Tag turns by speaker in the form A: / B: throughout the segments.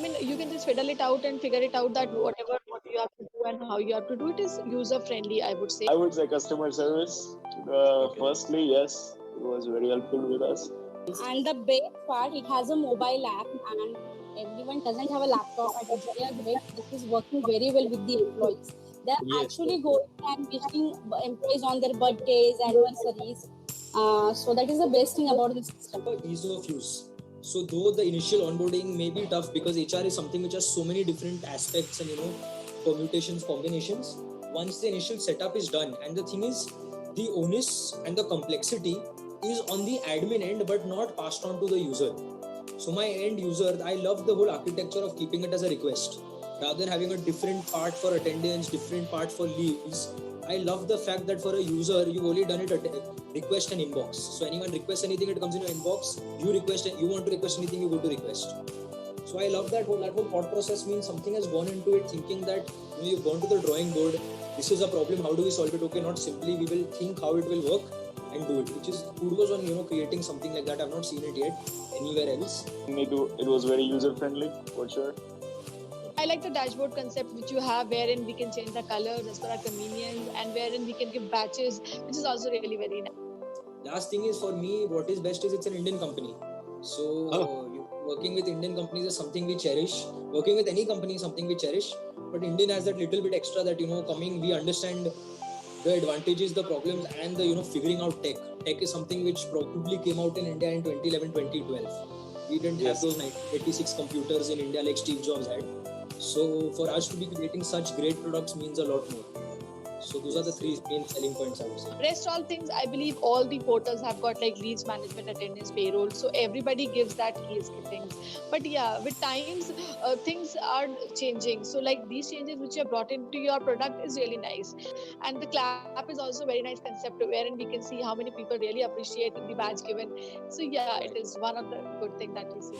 A: I mean, you can just fiddle it out and figure it out that whatever what you have to do and how you have to do it is user friendly, I would say.
B: I would say customer service. Firstly, yes, it was very helpful with us.
C: And the best part, it has a mobile app, and everyone doesn't have a laptop. And it's great. This is working very well with the employees. They're actually going and wishing employees on their birthdays, anniversaries. So that is the best thing about this system.
D: Ease of use. So though the initial onboarding may be tough because HR is something which has so many different aspects and permutations, combinations. Once the initial setup is done, and the thing is, the onus and the complexity is on the admin end but not passed on to the user. So my end user, I love the whole architecture of keeping it as a request rather than having a different part for attendance, different part for leaves. I love the fact that for a user, you've only done it request and inbox. So anyone requests anything, it comes in your inbox. You want to request anything, you go to request. So I love that whole thought process. Means something has gone into it, thinking that you've gone to the drawing board. This is a problem. How do we solve it? Okay, not simply we will think how it will work and do it. Which is kudos on creating something like that. I've not seen it yet anywhere else.
B: It was very user friendly for sure.
A: I like the dashboard concept which you have, wherein we can change the colors as per our convenience, and wherein we can give batches, which is also really very nice.
D: Last thing is, for me, what is best is it's an Indian company. So working with Indian companies is something we cherish. Working with any company is something we cherish. But Indian has that little bit extra that coming, we understand the advantages, the problems, and the figuring out tech. Tech is something which probably came out in India in 2011, 2012. We didn't have those 1986 computers in India like Steve Jobs had. So for us to be creating such great products means a lot more. So those are the three main selling points, I would say.
A: Rest all things, I believe all the portals have got like leaves management, attendance, payroll. So everybody gives that keys things. But yeah, with times, things are changing. So like these changes which you have brought into your product is really nice. And the clap is also a very nice concept wherein we can see how many people really appreciate the badge given. So yeah, it is one of the good things that we see.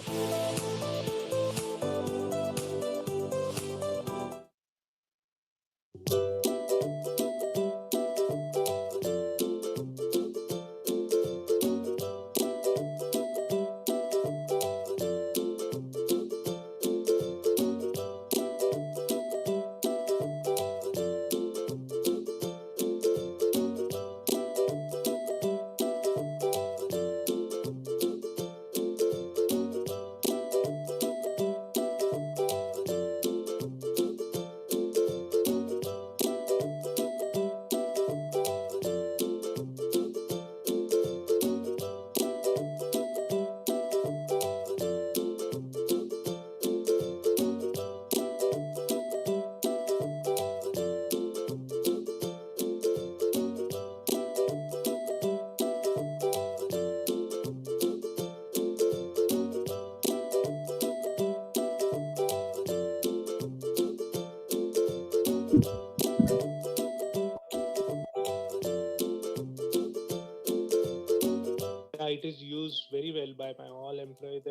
E: It is used very well by my all employees.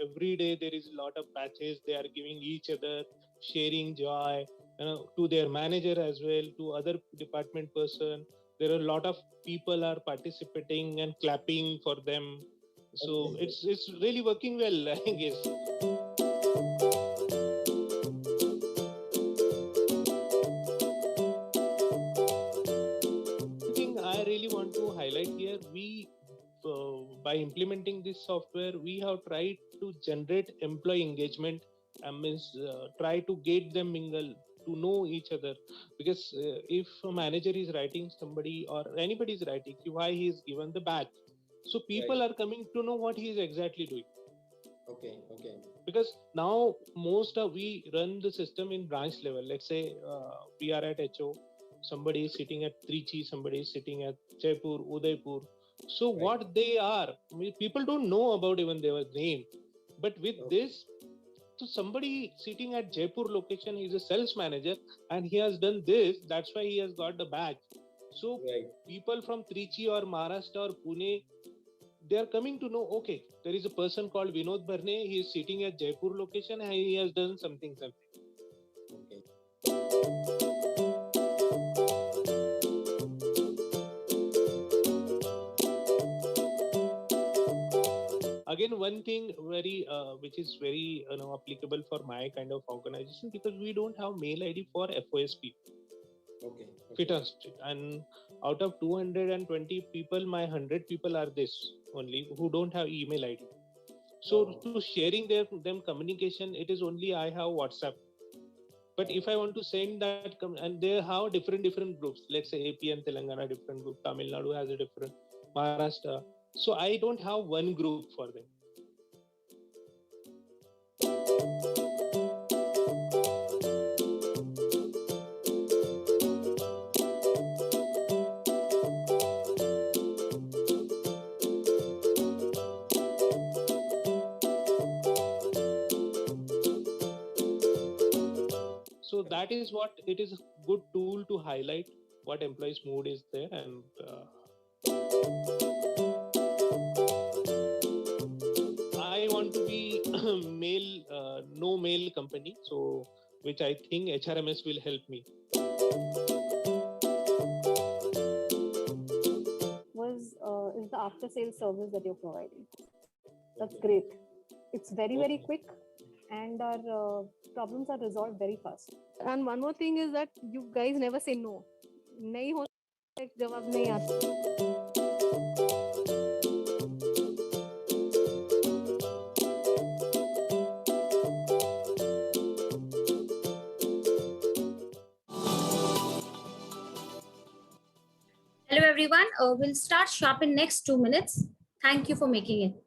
E: Every day there is a lot of batches. They are giving each other, sharing joy, to their manager as well, to other department person. There are a lot of people are participating and clapping for them. So it's really working well, I guess. One thing I really want to highlight here, by implementing this software, we have tried to generate employee engagement. Means try to get them mingle to know each other, because if a manager is writing somebody or anybody is writing why he is given the badge, so people are coming to know what he is exactly doing.
D: Okay.
E: Because now we run the system in branch level. Let's say we are at HO, somebody is sitting at Trichy, somebody is sitting at Jaipur, Udaipur. So what they are, people don't know about even their name. But with this, so somebody sitting at Jaipur location is a sales manager and he has done this, that's why he has got the badge. So people from Trichy or Maharashtra or Pune, they are coming to know, okay, there is a person called Vinod Bharne, he is sitting at Jaipur location and he has done something. again, one thing very which is very applicable for my kind of organization, because we don't have mail ID for FOSP.
D: Okay.
E: Fit on street, and out of 220 people, my 100 people are this only who don't have email ID. So to sharing them communication, it is only I have WhatsApp. But if I want to send that, and they have different groups, let's say AP and Telangana different group, Tamil Nadu has a different, Maharashtra. So I don't have one group for them. So that is what it is, a good tool to highlight what employees' mood is there. And I want to be no mail company, so which I think HRMS will help me.
F: Is the after sales service that you're providing. That's great. It's very quick, and our problems are resolved very fast. And one more thing is that you guys never say no. नहीं हो जवाब नहीं आता.
G: Hello everyone, we'll start sharp in next 2 minutes. Thank you for making it.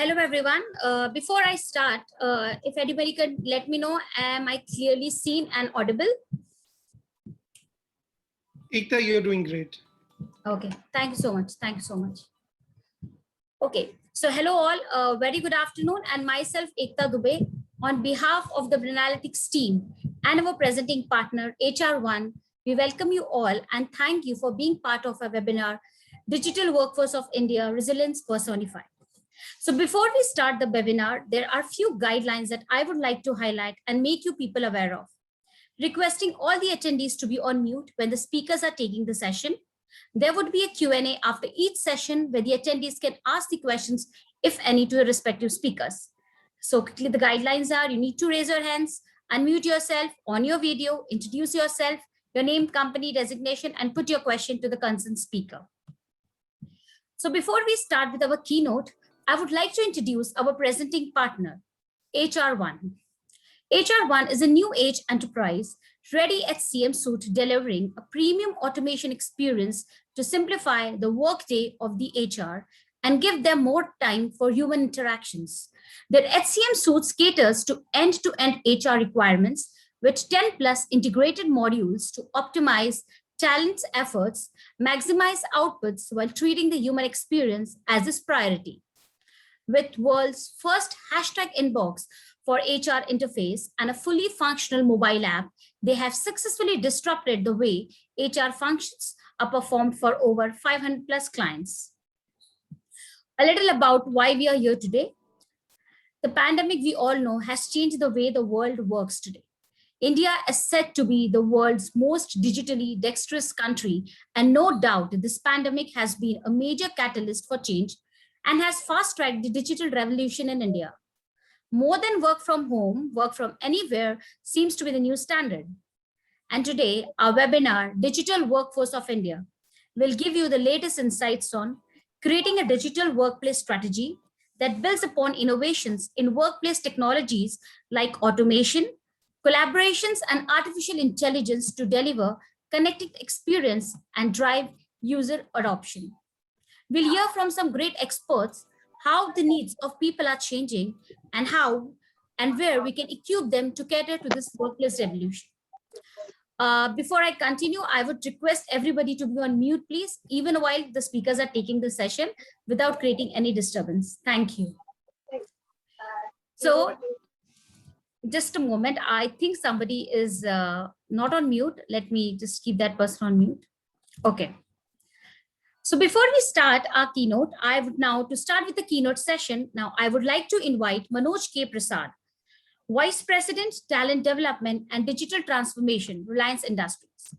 G: Hello everyone. Before I start, if anybody could let me know, am I clearly seen and audible?
H: Ekta, you're doing great.
G: Okay, thank you so much. Thank you so much. Okay, so hello all, very good afternoon, and myself Ekta Dubey, on behalf of the Analytics team and our presenting partner HR1, we welcome you all and thank you for being part of our webinar, Digital Workforce of India, Resilience Personified. So before we start the webinar, there are few guidelines that I would like to highlight and make you people aware of. Requesting all the attendees to be on mute when the speakers are taking the session. There would be a Q&A after each session where the attendees can ask the questions, if any, to the respective speakers. So quickly, the guidelines are: you need to raise your hands, unmute yourself on your video, introduce yourself, your name, company, designation, and put your question to the concerned speaker. So before we start with our keynote, I would like to introduce our presenting partner, HR1. HR1 is a new age enterprise ready at CM Suite, delivering a premium automation experience to simplify the workday of the HR and give them more time for human interactions. Their HCM Suite caters to end-to-end HR requirements with 10 plus integrated modules to optimize talent's efforts, maximize outputs while treating the human experience as its priority. With world's first hashtag inbox for HR interface and a fully functional mobile app, they have successfully disrupted the way HR functions are performed for over 500 plus clients. A little about why we are here today. The pandemic, we all know, has changed the way the world works today. India is said to be the world's most digitally dexterous country, and no doubt this pandemic has been a major catalyst for change and has fast-tracked the digital revolution in India. More than work from home, work from anywhere seems to be the new standard. And today, our webinar, Digital Workforce of India, will give you the latest insights on creating a digital workplace strategy, that builds upon innovations in workplace technologies like automation, collaborations, and artificial intelligence to deliver connected experience and drive user adoption. We'll hear from some great experts how the needs of people are changing and how and where we can equip them to cater to this workplace revolution. Before I continue, I would request everybody to be on mute, please, even while the speakers are taking the session without creating any disturbance. Thank you. So, just a moment. I think somebody is not on mute. Let me just keep that person on mute. Okay. So before we start our keynote, I would now, to start with the keynote session, now I would like to invite Manoj K. Prasad, Vice President, Talent Development and Digital Transformation, Reliance Industries,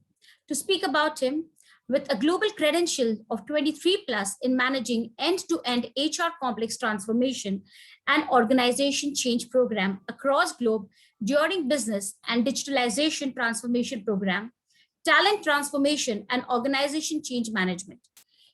G: to speak about him with a global credential of 23 plus in managing end-to-end HR complex transformation and organization change program across globe during business and digitalization transformation program, talent transformation and organization change management.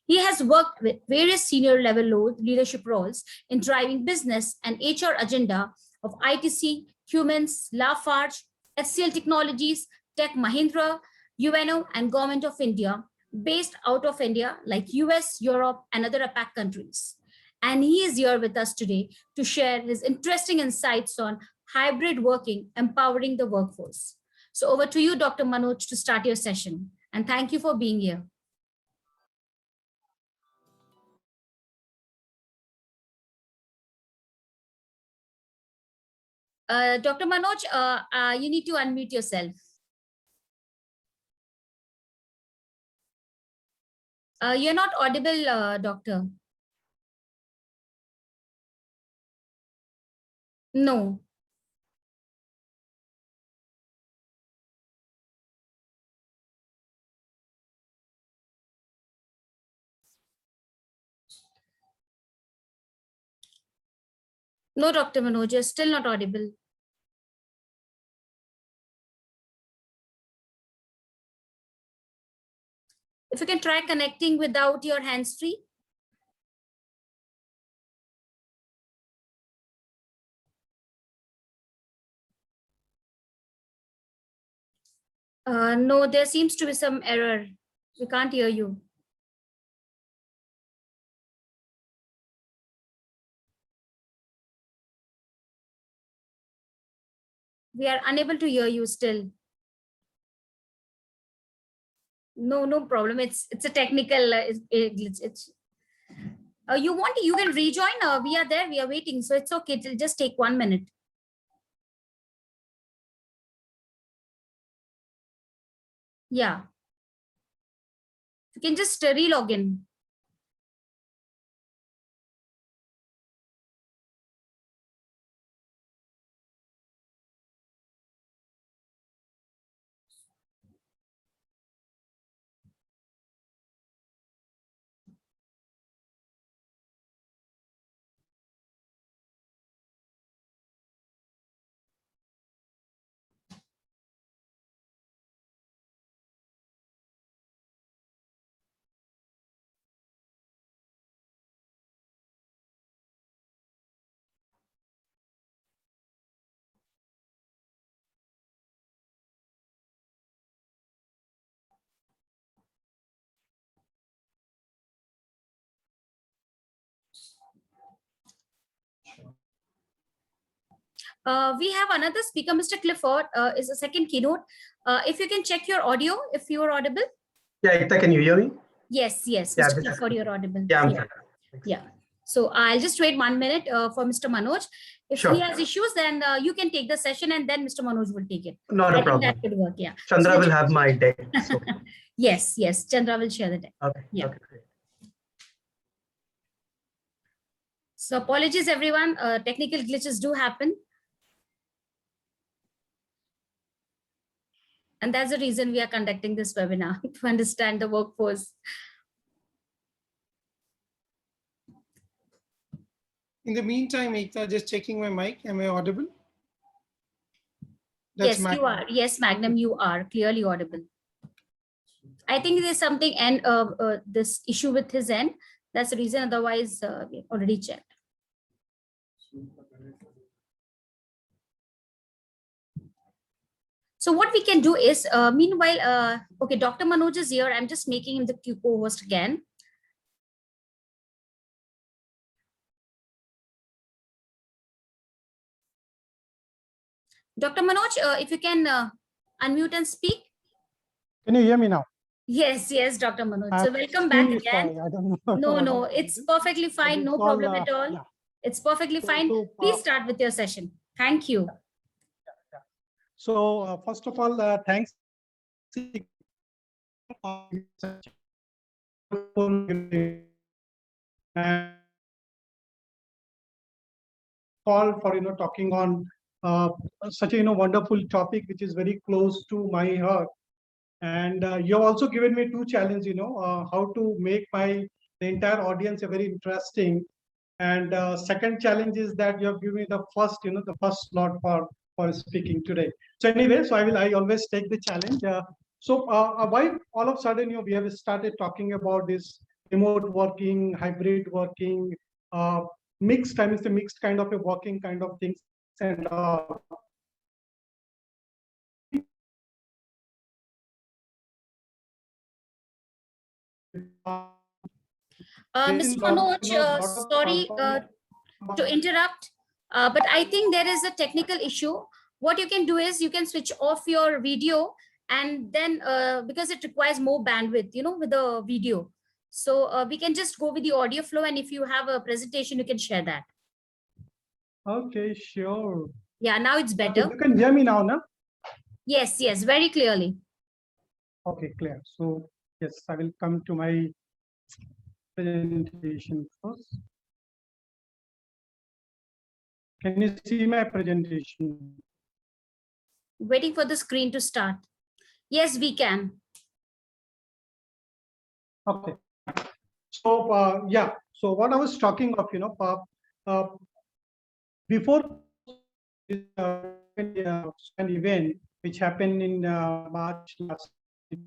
G: He has worked with various senior level leadership roles in driving business and HR agenda of ITC, Humans, Lafarge, HCL Technologies, Tech Mahindra, UNO, and Government of India, based out of India like US, Europe, and other APAC countries. And he is here with us today to share his interesting insights on hybrid working, empowering the workforce. So over to you, Dr. Manoj, to start your session. And thank you for being here. Dr. Manoj, you need to unmute yourself. You're not audible, doctor. No. No, Dr. Manoj, you're still not audible. If you can try connecting without your hands free. No, there seems to be some error. We can't hear you. We are unable to hear you still. No, no problem. It's a technical glitch. You can rejoin. We are there. We are waiting. So it's okay. It'll just take 1 minute. Yeah. You can just re-log in. We have another speaker, Mr. Clifford, is a second keynote. If you can check your audio, if you are audible.
I: Yeah, Ekta, can you hear me?
G: Yes, yes,
I: Yeah,
G: Mr. Clifford, you're audible.
I: Yeah,
G: yeah. So I'll just wait 1 minute for Mr. Manoj. If he has issues, then you can take the session and then Mr. Manoj will take it.
I: Not a problem.
G: That could work, yeah.
I: Chandra will have my deck. So.
G: Yes, yes, Chandra will share the deck.
I: Okay,
G: yeah.
I: Okay, great.
G: So apologies, everyone. Technical glitches do happen. And that's the reason we are conducting this webinar, to understand the workforce.
H: In the meantime, Ekta, just checking my mic. Am I audible?
G: Yes, you are. Yes, Magnum, you are clearly audible. I think there's something and this issue with his end. That's the reason. Otherwise, we already checked. So what we can do is, meanwhile, okay, Dr. Manoj is here. I'm just making him the co-host again. Dr. Manoj, if you can unmute and speak.
H: Can you hear me now?
G: Yes, yes, Dr. Manoj. So welcome back
H: Extremely
G: again.
H: sorry. I don't know.
G: No, no, it's perfectly fine. No problem at all.
H: Yeah.
G: It's perfectly fine. Please start with your session. Thank you.
H: So first of all, thanks and call for talking on such a wonderful topic which is very close to my heart. And you have also given me two challenges, how to make the entire audience a very interesting. And second challenge is that you have given me the first slot for speaking today. So anyway, so I always take the challenge. Why all of a sudden we have started talking about this remote working, hybrid working, mixed. I mean, the mixed kind of a working kind of things and
G: Mr. Manoj, sorry to interrupt, but I think there is a technical issue. What you can do is you can switch off your video, and then because it requires more bandwidth, with the video. So we can just go with the audio flow, and if you have a presentation, you can share that.
H: Okay, sure.
G: Yeah, now it's better.
H: Okay, you can hear me now, no?
G: Yes, yes, very clearly.
H: Okay, clear. So yes, I will come to my presentation first. Can you see my presentation?
G: Waiting for the screen to start. Yes, we can.
H: Okay. So yeah. So what I was talking of, before this an event which happened in March last year.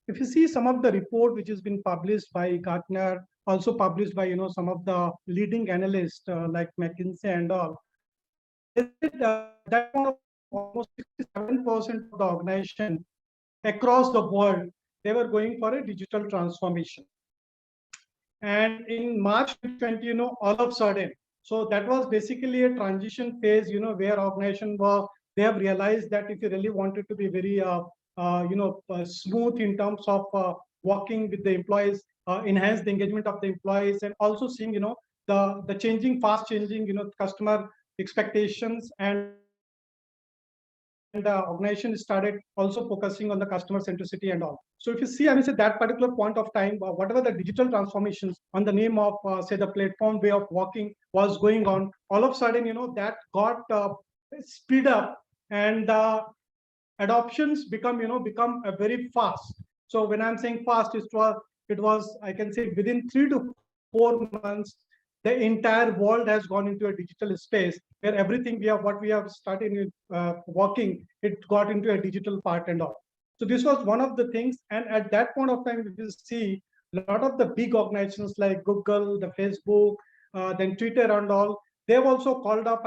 H: If you see some of the report which has been published by Gartner, also published by some of the leading analysts like McKinsey and all, they said that almost 67% of the organization across the world, they were going for a digital transformation. And in March 2020, all of a sudden, so that was basically a transition phase, where organization were, they have realized that if you really wanted to be very, smooth in terms of working with the employees, enhance the engagement of the employees, and also seeing, the changing, fast changing, customer expectations, and the organization started also focusing on the customer centricity and all. So if you see, I mean, say that particular point of time, whatever the digital transformations on the name of, say, the platform way of working was going on, all of a sudden, that got speed up, and the adoptions become very fast. So when I'm saying fast, it was I can say within 3 to 4 months, the entire world has gone into a digital space where everything what we have started working, it got into a digital part and all. So this was one of the things. And at that point of time, we will see a lot of the big organizations like Google, the Facebook, then Twitter and all, they've also called up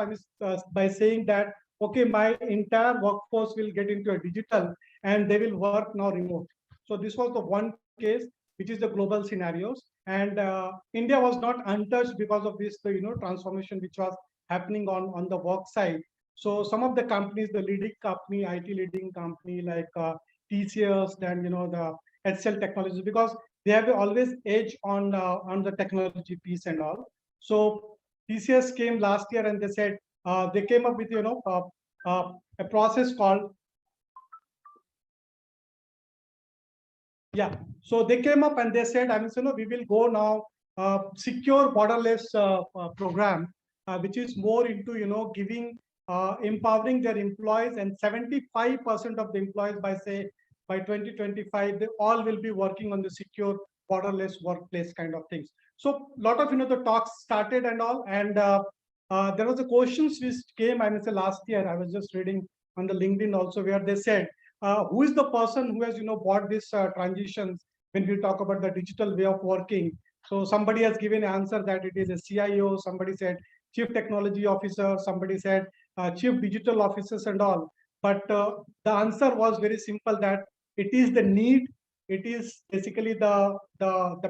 H: by saying that, okay, my entire workforce will get into a digital and they will work now remote. So this was the one case, which is the global scenarios. And India was not untouched because of this, transformation which was happening on the work side. So some of the companies, the leading company, IT leading company like TCS, then the HCL Technologies, because they have always edge on the technology piece and all. So TCS came last year and they said they came up with a process called Yeah. So they came up and they said, I mean, we will go now secure borderless program, which is more into, giving, empowering their employees, and 75% of the employees by 2025, they all will be working on the secure borderless workplace kind of things. So a lot of, the talks started and all, and there was a questions which came, I mean, say last year, I was just reading on the LinkedIn also, where they said, who is the person who has bought this transitions when we talk about the digital way of working. So somebody has given an answer that it is a CIO, somebody said chief technology officer, somebody said chief digital officers and all. but the answer was very simple, that it is the need. It is basically the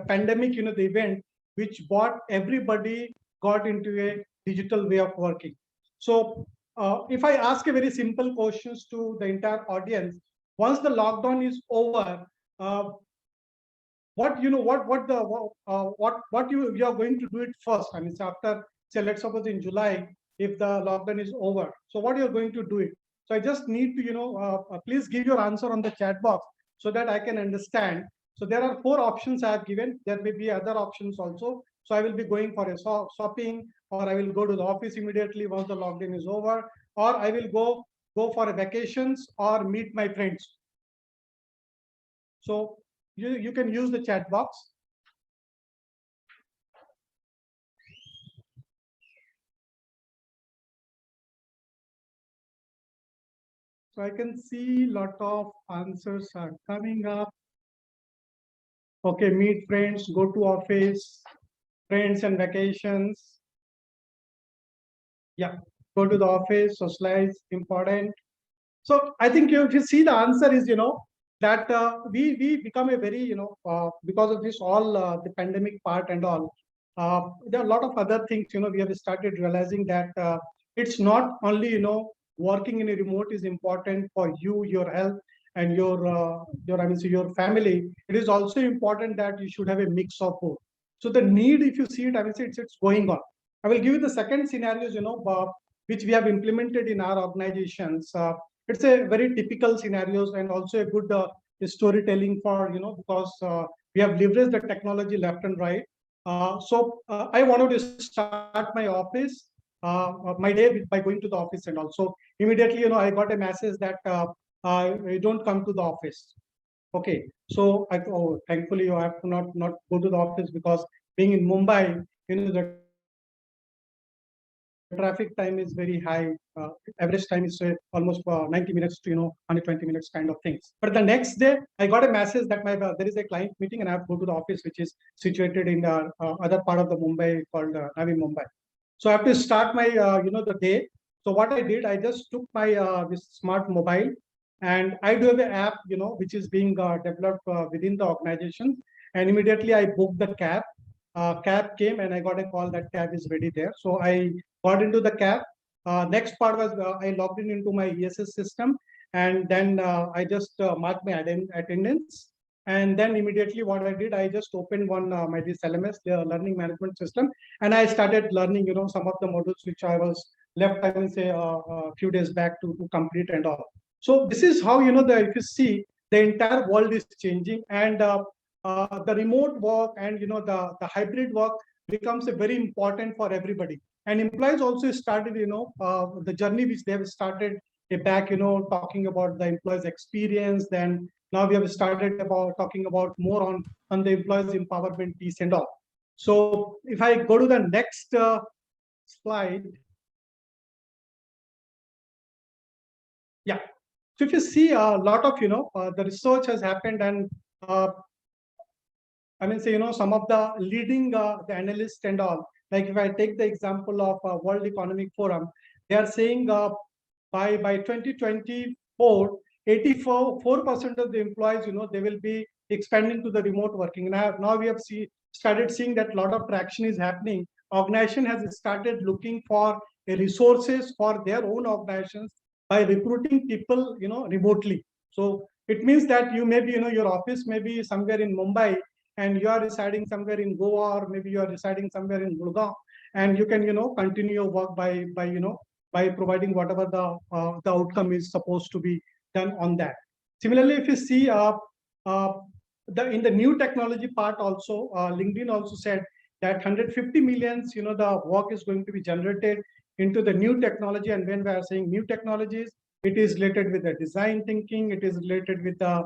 H: pandemic, the event which brought everybody got into a digital way of working. So if I ask a very simple questions to the entire audience, once the lockdown is over, uh, what you are going to do it first? I mean, so after, say, let's suppose in July, if the lockdown is over, so what you're going to do it? So I just need to, please give your answer on the chat box so that I can understand. So there are 4 options I have given. There may be other options also. So I will be going for a shopping, or I will go to the office immediately once the lockdown is over, or I will go for a vacations or meet my friends. So you can use the chat box. So I can see a lot of answers are coming up. Okay, meet friends, go to office, friends and vacations. Yeah, go to the office, socialize, important. So I think if you see, the answer is, that we become a very, because of this all the pandemic part and all, there are a lot of other things, we have started realizing that it's not only, working in a remote is important for you, your health, and your family. It is also important that you should have a mix of both. So the need, if you see it, I will say it's going on. I will give you the second scenarios, which we have implemented in our organizations. It's a very typical scenarios, and also a good storytelling for, because we have leveraged the technology left and right. I wanted to start my office, my day by going to the office, and also immediately, I got a message that I don't come to the office. Okay, so thankfully you have to not go to the office, because being in Mumbai, the traffic time is very high. Average time is almost 90 minutes to 120 minutes kind of things. But the next day, I got a message that there is a client meeting and I have to go to the office, which is situated in the other part of the Mumbai called Navi Mumbai. So I have to start my the day. So what I did, I just took my this smart mobile, and I do have an app, which is being developed within the organization. And immediately I booked the cab. Cab came, and I got a call that cab is ready there. So I got into the cab. Next part was I logged in into my ESS system, and then I just marked my attendance. And then immediately what I did, I just opened one my this LMS, the learning management system, and I started learning, some of the modules which I was left, I will say, a few days back to complete and all. So this is how, if you see, the entire world is changing, and the remote work and, the hybrid work becomes a very important for everybody. And employees also started, the journey which they have started back, talking about the employees' experience. Then now we have started about talking about more on the employees' empowerment piece and all. So if I go to the next slide. Yeah. So if you see a lot of, the research has happened, and I mean, say, some of the leading the analysts and all, like if I take the example of World Economic Forum, they are saying by 2024, 84% of the employees, they will be expanding to the remote working. Now we have started seeing that a lot of traction is happening. Organization has started looking for resources for their own organizations by recruiting people, remotely. So it means that you may be, your office may be somewhere in Mumbai, and you are residing somewhere in Goa, or maybe you are residing somewhere in Gurgaon, and you can, continue your work by providing whatever the outcome is supposed to be done on that. Similarly, if you see uh, in the new technology part also, LinkedIn also said that 150 millions, the work is going to be generated into the new technology. And when we are saying new technologies, it is related with the design thinking, it is related with the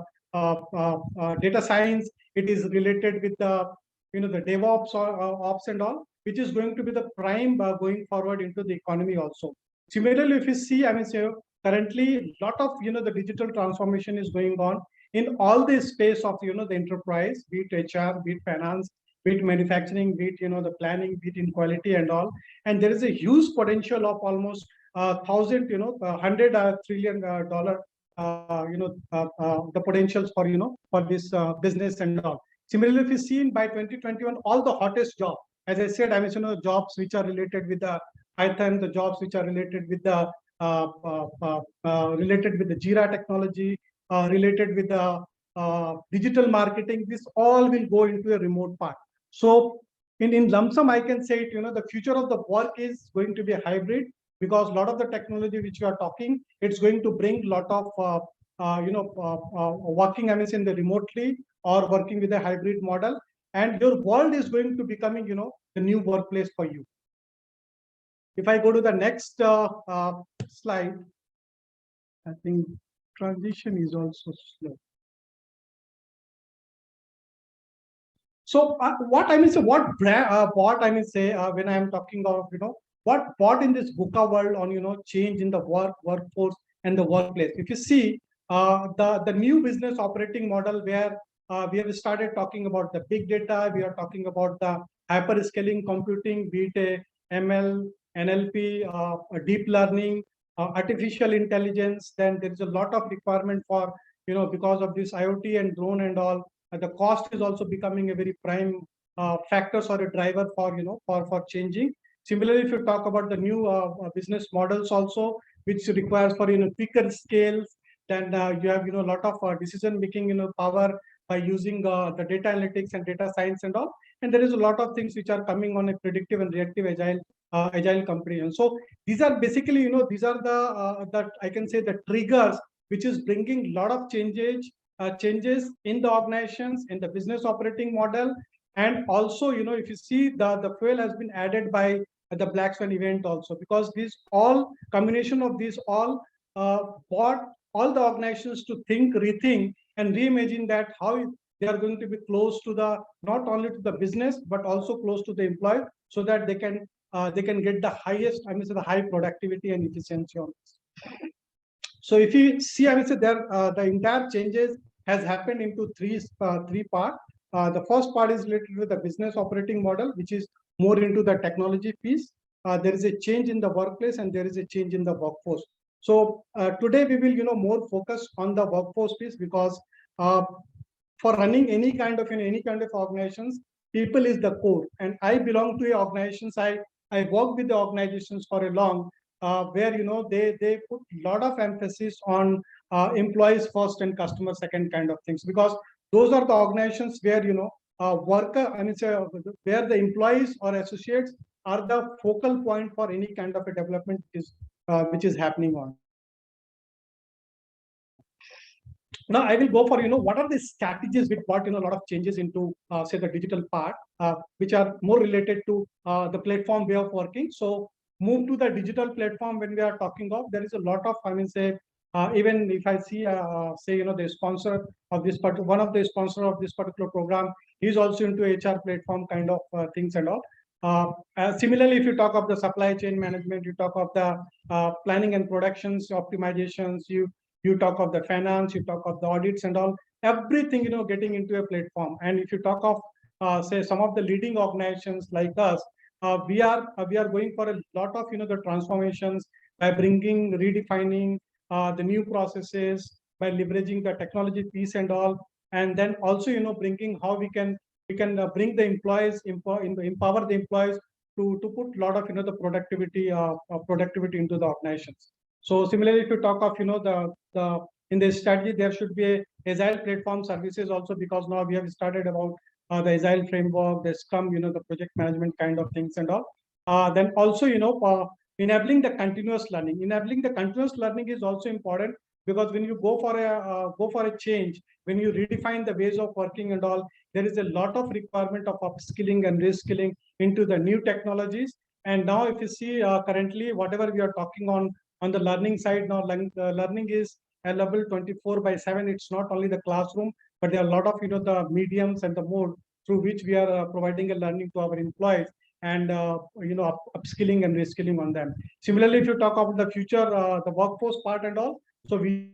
H: data science, it is related with the the DevOps or ops and all, which is going to be the prime going forward into the economy also. Similarly, if you see, I mean, so currently a lot of the digital transformation is going on in all the space of the enterprise, be it HR, be it finance, be it manufacturing, be it the planning, be it in quality and all. And there is a huge potential of almost thousand, $100 trillion dollar, the potentials for, for this business and all. Similarly, if you see in by 2021, all the hottest jobs, as I said, I mean, jobs which are related with the Python, the jobs which are related with the Jira technology, related with the digital marketing, this all will go into a remote part. So in lump sum, I can say it, the future of the work is going to be a hybrid, because a lot of the technology which you are talking, it's going to bring a lot of working, I mean, in the remotely or working with a hybrid model, and your world is going to becoming, the new workplace for you. If I go to the next slide, I think transition is also slow. So what I mean say, what I mean say when I am talking of, what in this VUCA world on, change in the workforce and the workplace. If you see the new business operating model, where we have started talking about the big data, we are talking about the hyper scaling computing, be it ML, NLP, deep learning, artificial intelligence. Then there is a lot of requirement for, because of this IoT and drone and all, the cost is also becoming a very prime factors or a driver for, for changing. Similarly, if you talk about the new business models also, which requires for, quicker scales, then you have, a lot of decision making, power by using the data analytics and data science and all. And there is a lot of things which are coming on a predictive and reactive agile company. And so these are basically, these are the I can say the triggers which is bringing a lot of changes in the organizations, in the business operating model. And also, if you see the fuel has been added by the Black Swan event also, because this all combination of these all brought all the organizations to think, rethink, and reimagine that how they are going to be close to the, not only to the business, but also close to the employee, so that they can get the highest, I mean, the high productivity and efficiency on this. So if you see, I would say there the entire changes has happened into three parts. The first part is related with the business operating model, which is more into the technology piece. There is a change in the workplace and there is a change in the workforce. So today we will, more focus on the workforce piece, because for running any kind of organizations, people is the core. And I belong to a organizations. I work with the organizations for a long, where they put a lot of emphasis on employees first and customer second kind of things, because those are the organizations where worker, I mean, where the employees or associates are the focal point for any kind of a development which is happening on. Now I will go for, what are the strategies which brought, a lot of changes into, say, the digital part, which are more related to the platform way of working. So move to the digital platform. When we are talking of, there is a lot of, I mean, say, even if I see, say, the sponsor of this part, one of the sponsor of this particular program is also into HR platform kind of things and all. Similarly, if you talk of the supply chain management, you talk of the planning and productions optimizations, you talk of the finance, you talk of the audits and all, everything, getting into a platform. And if you talk of, say, some of the leading organizations like us, we are going for a lot of, the transformations by bringing, redefining the new processes, by leveraging the technology piece and all. And then also, bringing how we can bring the employees, empower the employees to put a lot of, the productivity into the organizations. So similarly, if you talk of, the in the strategy, there should be a agile platform services also, because now we have started about the agile framework, the Scrum, the project management kind of things and all. Then also, enabling the continuous learning. Enabling the continuous learning is also important, because when you go for a change, when you redefine the ways of working and all, there is a lot of requirement of upskilling and reskilling into the new technologies. And now, if you see currently, whatever we are talking on the learning side, now learning is available 24/7. It's not only the classroom, but there are a lot of the mediums and the mode through which we are providing a learning to our employees, and upskilling and reskilling on them. Similarly, if you talk about the future, the workforce part and all, so we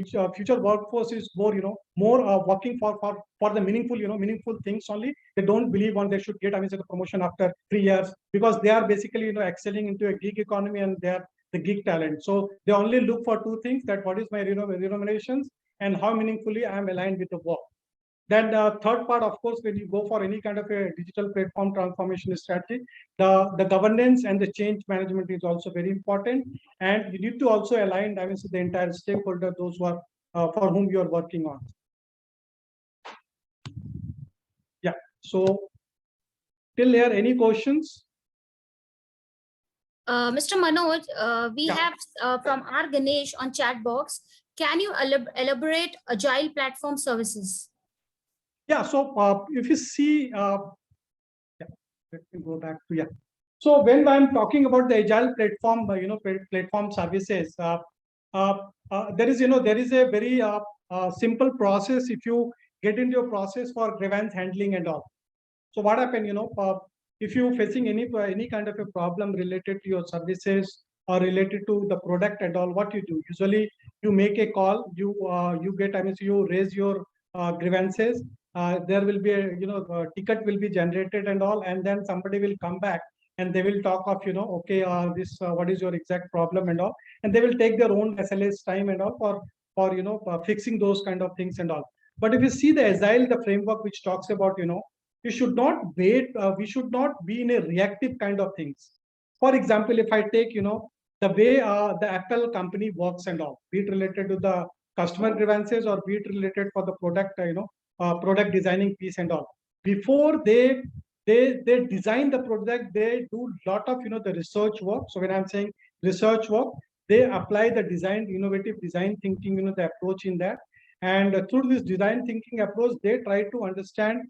H: future workforce is more, more working for the meaningful, meaningful things only. They don't believe on they should get, the promotion after 3 years, because they are basically, excelling into a gig economy and they are the gig talent. So they only look for two things: that what is my remunerations and how meaningfully I am aligned with the work. Then the third part, of course, when you go for any kind of a digital platform transformation strategy, the governance and the change management is also very important. And you need to also align, the entire stakeholder, those who are for whom you are working on. Yeah. So till here, any questions?
G: Mr. Manoj, we have from our Ganesh on chat box. Can you elaborate agile platform services?
H: Yeah. So if you see, yeah, let me go back to So when I'm talking about the agile platform, platform services, there is, there is a very simple process. If you get into a process for grievance handling and all. So what happened, if you're facing any kind of a problem related to your services or related to the product and all, what you do? Usually you make a call, you get, you raise your grievances. There will be a, ticket will be generated and all, and then somebody will come back and they will talk of, okay, this, what is your exact problem and all, and they will take their own SLA's time and all for fixing those kind of things and all. But if you see the Agile, the framework which talks about, you should not wait, we should not be in a reactive kind of things. For example, if I take, the way the Apple company works and all, be it related to the customer grievances or be it related for the product, product designing piece and all. Before they design the product, they do lot of, the research work. So when I'm saying research work, they apply the design, innovative design thinking, the approach in that. And through this design thinking approach, they try to understand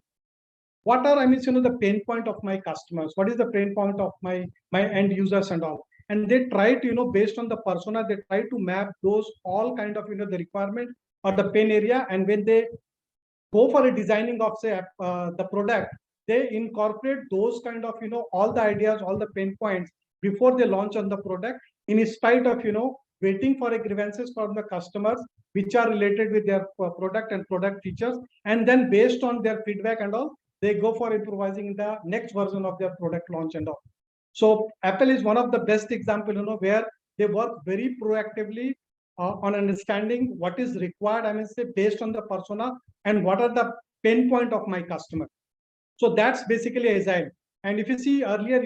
H: what are, the pain point of my customers, what is the pain point of my end users and all. And they try to, based on the persona, they try to map those all kind of, the requirement or the pain area. And when they go for a designing of, say, the product, they incorporate those kind of, all the ideas, all the pain points before they launch on the product, in spite of, waiting for a grievances from the customers which are related with their product and product features. And then based on their feedback and all, they go for improvising the next version of their product launch and all. So Apple is one of the best example, where they work very proactively on understanding what is required, say, based on the persona and what are the pain point of my customer. So that's basically Agile. And if you see earlier,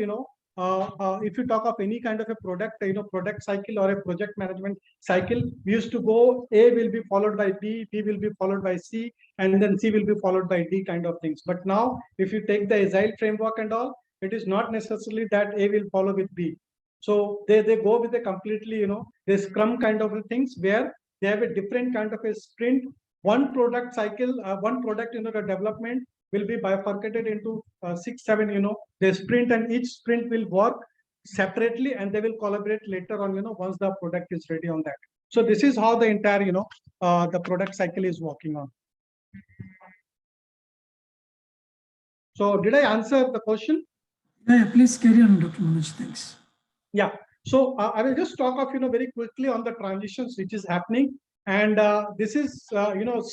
H: if you talk of any kind of a product, product cycle or a project management cycle, we used to go A will be followed by B, B will be followed by C, and then C will be followed by D kind of things. But now, if you take the Agile framework and all, it is not necessarily that A will follow with B. So they go with a completely, the Scrum kind of things where they have a different kind of a sprint. One product cycle, one product, the development will be bifurcated into 6, 7, the sprint, and each sprint will work separately and they will collaborate later on, once the product is ready on that. So this is how the entire, the product cycle is working on. So did I answer the question?
J: Yeah, please carry on, Dr. Manoj. Thanks.
H: Yeah. So I will just talk of, very quickly on the transitions which is happening. And this is,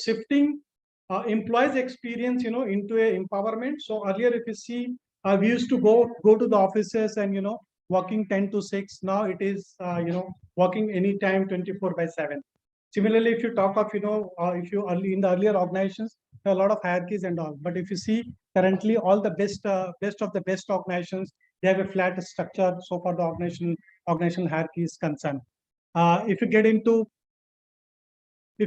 H: shifting employees experience, into a empowerment. So earlier, if you see, we used to go to the offices and, working 10 to 6. Now it is, working anytime 24/7. Similarly, if you talk of, if you in the earlier organizations, there are a lot of hierarchies and all. But if you see currently all the best of the best organizations, they have a flat structure. So far the organizational hierarchy is concerned. If you get into, say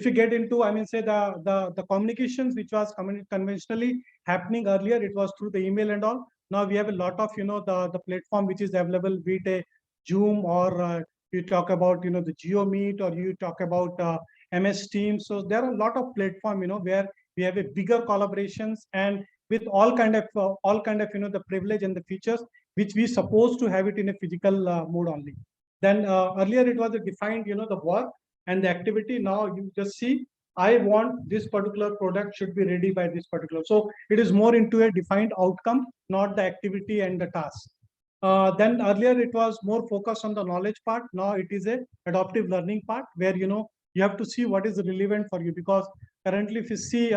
H: the communications which was conventionally happening earlier, it was through the email and all. Now we have a lot of, the platform which is available, be it a Zoom or you talk about, the Geo Meet, or you talk about MS Teams. So there are a lot of platform, where we have a bigger collaborations and with all kind of, the privilege and the features which we supposed to have it in a physical mode only. Then earlier it was a defined, the work and the activity. Now you just see, I want this particular product should be ready by this particular. So it is more into a defined outcome, not the activity and the task. Then earlier it was more focused on the knowledge part. Now it is a adaptive learning part where, You have to see what is relevant for you, because currently if you see,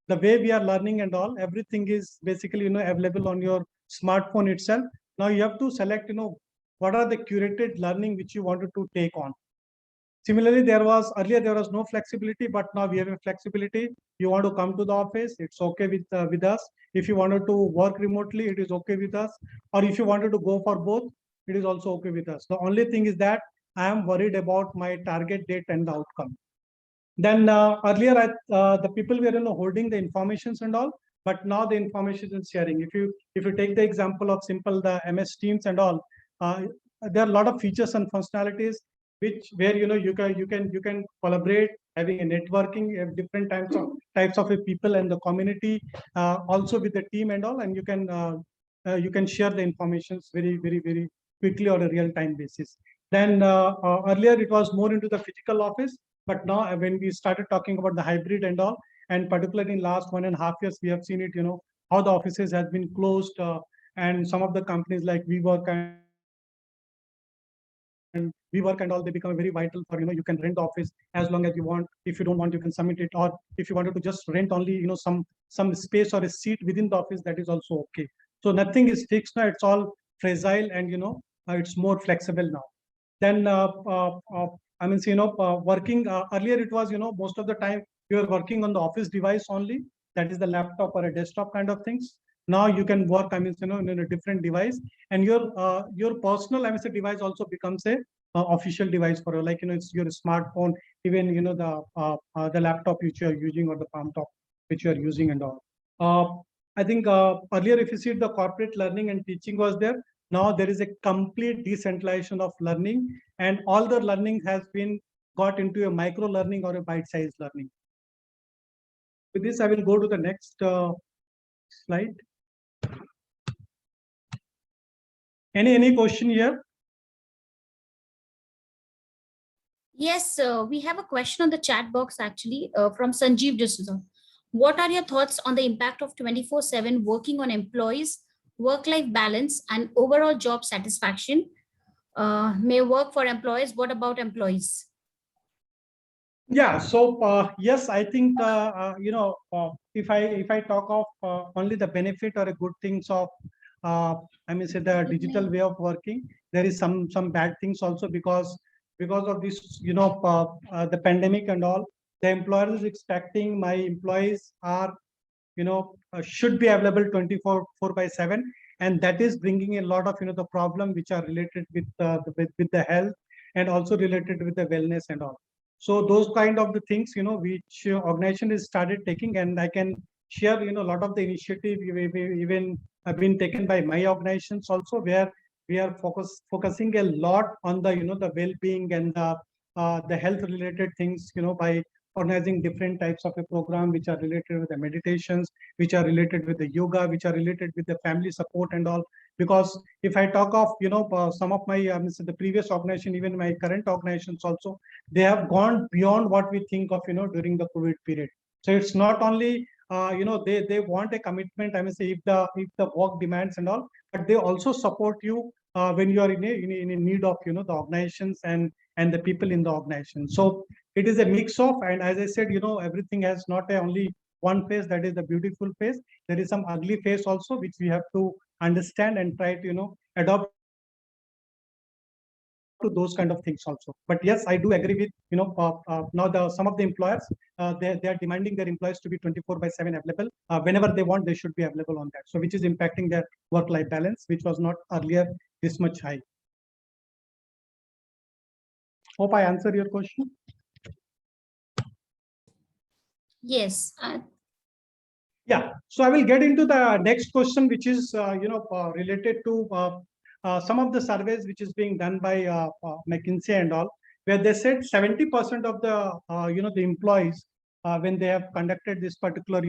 H: the way we are learning and all, everything is basically, available on your smartphone itself. Now you have to select, what are the curated learning which you wanted to take on. Similarly, earlier there was no flexibility, but now we have a flexibility. You want to come to the office, it's okay with us. If you wanted to work remotely, it is okay with us. Or if you wanted to go for both, it is also okay with us. The only thing is that I am worried about my target date and the outcome. Then earlier, the people were holding the informations and all, but now the information is sharing. If you take the example of simple the MS Teams and all, there are a lot of features and functionalities where you can collaborate, having a networking, different types of people and the community, also with the team and all, and you can share the informations very very very quickly on a real time basis. Then earlier it was more into the physical office, but now when we started talking about the hybrid and all, and particularly in last 1.5 years, we have seen it, how the offices has been closed, and some of the companies like WeWork and they become very vital for, you can rent the office as long as you want. If you don't want, you can submit it, or if you wanted to just rent only, some space or a seat within the office, that is also okay. So nothing is fixed now, it's all fragile, and it's more flexible now. Then working, earlier it was, most of the time you are working on the office device only, that is the laptop or a desktop kind of things. Now you can work, in a different device, and your personal, device also becomes a official device for you, like, it's your smartphone, even, the laptop which you are using, or the palm top which you are using and all. uh, I think earlier, if you see, the corporate learning and teaching was there. Now there is a complete decentralization of learning, and all the learning has been got into a micro learning or a bite-sized learning. With this, I will go to the next slide. Any question here?
G: Yes, we have a question on the chat box actually from Sanjeev D'Souza. What are your thoughts on the impact of 24/7 working on employees, work-life balance, and overall job satisfaction? May work for employees. What about employees?
H: Yeah. So yes, I think if I talk of only the benefit or a good things of say the digital way of working, there is some bad things also, because of this, the pandemic and all. The employer is expecting my employees are, should be available 24/7, and that is bringing a lot of, the problem which are related with the health, and also related with the wellness and all. So those kind of the things, which organization is started taking, and I can share, a lot of the initiative even have been taken by my organizations also, where we are focusing a lot on the, the well-being and the health related things, by organizing different types of a program which are related with the meditations, which are related with the yoga, which are related with the family support and all. Because if I talk of, some of my the previous organization, even my current organizations also, they have gone beyond what we think of, during the COVID period. So it's not only they want a commitment, say, if the work demands and all, but they also support you when you are in a need of, the organizations and the people in the organization. So it is a mix of, and as I said, everything has not only one face, that is the beautiful face. There is some ugly face also, which we have to understand and try to, adopt to those kind of things also. But yes, I do agree with, now some of the employers, they are demanding their employees to be 24/7 available, whenever they want, they should be available on that, so which is impacting their work-life balance, which was not earlier this much high. Hope I answered your question.
G: Yes.
H: Yeah, so I will get into the next question, which is related to some of the surveys which is being done by McKinsey and all, where they said 70% of the the employees, when they have conducted this particular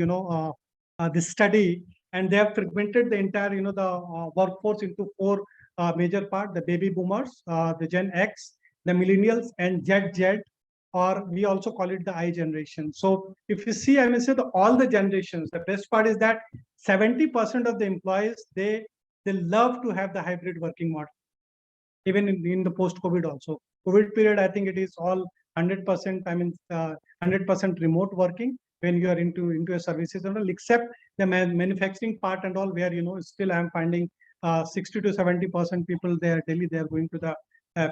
H: this study, and they have fragmented the entire the workforce into four major part: the baby boomers, the Gen X, the millennials, and Z, or we also call it the I generation. So if you see, I may say, all the generations, the best part is that 70% of the employees, they love to have the hybrid working model, even in the post-COVID also. COVID period, I think it is all 100%, 100% remote working when you are into a services and all, except the manufacturing part and all, where still I am finding 60 to 70% people there daily they are going to the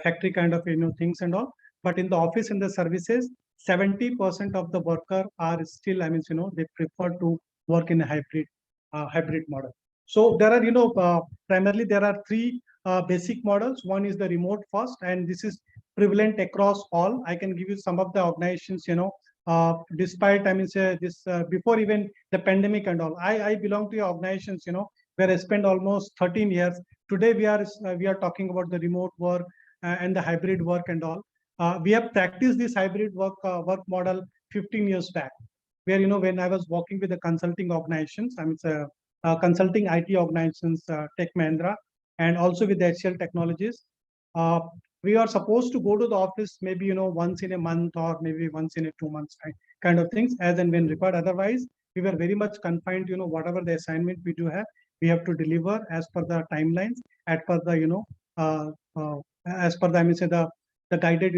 H: factory kind of things and all. But in the office and the services, 70% of the worker are still, they prefer to work in a hybrid model. So there are, primarily there are three basic models. One is the remote first, and this is prevalent across all. I can give you some of the organizations, despite, say this, before even the pandemic and all. I belong to organizations, where I spent almost 13 years. Today we are talking about the remote work and the hybrid work and all. We have practiced this hybrid work model 15 years back, where when I was working with the consulting organizations, consulting IT organizations, Tech Mahindra, and also with the HCL Technologies. We are supposed to go to the office maybe once in a month or maybe once in a 2 months kind of things, as and when required. Otherwise, we were very much confined. Whatever the assignment we do have, we have to deliver as per the timelines, as per the as per the guided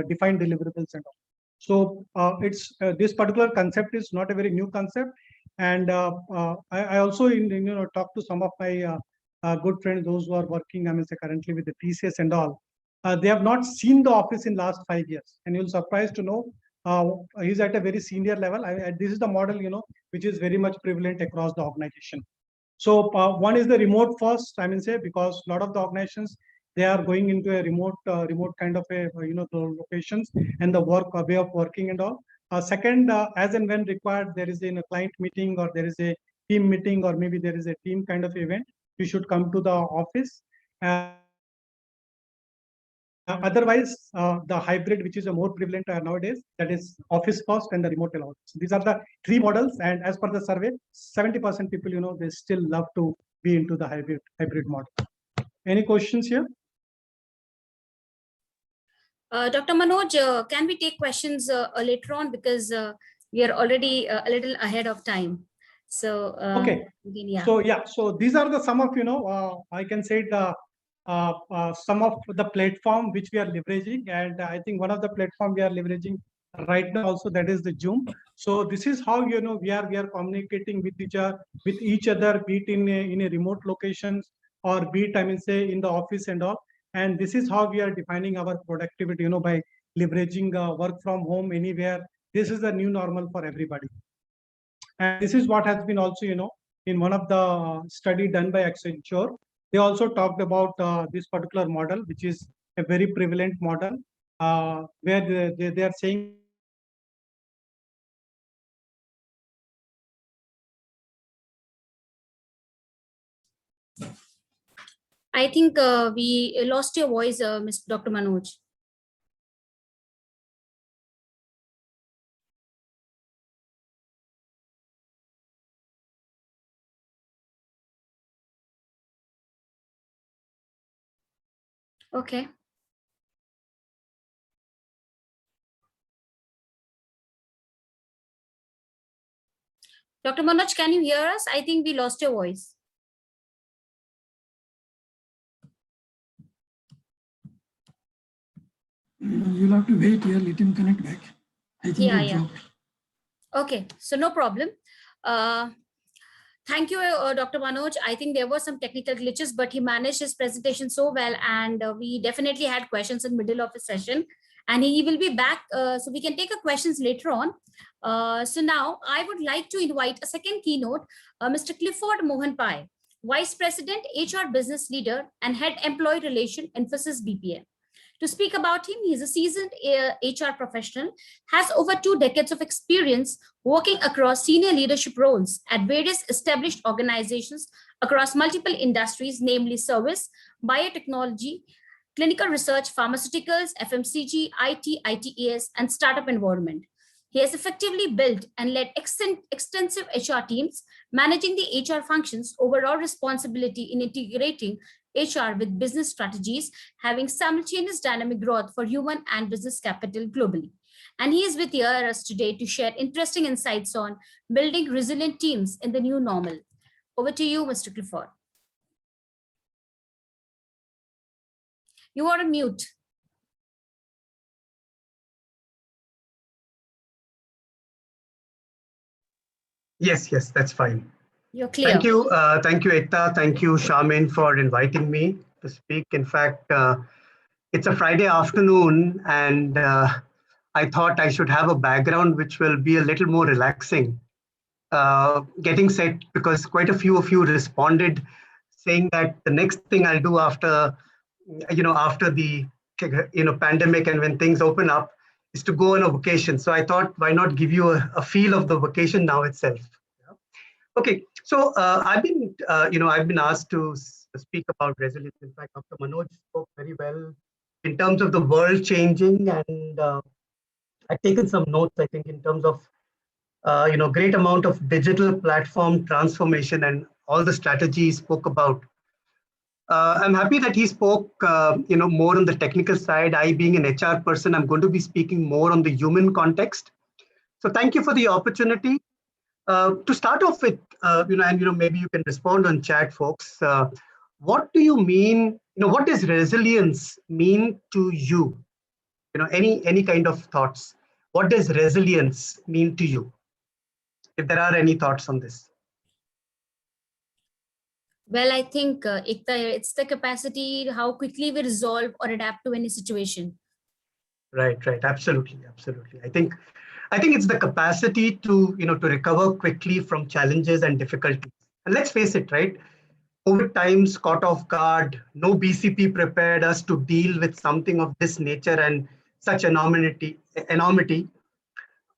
H: defined deliverables and all. So it's this particular concept is not a very new concept, and I also talk to some of my good friends, those who are working, say currently with the TCS and all. They have not seen the office in last 5 years, and you'll surprised to know he's at a very senior level. This is the model which is very much prevalent across the organization. So one is the remote first, say, because a lot of the organizations, they are going into a remote kind of a the locations and the way of working and all. Second, as and when required, there is a client meeting or there is a team meeting or maybe there is a team kind of event, you should come to the office. Otherwise, the hybrid, which is a more prevalent nowadays, that is office first and the remote allowed. So these are the three models, and as per the survey, 70% people, they still love to be into the hybrid model. Any questions here?
G: Dr. Manoj, can we take questions later on, because we are already a little ahead of time. So
H: okay.
G: Yeah.
H: So these are the some of I can say the some of the platform which we are leveraging, and I think one of the platform we are leveraging right now also, that is the Zoom. So this is how we are communicating with each other, be it in a remote locations or be it say in the office and all. And this is how we are defining our productivity, by leveraging work from home anywhere. This is the new normal for everybody. And this is what has been also, in one of the study done by Accenture, they also talked about this particular model, which is a very prevalent model, where they are saying
G: I think we lost your voice, Mr. Dr. Manoj. Okay. Dr. Manoj, can you hear us? I think we lost your voice.
J: You'll have to wait here, let him connect back. I think he dropped.
G: Okay, so no problem. Thank you, Dr. Manoj. I think there were some technical glitches, but he managed his presentation so well, and we definitely had questions in the middle of the session, and he will be back, so we can take a questions later on. So now I would like to invite a second keynote, Mr. Clifford Mohanpai, Vice President, HR Business Leader, and Head Employee Relation, Emphasis BPM. To speak about him, he's a seasoned HR professional, has over 2 decades of experience working across senior leadership roles at various established organizations across multiple industries, namely service, biotechnology, clinical research, pharmaceuticals, FMCG, IT, ITES, and startup environment. He has effectively built and led extensive HR teams, managing the HR functions, overall responsibility in integrating HR with business strategies, having simultaneous dynamic growth for human and business capital globally. And he is with us today to share interesting insights on building resilient teams in the new normal. Over to you, Mr. Clifford. You are on mute.
I: Yes, that's fine.
G: You're clear.
I: Thank you, Ekta. Thank you, Charmaine, for inviting me to speak. In fact, it's a Friday afternoon, and I thought I should have a background which will be a little more relaxing. Getting set because quite a few of you responded saying that the next thing I'll do after, after the pandemic and when things open up is to go on a vacation. So I thought, why not give you a feel of the vacation now itself? Okay, so I've been asked to speak about resilience. In fact, Dr. Manoj spoke very well in terms of the world changing, and I've taken some notes. I think in terms of great amount of digital platform transformation and all the strategies he spoke about. I'm happy that he spoke, more on the technical side. I, being an HR person, I'm going to be speaking more on the human context. So thank you for the opportunity. To start off with, maybe you can respond on chat, folks. What do you mean? What does resilience mean to you? Any kind of thoughts. What does resilience mean to you? If there are any thoughts on this.
G: Well, I think it's the capacity how quickly we resolve or adapt to any situation.
I: Right, absolutely. I think it's the capacity to to recover quickly from challenges and difficulties. And let's face it, right? COVID times caught off guard. No BCP prepared us to deal with something of this nature and such enormity.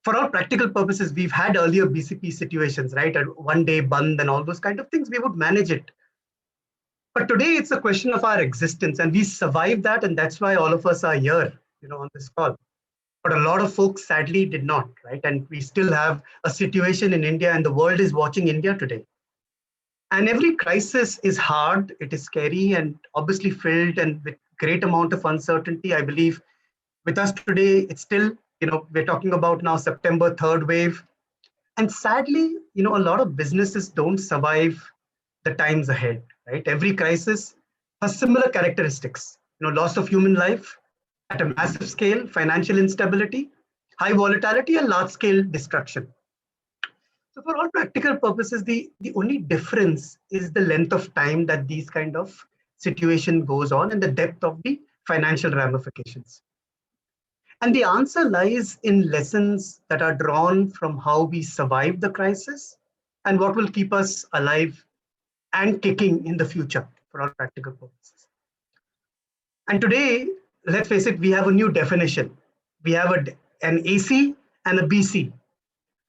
I: For all practical purposes, we've had earlier BCP situations, right? A one-day band and all those kind of things. We would manage it. But today it's a question of our existence, and we survived that, and that's why all of us are here, on this call. But a lot of folks sadly did not, right? And we still have a situation in India, and the world is watching India today. And every crisis is hard, it is scary, and obviously filled and with great amount of uncertainty. I believe with us today, it's still, we're talking about now September third wave. And sadly, a lot of businesses don't survive the times ahead, right? Every crisis has similar characteristics, loss of human life at a massive scale, financial instability, high volatility, and large scale destruction. So for all practical purposes, the only difference is the length of time that these kind of situation goes on and the depth of the financial ramifications. And the answer lies in lessons that are drawn from how we survive the crisis and what will keep us alive and kicking in the future for all practical purposes. And today, let's face it, we have a new definition. We have an AC and a BC,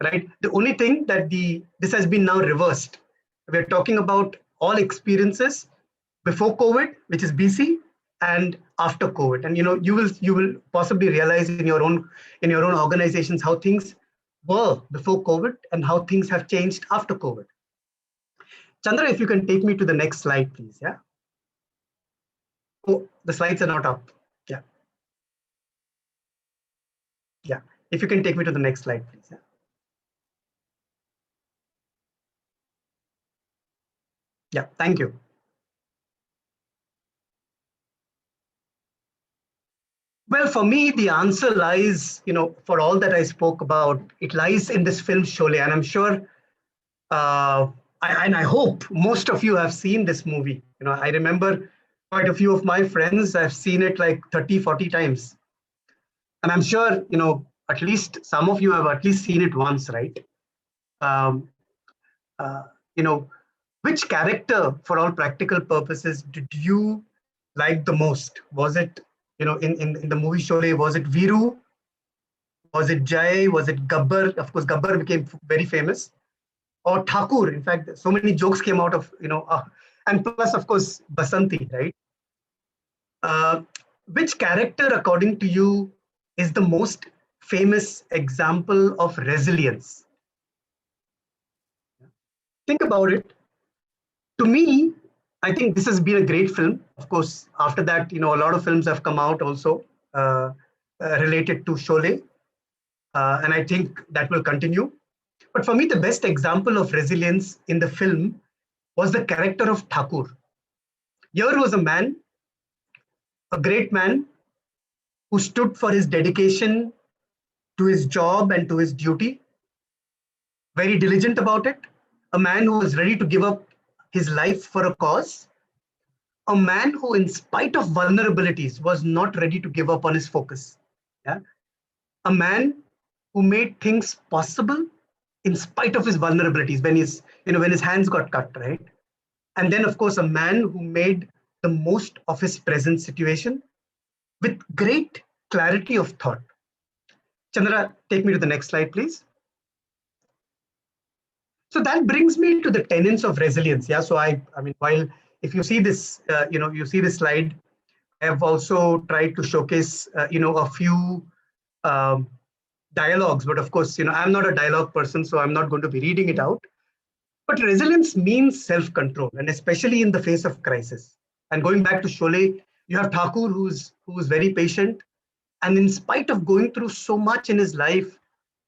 I: right? The only thing that this has been now reversed. We're talking about all experiences before COVID, which is BC, and after COVID. And you will possibly realize in your own organizations how things were before COVID and how things have changed after COVID. Chandra, if you can take me to the next slide, please. Yeah. Oh, the slides are not up. Yeah. Yeah. If you can take me to the next slide, please. Yeah. Yeah. Thank you. Well, for me, the answer lies, for all that I spoke about, it lies in this film Sholay. And I'm sure, and I hope most of you have seen this movie. I remember quite a few of my friends have seen it like 30, 40 times. And I'm sure, at least some of you have at least seen it once, right? Um, uh, you know, which character, for all practical purposes, did you like the most? Was it, in the movie Sholay, was it Viru? Was it Jai? Was it Gabbar? Of course, Gabbar became very famous. Or Thakur. In fact, so many jokes came out of, and plus, of course, Basanti, right? Uh, which character, according to you, is the most famous example of resilience? Think about it. To me, I think this has been a great film. Of course, after that, a lot of films have come out also related to Sholay. And I think that will continue. But for me, the best example of resilience in the film was the character of Thakur. Here was a man, a great man, who stood for his dedication to his job and to his duty. very diligent about it, a man who was ready to give up his life for a cause, a man who, in spite of vulnerabilities, was not ready to give up on his focus. Yeah? A man who made things possible in spite of his vulnerabilities when his hands got cut, right? And then, of course, a man who made the most of his present situation with great clarity of thought. Chandra, take me to the next slide, please. So that brings me to the tenets of resilience. Yeah. So I mean, while if you see this, you see this slide, I have also tried to showcase, a few um, dialogues. But of course, I'm not a dialogue person, so I'm not going to be reading it out. But resilience means self-control, and especially in the face of crisis. And going back to Sholay, you have Thakur, who's very patient, and in spite of going through so much in his life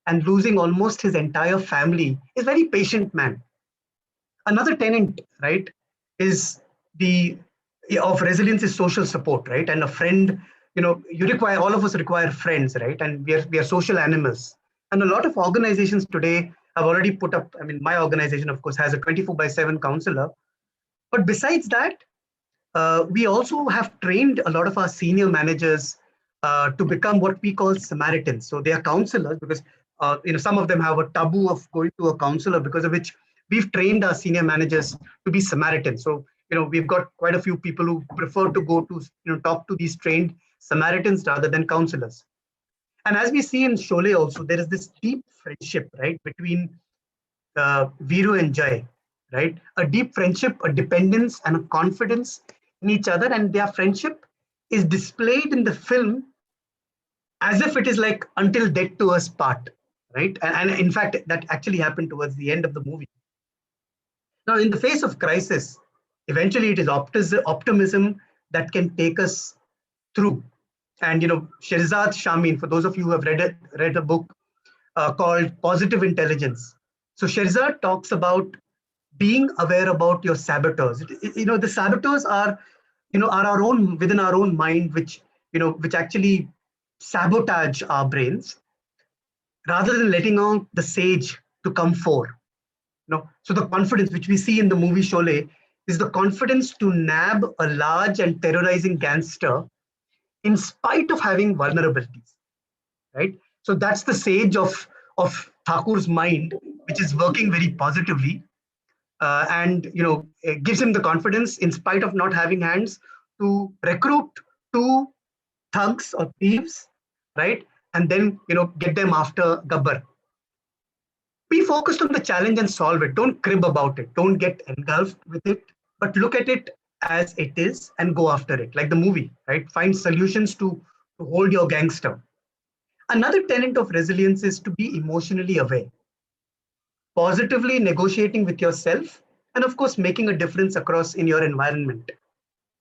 I: and losing almost his entire family, is very patient man. Another tenant, right, is the of resilience is social support, right? And a friend, you require, all of us require friends, right? And we are social animals. And a lot of organizations today have already put up, I mean, my organization, of course, has a 24/7 counselor. But besides that, we also have trained a lot of our senior managers to become what we call Samaritans. So they are counselors because some of them have a taboo of going to a counselor, because of which we've trained our senior managers to be Samaritans. So we've got quite a few people who prefer to go to talk to these trained Samaritans rather than counselors. And as we see in Sholay also, there is this deep friendship, right, between Viru and Jai, right? A deep friendship, a dependence, and a confidence in each other. And their friendship is displayed in the film as if it is like until death to us part, right? And in fact, that actually happened towards the end of the movie. Now, in the face of crisis, eventually it is optimism that can take us through. And Shirzad Shamin, for those of you who have read a book called Positive Intelligence. So Shirzad talks about being aware about your saboteurs. The saboteurs are our own, within our own mind, which actually sabotage our brains rather than letting out the sage to come forth. So the confidence which we see in the movie Sholay is the confidence to nab a large and terrorizing gangster in spite of having vulnerabilities, right? So that's the sage of Thakur's mind, which is working very positively, and it gives him the confidence, in spite of not having hands, to recruit two thugs or thieves, right? And then get them after Gabbar. Be focused on the challenge and solve it. Don't crib about it. Don't get engulfed with it, but look at it as it is and go after it, like the movie, right? Find solutions to hold your gangster. Another tenet of resilience is to be emotionally aware, positively negotiating with yourself, and of course, making a difference across in your environment.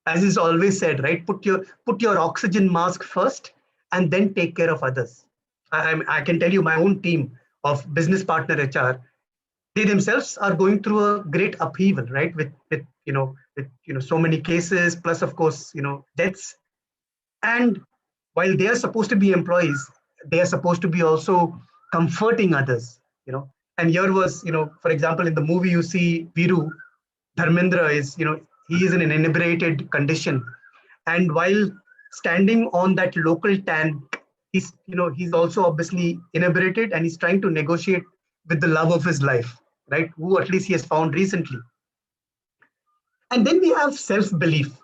I: As is always said, right? Put your oxygen mask first, and then take care of others. I can tell you, my own team of business partner HR, they themselves are going through a great upheaval, right? With so many cases, plus of course deaths. And while they are supposed to be employees, they are supposed to be also comforting others. And here was, for example, in the movie you see Viru, Dharmendra is, he is in an inebriated condition. And while standing on that local tank, he's also obviously inebriated, and he's trying to negotiate with the love of his life, right? Who at least he has found recently. And then we have self-belief,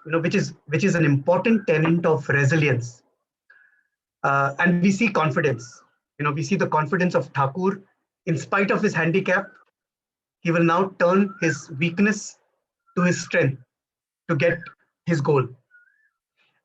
I: which is an important tenet of resilience. And we see confidence. We see the confidence of Thakur. In spite of his handicap, he will now turn his weakness to his strength to get his goal.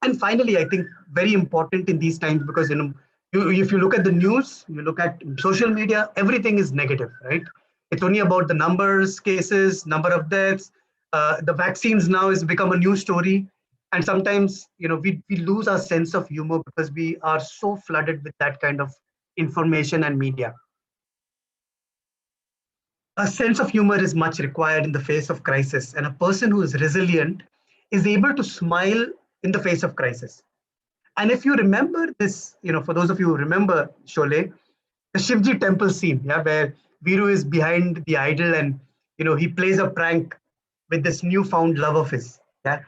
I: And finally, I think very important in these times, because if you look at the news, you look at social media, everything is negative, right? It's only about the numbers, cases, number of deaths. The vaccines now has become a news story. And sometimes, we lose our sense of humor because we are so flooded with that kind of information and media. A sense of humor is much required in the face of crisis, and a person who is resilient is able to smile in the face of crisis. And if you remember this, for those of you who remember Sholay, the Shivji temple scene, yeah, where Viru is behind the idol, and he plays a prank with this newfound love of his. Yeah,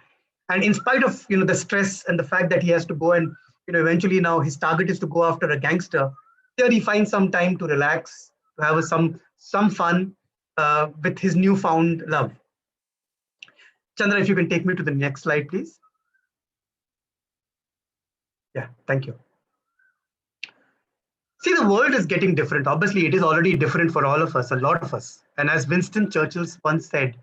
I: and in spite of the stress and the fact that he has to go and eventually now his target is to go after a gangster, here he finds some time to relax, to have some fun with his newfound love. Chandra, if you can take me to the next slide, please. Yeah, thank you. See, the world is getting different. Obviously, it is already different for all of us, a lot of us. And as Winston Churchill once said,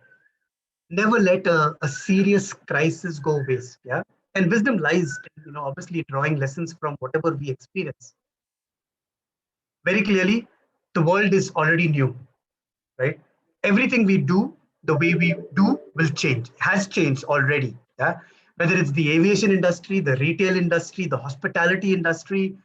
I: never let a serious crisis go waste. Yeah. And wisdom lies, obviously drawing lessons from whatever we experience. Very clearly, the world is already new, right? Everything we do, the way we do will change, has changed already. Yeah. Whether it's the aviation industry, the retail industry, the hospitality industry,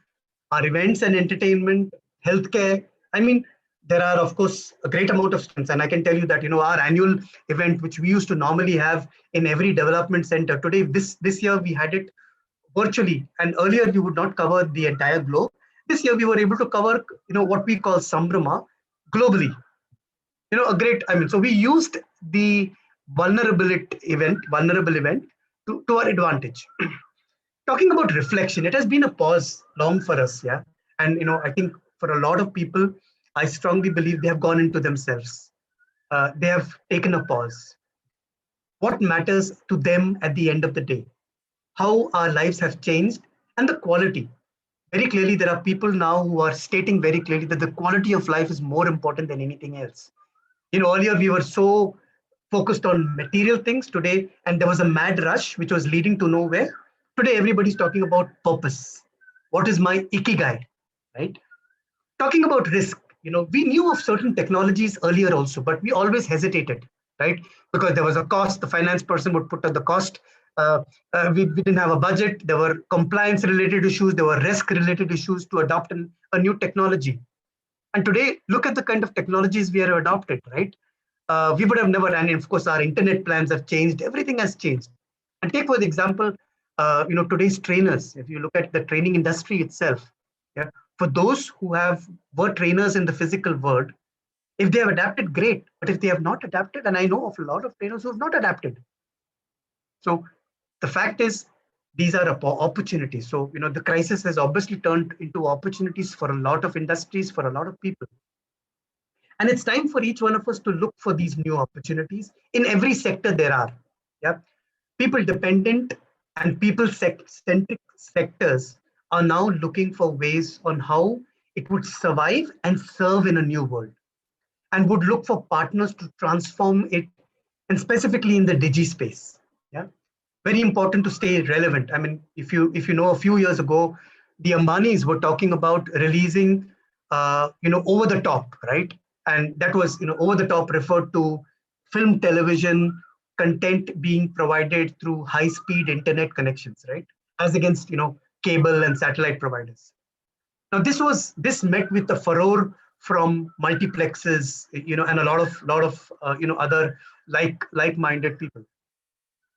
I: our events and entertainment, healthcare. I mean, there are, of course, a great amount of strengths. And I can tell you that, our annual event, which we used to normally have in every development center, today, this year, we had it virtually. And earlier, we would not cover the entire globe. This year, we were able to cover, what we call Sambrama globally. A great, so we used the vulnerable event to our advantage. Talking about reflection, it has been a pause long for us. Yeah. And, I think for a lot of people, I strongly believe they have gone into themselves. They have taken a pause. What matters to them at the end of the day? How our lives have changed and the quality. Very clearly, there are people now who are stating very clearly that the quality of life is more important than anything else. Earlier we were so focused on material things today, and there was a mad rush which was leading to nowhere. Today, everybody's talking about purpose. What is my ikigai, right? Talking about risk, we knew of certain technologies earlier also, but we always hesitated, right? Because there was a cost, the finance person would put up the cost. We didn't have a budget. There were compliance related issues. There were risk related issues to adopt a new technology. And today, look at the kind of technologies we have adopted, right? We would have never, and of course, our internet plans have changed. Everything has changed. And take for example, today's trainers. If you look at the training industry itself, yeah, for those who were trainers in the physical world, if they have adapted, great. But if they have not adapted, and I know of a lot of trainers who have not adapted. So the fact is, these are opportunities. So the crisis has obviously turned into opportunities for a lot of industries, for a lot of people. And it's time for each one of us to look for these new opportunities. In every sector there are. Yeah, people dependent and people centric sectors are now looking for ways on how it would survive and serve in a new world, and would look for partners to transform it, and specifically in the digi space. Yeah, very important to stay relevant. I mean, if you know, a few years ago, the Ambanis were talking about releasing, over the top, right? And that was, over the top referred to film, television content being provided through high-speed internet connections, right? As against, cable and satellite providers. Now, this met with the furor from multiplexes, and a lot of other like-minded people.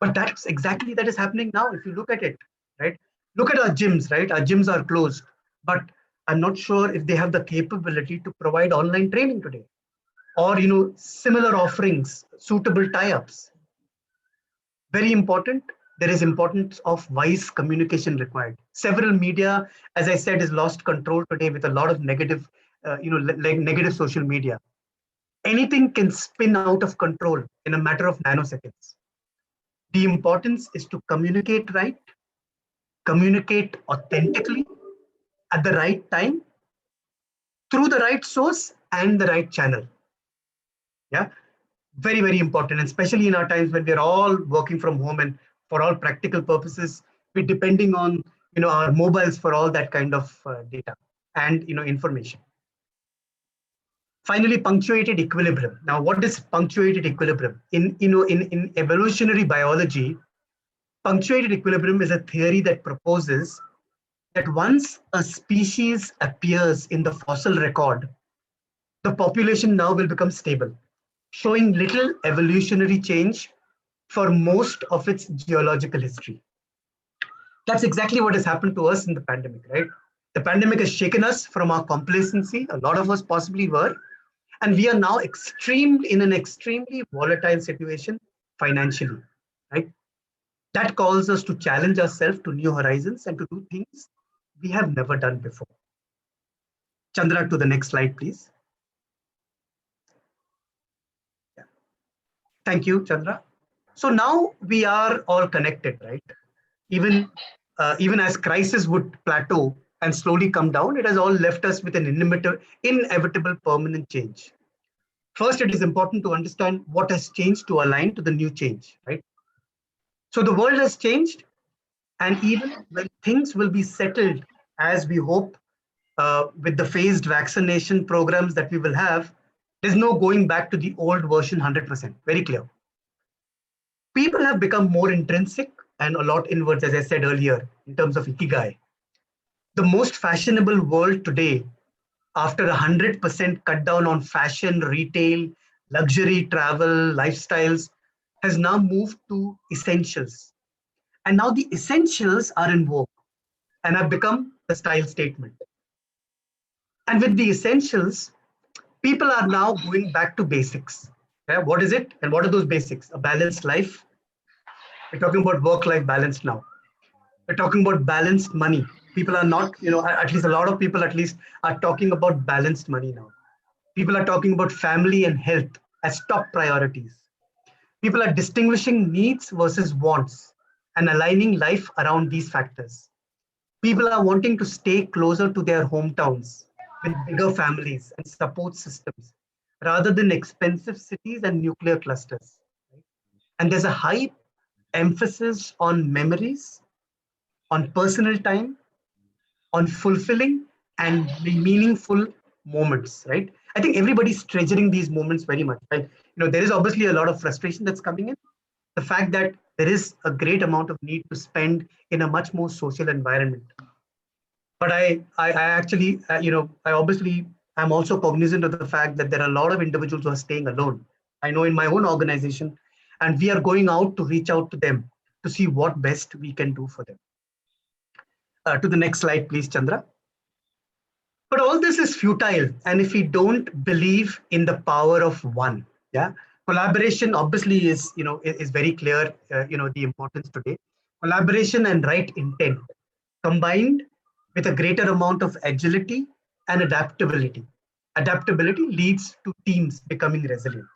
I: But that is happening now. If you look at it, right? Look at our gyms, right? Our gyms are closed, but I'm not sure if they have the capability to provide online training today, or similar offerings, suitable tie-ups. Very important. There is importance of wise communication required. Several media, as I said, is lost control today with a lot of negative, negative social media. Anything can spin out of control in a matter of nanoseconds. The importance is to communicate right, communicate authentically at the right time, through the right source and the right channel. Yeah, very, very important, and especially in our times when we're all working from home, and for all practical purposes, we're depending on our mobiles for all that kind of data and information. Finally, punctuated equilibrium. Now, what is punctuated equilibrium? In evolutionary biology, punctuated equilibrium is a theory that proposes that once a species appears in the fossil record, the population now will become stable, showing little evolutionary change for most of its geological history. That's exactly what has happened to us in the pandemic, right? The pandemic has shaken us from our complacency. A lot of us possibly were. And we are now in an extremely volatile situation financially, right? That calls us to challenge ourselves to new horizons and to do things we have never done before. Chandra, to the next slide, please. Yeah. Thank you, Chandra. So now we are all connected, right? Even even as crisis would plateau and slowly come down, it has all left us with an inevitable permanent change. First, it is important to understand what has changed to align to the new change, right? So the world has changed, and even when things will be settled, as we hope, with the phased vaccination programs that we will have, there's no going back to the old version 100%. Very clear. People have become more intrinsic and a lot inwards, as I said earlier, in terms of ikigai. The most fashionable world today, after 100% cut down on fashion, retail, luxury, travel, lifestyles, has now moved to essentials. And now the essentials are in vogue and have become the style statement. And with the essentials, people are now going back to basics. Yeah, what is it? And what are those basics? A balanced life. We're talking about work-life balance now. We're talking about balanced money. People are not, at least a lot of people at least are talking about balanced money now. People are talking about family and health as top priorities. People are distinguishing needs versus wants and aligning life around these factors. People are wanting to stay closer to their hometowns with bigger families and support systems rather than expensive cities and nuclear clusters. And there's a high emphasis on memories, on personal time, on fulfilling and meaningful moments, right? I think everybody's treasuring these moments very much. Right? There is obviously a lot of frustration that's coming in. The fact that there is a great amount of need to spend in a much more social environment. But I actually, I obviously am also cognizant of the fact that there are a lot of individuals who are staying alone. I know in my own organization, and we are going out to reach out to them to see what best we can do for them. To the next slide, please, Chandra. But all this is futile, and if we don't believe in the power of one, yeah, collaboration obviously is very clear. The importance today. Collaboration and right intent combined with a greater amount of agility and adaptability. Adaptability leads to teams becoming resilient,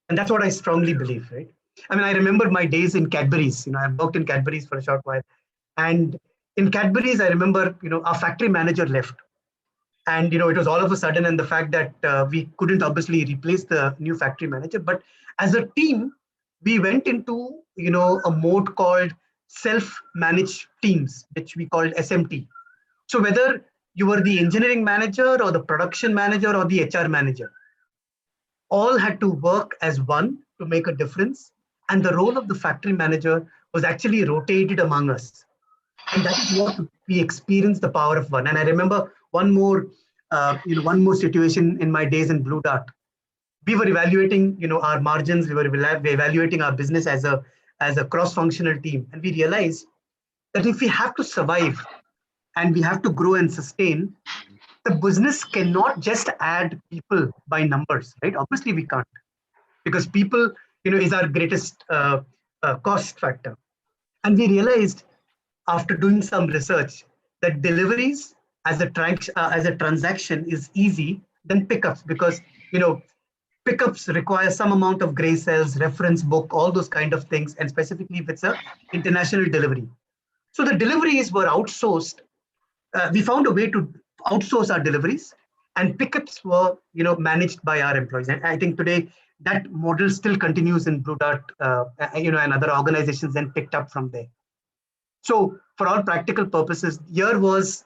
I: and that's what I strongly believe. Right? I mean, I remember my days in Cadbury's. I've worked in Cadbury's for a short while, and in Cadbury's, I remember our factory manager left and it was all of a sudden, and the fact that we couldn't obviously replace the new factory manager, but as a team we went into a mode called self-managed teams, which we called SMT. So whether you were the engineering manager or the production manager or the HR manager, all had to work as one to make a difference, and the role of the factory manager was actually rotated among us. And that is what we experienced, the power of one. And I remember one more situation in my days in Blue Dart. We were evaluating our margins. We were evaluating our business as a cross-functional team, and we realized that if we have to survive and we have to grow and sustain, the business cannot just add people by numbers, right? Obviously we can't, because people is our greatest cost factor. And we realized after doing some research that deliveries as a transaction is easy than pickups, because pickups require some amount of gray cells, reference book, all those kind of things, and specifically if it's a international delivery. So the deliveries were outsourced. We found a way to outsource our deliveries, and pickups were managed by our employees. And I think today that model still continues in Blue Dart, and other organizations then picked up from there. So for all practical purposes, here was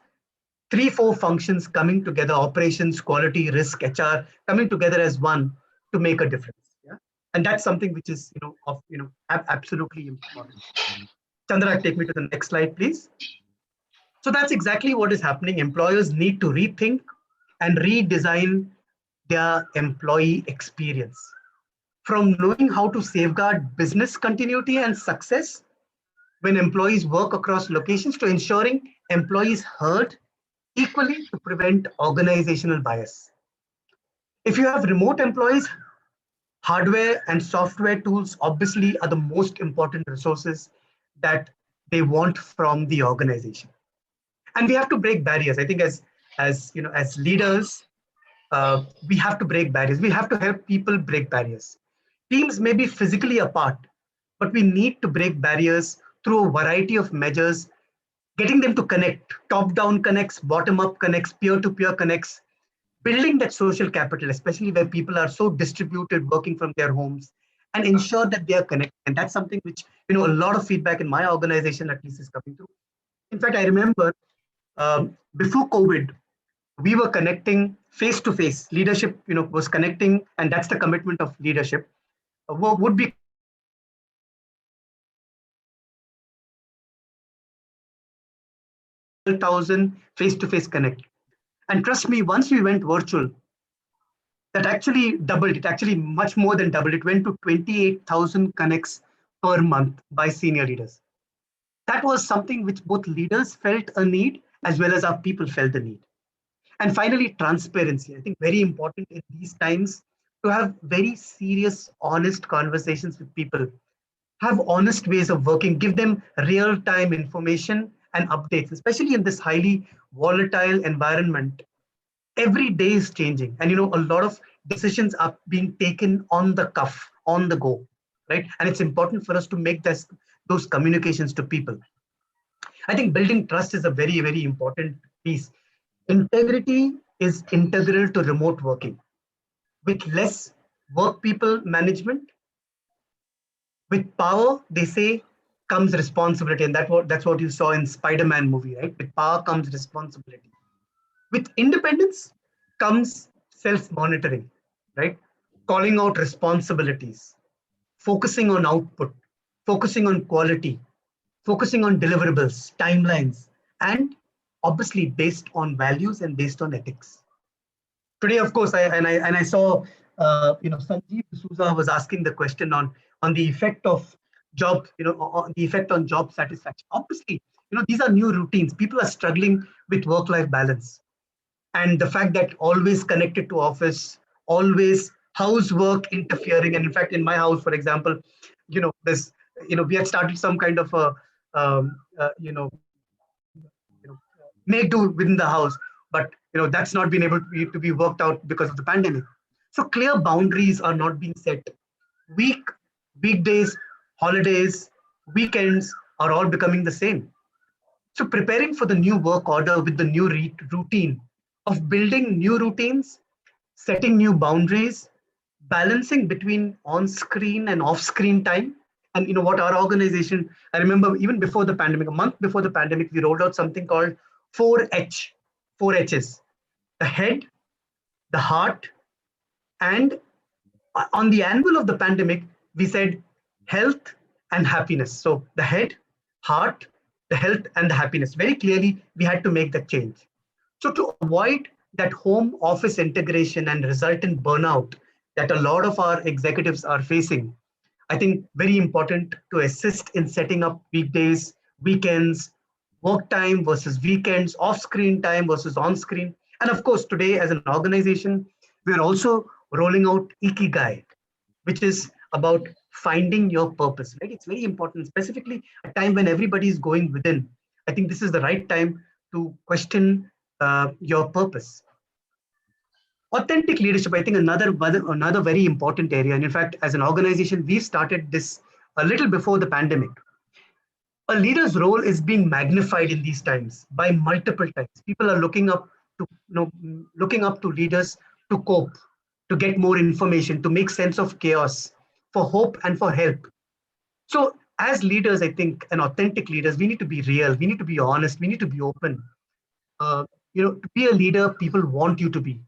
I: 3-4 functions coming together: operations, quality, risk, HR, coming together as one to make a difference. Yeah, and that's something which is absolutely important. Chandra, take me to the next slide, please. So that's exactly what is happening. Employers need to rethink and redesign their employee experience, from knowing how to safeguard business continuity and success when employees work across locations, to ensuring employees heard equally to prevent organizational bias. If you have remote employees, hardware and software tools obviously are the most important resources that they want from the organization. And we have to break barriers. I think as leaders, we have to break barriers. We have to help people break barriers. Teams may be physically apart, but we need to break barriers through a variety of measures, getting them to connect, top down connects, bottom up connects, peer to peer connects, building that social capital, especially where people are so distributed working from their homes, and ensure that they are connected. And that's something which, a lot of feedback in my organization at least is coming through. In fact, I remember before COVID, we were connecting face to face. Leadership, was connecting, and that's the commitment of leadership. Would be connecting to 12,000 face to face connect. And trust me, once we went virtual, that actually doubled. It actually much more than doubled. It went to 28,000 connects per month by senior leaders. That was something which both leaders felt a need as well as our people felt the need. And finally, transparency. I think very important in these times to have very serious, honest conversations with people. Have honest ways of working, give them real time information and updates, especially in this highly volatile environment. Every day is changing, and a lot of decisions are being taken on the cuff, on the go, right? And it's important for us to make those communications to people. I think building trust is a very, very important piece. Integrity is integral to remote working. With less work people management, with power, they say, comes responsibility. And that's what you saw in Spider-Man movie, right? With power comes responsibility. With independence comes self-monitoring, right? Calling out responsibilities, focusing on output, focusing on quality, focusing on deliverables, timelines, and obviously based on values and based on ethics. Today, of course, I saw Sanjeev D'Souza was asking the question on the effect of job, on the effect on job satisfaction. Obviously, these are new routines. People are struggling with work-life balance, and the fact that always connected to office, always housework interfering. And in fact, in my house, for example, this we had started some kind of a um, uh, you know make do within the house, but that's not been able to be worked out because of the pandemic. So clear boundaries are not being set. week Weekdays, holidays, weekends are all becoming the same. So preparing for the new work order with the new routine of building new routines, setting new boundaries, balancing between on-screen and off-screen time. And what our organization, I remember even before the pandemic, a month before the pandemic, we rolled out something called 4 H's: the head, the heart, and on the anvil of the pandemic, we said health and happiness. So the head, heart, the health, and the happiness. Very clearly, we had to make that change. So to avoid that home office integration and resultant burnout that a lot of our executives are facing, I think very important to assist in setting up weekdays, weekends, work time versus weekends, off screen time versus on screen. And of course, today as an organization, we're also rolling out Ikigai, which is about finding your purpose, right? It's very important, specifically a time when everybody is going within. I think this is the right time to question your purpose. Authentic leadership, I think another very important area. And in fact, as an organization, we've started this a little before the pandemic. A leader's role is being magnified in these times by multiple times. People are looking up to leaders to cope, to get more information, to make sense of chaos, for hope and for help. So as leaders, I think, and authentic leaders, we need to be real, we need to be honest, we need to be open. uh, to be a leader, people want you to be.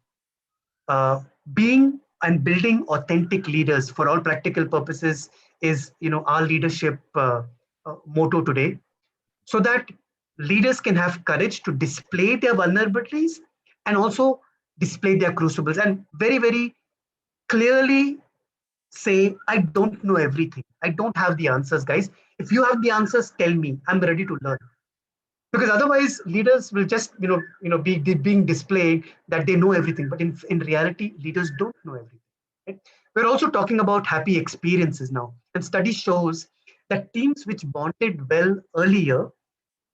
I: Being and building authentic leaders for all practical purposes is our leadership motto today, so that leaders can have courage to display their vulnerabilities and also display their crucibles, and very, very clearly say, I don't know everything, I don't have the answers, guys. If you have the answers, tell me, I'm ready to learn. Because otherwise leaders will just be being displayed that they know everything, but in reality leaders don't know everything, right? We're also talking about happy experiences now, and study shows that teams which bonded well earlier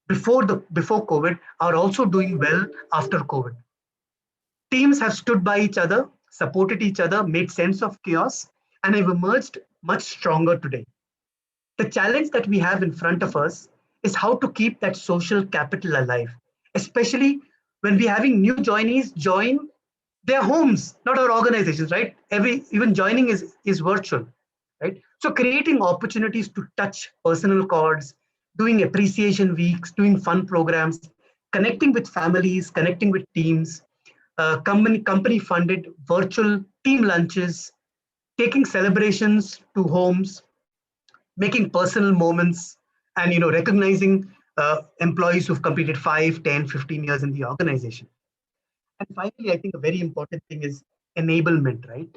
I: before COVID are also doing well after COVID. Teams have stood by each other, supported each other, made sense of chaos, and have emerged much stronger today. The challenge that we have in front of us is how to keep that social capital alive, especially when we're having new joinees join their homes, not our organizations, right? Even joining is virtual, right? So creating opportunities to touch personal chords, doing appreciation weeks, doing fun programs, connecting with families, connecting with teams, company funded virtual team lunches, taking celebrations to homes, making personal moments, and recognizing employees who've completed 5, 10, 15 years in the organization. And finally, I think a very important thing is enablement, right?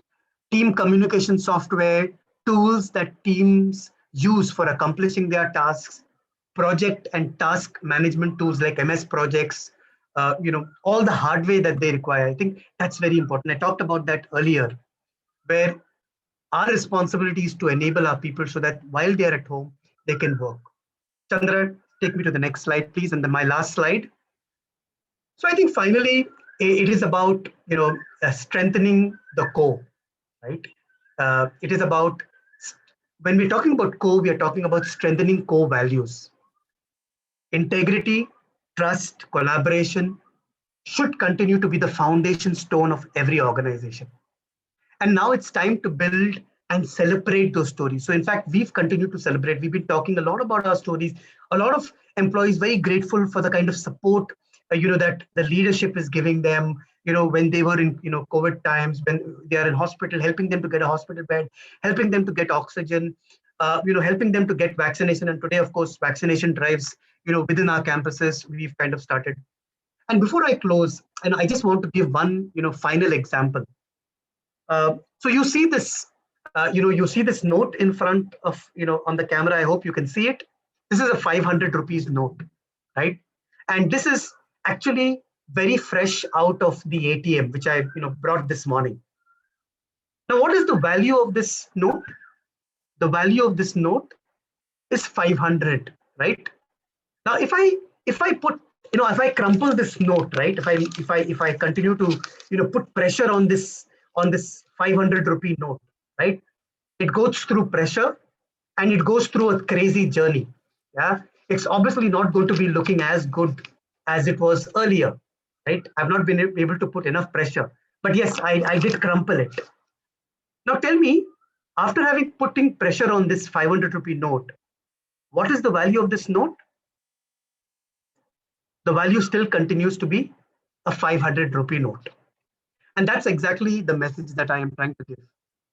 I: Team communication software, tools that teams use for accomplishing their tasks, project and task management tools like MS projects, all the hardware that they require. I think that's very important. I talked about that earlier, where our responsibility is to enable our people so that while they are at home, they can work. Chandra, take me to the next slide, please. And then my last slide. So I think finally, it is about strengthening the core, right? It is about, when we're talking about core, we are talking about strengthening core values. Integrity, trust, collaboration should continue to be the foundation stone of every organization. And now it's time to build and celebrate those stories. So in fact, we've continued to celebrate. We've been talking a lot about our stories. A lot of employees very grateful for the kind of support that the leadership is giving them. When they were in COVID times, when they are in hospital, helping them to get a hospital bed, helping them to get oxygen, helping them to get vaccination. And today, of course, vaccination drives within our campuses we've kind of started. And before I close, and I just want to give one final example. So you see this note in front of, on the camera. I hope you can see it. This is a 500 rupees note, right? And this is actually very fresh out of the ATM, which I brought this morning. Now, what is the value of this note? The value of this note is 500, right? Now, if I crumple this note, right? If I continue to put pressure on this 500 rupee note, right? It goes through pressure and it goes through a crazy journey. Yeah, it's obviously not going to be looking as good as it was earlier, right? I've not been able to put enough pressure, but yes, I did crumple it. Now tell me, after having putting pressure on this 500 rupee note, what is the value of this note? The value still continues to be a 500 rupee note. And that's exactly the message that I am trying to give.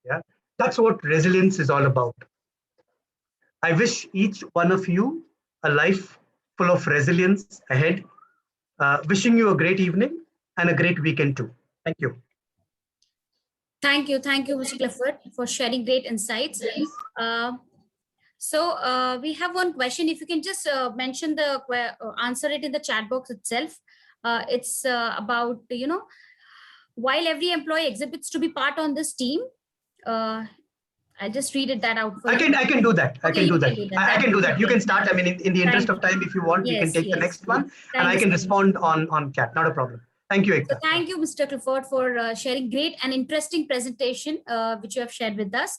I: Yeah, that's what resilience is all about. I wish each one of you a life full of resilience ahead. Wishing you a great evening and a great weekend too. Thank you.
G: Thank you, Mr. Clifford, for sharing great insights. We have one question. If you can just mention answer it in the chat box itself. It's about, while every employee exhibits to be part on this team, I'll just read that out for you.
I: I can do that. I can do that. I can do that. You can start. I mean, in the interest of time, if you want, we can take the next one, and I can respond on chat. Not a problem. Thank you, Ekta.
G: So thank you, Mr. Clifford, for sharing great and interesting presentation, which you have shared with us.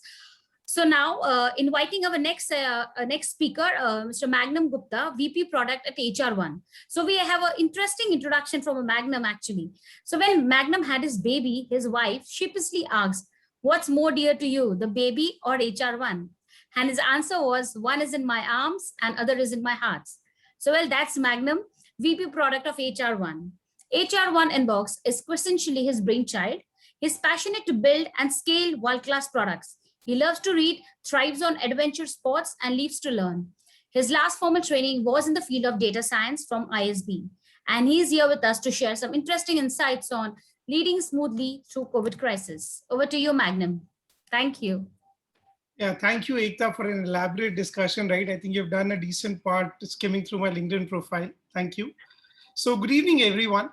G: So now, inviting our next speaker, Mr. Magnum Gupta, VP Product at HR1. So we have an interesting introduction from a Magnum, actually. So when Magnum had his baby, his wife sheepishly asked, "What's more dear to you, the baby or HR1?" And his answer was, "One is in my arms and other is in my heart." So well, that's Magnum, VP Product of HR1. HR1 Inbox is quintessentially his brainchild. He's passionate to build and scale world-class products. He loves to read, thrives on adventure sports, and lives to learn. His last formal training was in the field of data science from ISB. And he's here with us to share some interesting insights on leading smoothly through COVID crisis. Over to you, Magnum. Thank you.
K: Yeah, thank you, Ekta, for an elaborate discussion, right? I think you've done a decent part skimming through my LinkedIn profile. Thank you. So, good evening, everyone.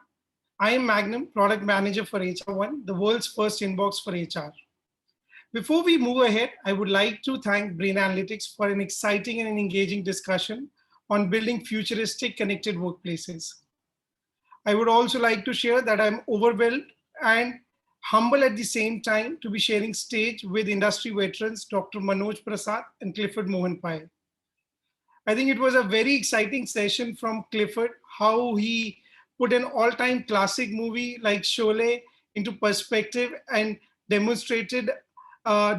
K: I am Magnum, Product Manager for HR1, the world's first inbox for HR. Before we move ahead, I would like to thank Brain Analytics for an exciting and engaging discussion on building futuristic connected workplaces. I would also like to share that I'm overwhelmed and humble at the same time to be sharing stage with industry veterans Dr. Manoj Prasad and Clifford Mohanpai. I think it was a very exciting session from Clifford, how he put an all-time classic movie like Sholay into perspective and demonstrated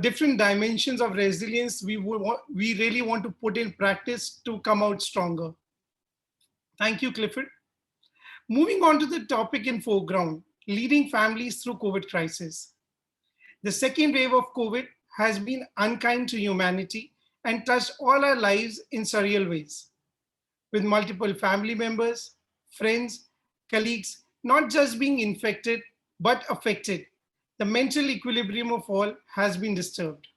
K: different dimensions of resilience we really want to put in practice to come out stronger. Thank you, Clifford. Moving on to the topic in foreground, leading families through COVID crisis. The second wave of COVID has been unkind to humanity and touched all our lives in surreal ways. With multiple family members, friends, colleagues not just being infected but affected, the mental equilibrium of all has been disturbed.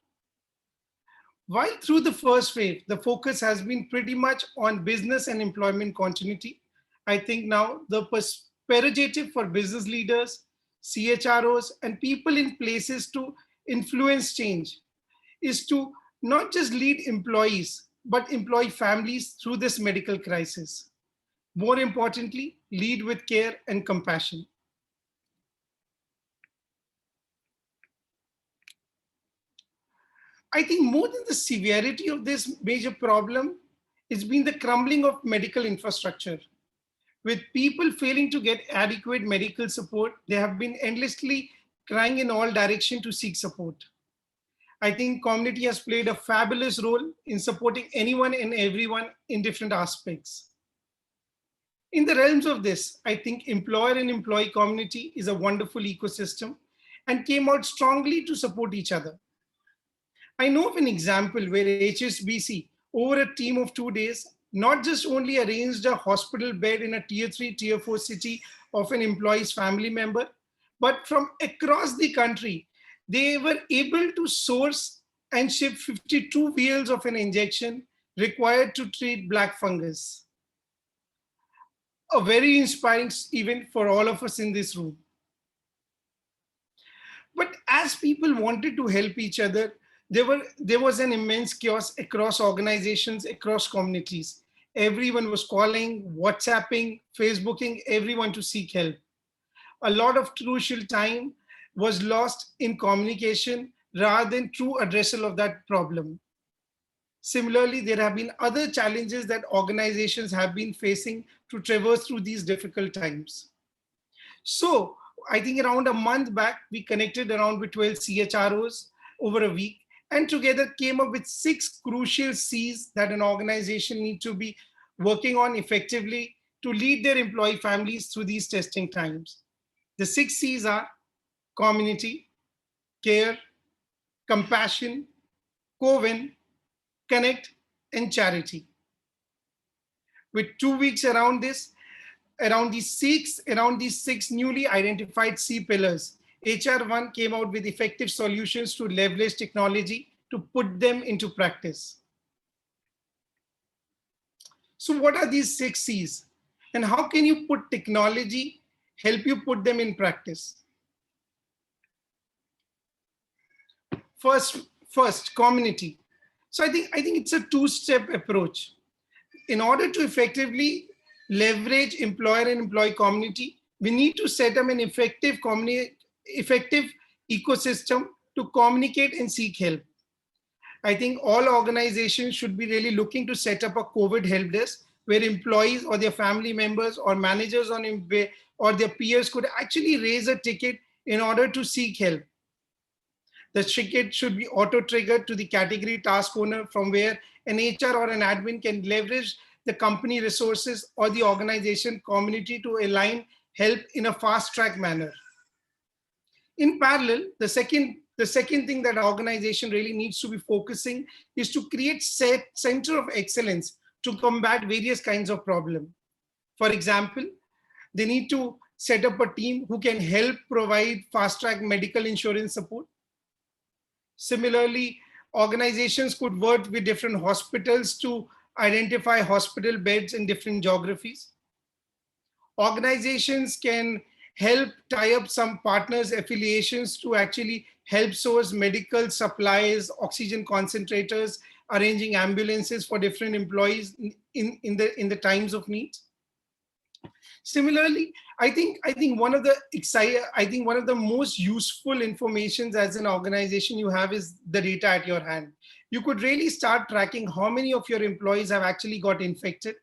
K: While through the first wave, the focus has been pretty much on business and employment continuity, I think now the prerogative for business leaders, CHROs, and people in places to influence change is to not just lead employees, but employee families through this medical crisis. More importantly, lead with care and compassion. I think more than the severity of this major problem, it's been the crumbling of medical infrastructure. With people failing to get adequate medical support, they have been endlessly crying in all directions to seek support. I think community has played a fabulous role in supporting anyone and everyone in different aspects. In the realms of this, I think employer and employee community is a wonderful ecosystem and came out strongly to support each other. I know of an example where HSBC, over a team of 2 days, not just only arranged a hospital bed in a tier 3, tier 4 city of an employee's family member, but from across the country, they were able to source and ship 52 vials of an injection required to treat black fungus. A very inspiring event for all of us in this room. But as people wanted to help each other, there was an immense chaos across organizations, across communities. Everyone was calling, WhatsApping, Facebooking, everyone to seek help. A lot of crucial time was lost in communication rather than true addressal of that problem. Similarly, there have been other challenges that organizations have been facing to traverse through these difficult times. So I think around a month back, we connected around with 12 CHROs over a week and together came up with 6 crucial C's that an organization needs to be working on effectively to lead their employee families through these testing times. The 6 C's are community, care, compassion, co-win, connect, and charity. With 2 weeks around these six newly identified C pillars, HR1 came out with effective solutions to leverage technology to put them into practice. So what are these 6 C's? And how can you put technology, help you put them in practice? First, community. So I think it's a two-step approach. In order to effectively leverage employer and employee community, we need to set up an effective ecosystem to communicate and seek help. I think all organizations should be really looking to set up a COVID help desk where employees or their family members or managers or their peers could actually raise a ticket in order to seek help. The ticket should be auto-triggered to the category task owner from where an HR or an admin can leverage the company resources or the organization community to align help in a fast-track manner. In parallel, the second thing that organization really needs to be focusing is to create center of excellence to combat various kinds of problem. For example, they need to set up a team who can help provide fast-track medical insurance support. Similarly, Organizations could work with different hospitals to identify hospital beds in different geographies. Organizations can help tie up some partners affiliations to actually help source medical supplies, oxygen concentrators, arranging ambulances for different employees in the times of need. Similarly, I think one of the most useful informations as an organization you have is the data at your hand. You could really start tracking how many of your employees have actually got infected.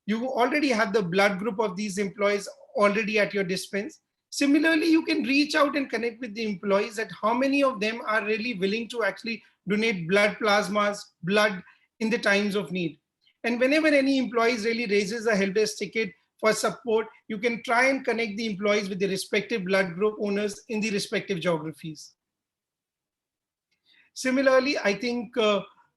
K: You already have the blood group of these employees already at your dispense. Similarly, you can reach out and connect with the employees at how many of them are really willing to actually donate blood plasmas, blood in the times of need. And whenever any employees really raises a help desk ticket for support, you can try and connect the employees with the respective blood group owners in the respective geographies. Similarly, I think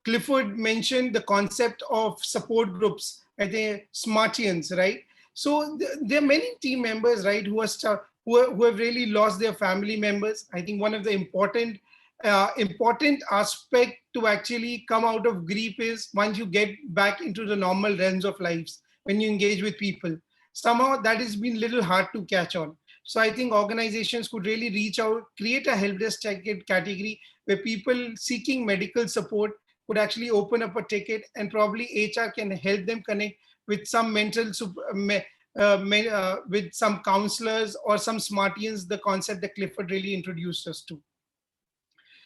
K: Clifford mentioned the concept of support groups, I think Smartians, right? So there are many team members, right, who have really lost their family members. I think one of the important aspect to actually come out of grief is once you get back into the normal realms of lives, when you engage with people, somehow that has been a little hard to catch on. So I think organizations could really reach out, create a help desk ticket category where people seeking medical support could actually open up a ticket, and probably HR can help them connect with some with some counselors or some smartians, the concept that Clifford really introduced us to.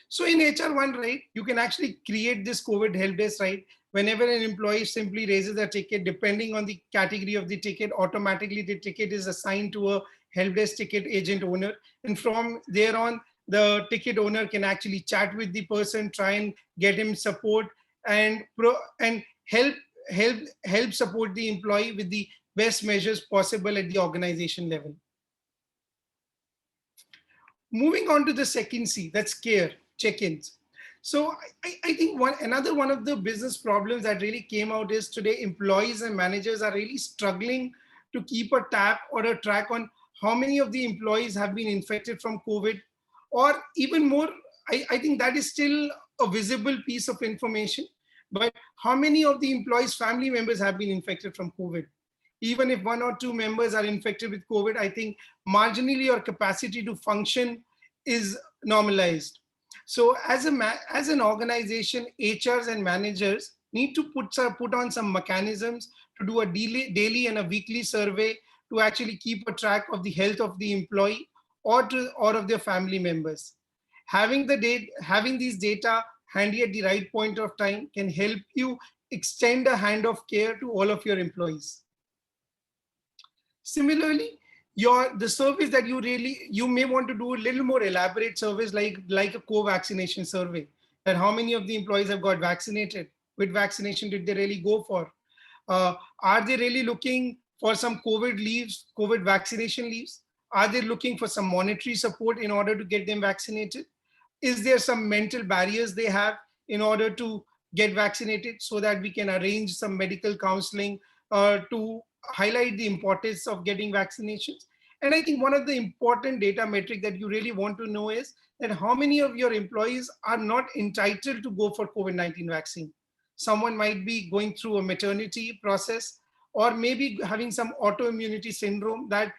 K: So in HR1, right, you can actually create this COVID help desk, right? Whenever an employee simply raises a ticket, depending on the category of the ticket, automatically the ticket is assigned to a help desk ticket agent owner. And from there on, the ticket owner can actually chat with the person, try and get him support and help support the employee with the best measures possible at the organization level. Moving on to the second C, that's care, check-ins. So I think another one of the business problems that really came out is today employees and managers are really struggling to keep a tab or a track on how many of the employees have been infected from COVID, or even more, I think that is still a visible piece of information, but how many of the employees' family members have been infected from COVID? Even if one or two members are infected with COVID, I think marginally your capacity to function is normalized. So as an organization, HRs and managers need to put on some mechanisms to do a daily and a weekly survey to actually keep a track of the health of the employee or of their family members. Having these data handy at the right point of time can help you extend a hand of care to all of your employees. Similarly, the service that you may want to do a little more elaborate service like a co-vaccination survey, that how many of the employees have got vaccinated, which vaccination did they really go for, are they really looking for some COVID vaccination leaves, are they looking for some monetary support in order to get them vaccinated, is there some mental barriers they have in order to get vaccinated, so that we can arrange some medical counseling to highlight the importance of getting vaccinations. And I think one of the important data metric that you really want to know is that how many of your employees are not entitled to go for COVID-19 vaccine. Someone might be going through a maternity process, or maybe having some autoimmunity syndrome that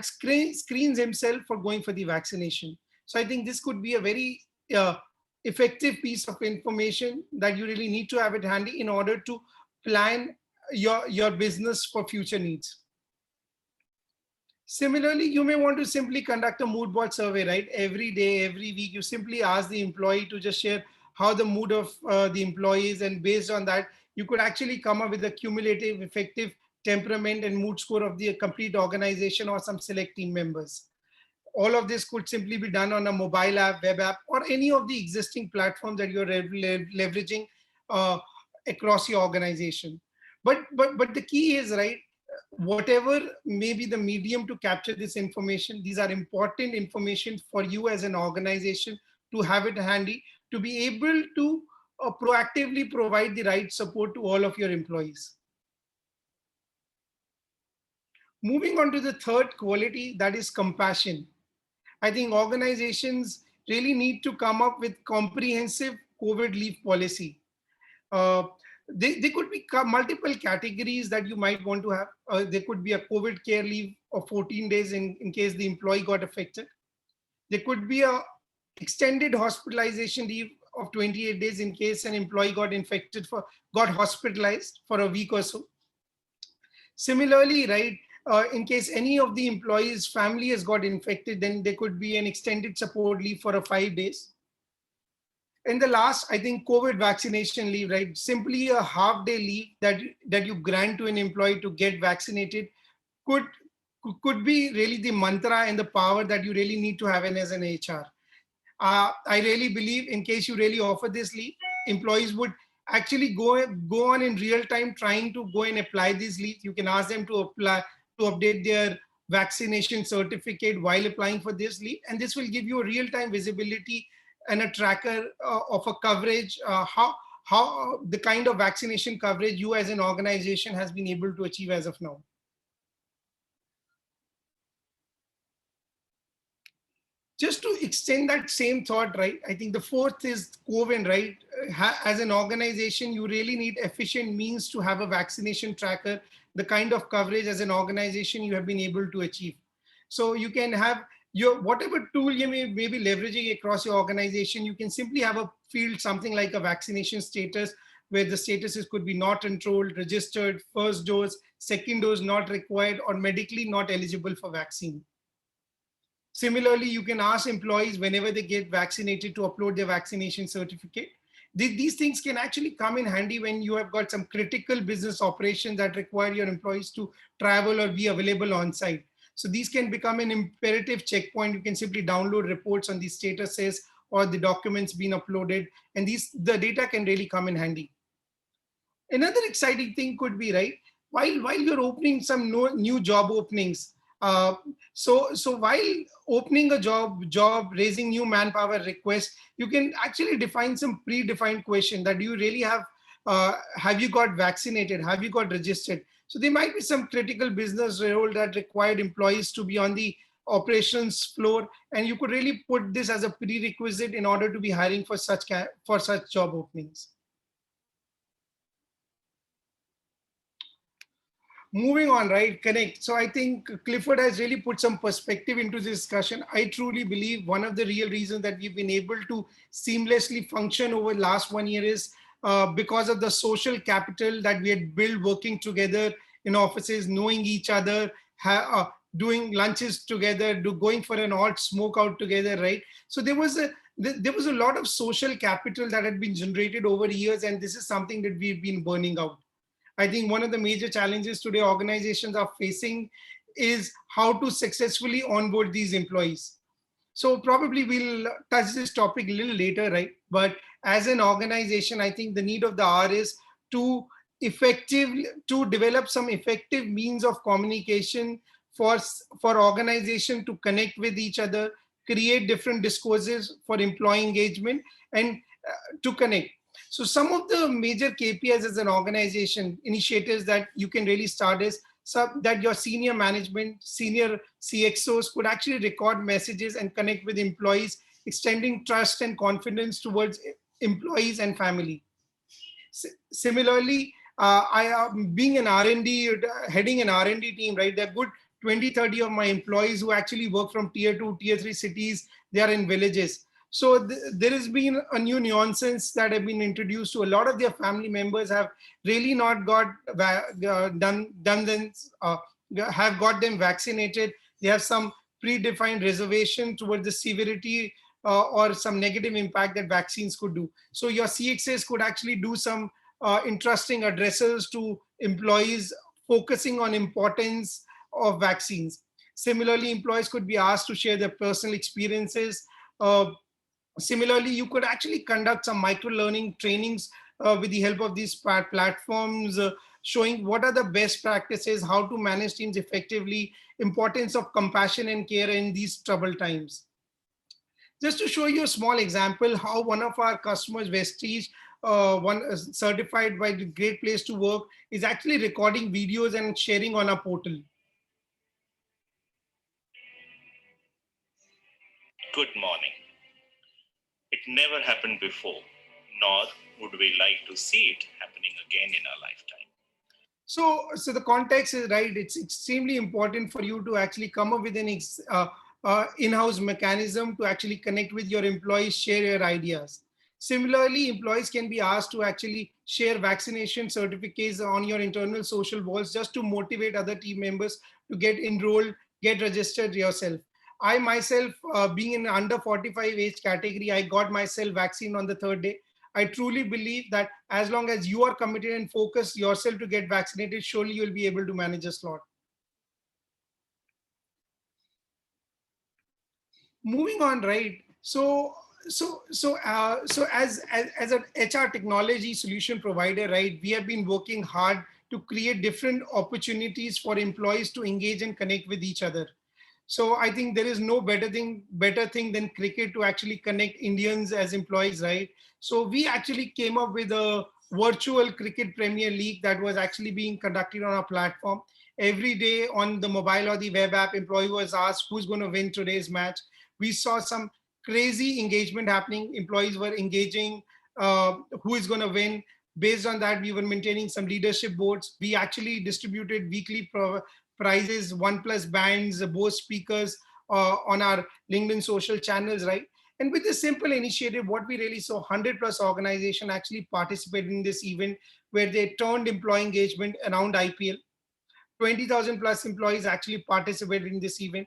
K: screens himself for going for the vaccination. So I think this could be a very effective piece of information that you really need to have it handy in order to plan your business for future needs. Similarly, you may want to simply conduct a mood board survey, right? Every day, every week, you simply ask the employee to just share how the mood of the employee is, and based on that, you could actually come up with a cumulative effective temperament and mood score of the complete organization or some select team members. All of this could simply be done on a mobile app, web app, or any of the existing platforms that you're leveraging across your organization. But the key is, right, whatever may be the medium to capture this information, these are important information for you as an organization to have it handy, to be able to proactively provide the right support to all of your employees. Moving on to the third quality, that is compassion. I think organizations really need to come up with comprehensive COVID leave policy. There could be multiple categories that you might want to have. There could be a COVID care leave of 14 days in case the employee got affected. There could be a extended hospitalization leave of 28 days in case an employee got hospitalized for a week or so. Similarly, right, in case any of the employees' family has got infected, then there could be an extended support leave for 5 days. And the last, I think, COVID vaccination leave, right? Simply a half-day leave that you grant to an employee to get vaccinated could could be really the mantra and the power that you really need to have as an HR. I really believe in case you really offer this leave, employees would actually go on in real time trying to go and apply these leaves. You can ask them to update their vaccination certificate while applying for this leave, and this will give you a real time visibility and a tracker of a coverage, how the kind of vaccination coverage you as an organization has been able to achieve as of now. Just to extend that same thought, right? I think the fourth is COVID, right? As an organization, you really need efficient means to have a vaccination tracker, the kind of coverage as an organization you have been able to achieve. So you can have your whatever tool you may be leveraging across your organization, you can simply have a field, something like a vaccination status, where the statuses could be not enrolled, registered, first dose, second dose not required, or medically not eligible for vaccine. Similarly, you can ask employees whenever they get vaccinated to upload their vaccination certificate. These things can actually come in handy when you have got some critical business operations that require your employees to travel or be available on site. So these can become an imperative checkpoint. You can simply download reports on these statuses or the documents being uploaded, and the data can really come in handy. Another exciting thing could be, right, while you're opening some new job openings, so while opening a job, raising new manpower requests, you can actually define some predefined question that you really have you got vaccinated, have you got registered. So there might be some critical business role that required employees to be on the operations floor, and you could really put this as a prerequisite in order to be hiring for such job openings. Moving on, right, connect. So I think Clifford has really put some perspective into this discussion. I truly believe one of the real reasons that we've been able to seamlessly function over the last 1 year is because of the social capital that we had built working together in offices, knowing each other, doing lunches together, going for an odd smoke out together, right? So there was a lot of social capital that had been generated over years, and this is something that we've been burning out. I think one of the major challenges today organizations are facing is how to successfully onboard these employees. So probably we'll touch this topic a little later, right? But as an organization, I think the need of the hour is to develop some effective means of communication for organization to connect with each other, create different discourses for employee engagement, and to connect. So some of the major KPIs as an organization, initiatives that you can really start is that your senior management, senior CXOs could actually record messages and connect with employees, extending trust and confidence towards employees and family. Similarly, being an R&D, heading an R&D team, right? There are good 20-30 of my employees who actually work from tier 2, tier 3 cities. They are in villages. So there has been a new nuances that have been introduced to a lot of their family members have really not got have got them vaccinated. They have some predefined reservation towards the severity or some negative impact that vaccines could do. So your CXAs could actually do some interesting addresses to employees focusing on importance of vaccines. Similarly, employees could be asked to share their personal experiences. Similarly, you could actually conduct some micro-learning trainings with the help of these platforms, showing what are the best practices, how to manage teams effectively, importance of compassion and care in these troubled times. Just to show you a small example, how one of our customers, Vestige, certified by the Great Place to Work, is actually recording videos and sharing on our portal.
L: Good morning. It never happened before. nor would we like to see it happening again in our lifetime.
K: So the context is right. It's extremely important for you to actually come up with an in-house mechanism to actually connect with your employees, share your ideas. Similarly, employees can be asked to actually share vaccination certificates on your internal social walls just to motivate other team members to get enrolled, get registered yourself. I myself, being in under 45 age category, I got myself vaccine on the third day. I truly believe that as long as you are committed and focused yourself to get vaccinated, surely you'll be able to manage a slot. Moving on, right? So as an HR technology solution provider, right, we have been working hard to create different opportunities for employees to engage and connect with each other. So I think there is no better thing than cricket to actually connect Indians as employees, right? So we actually came up with a virtual cricket Premier League that was actually being conducted on our platform. Every day on the mobile or the web app, employee was asked who's going to win today's match. We saw some crazy engagement happening. Employees were engaging who is going to win. Based on that, we were maintaining some leadership boards. We actually distributed weekly prizes, one plus bands, both speakers on our LinkedIn social channels, right? And with this simple initiative, what we really saw, 100 plus organization actually participated in this event where they turned employee engagement around IPL. 20,000 plus employees actually participated in this event.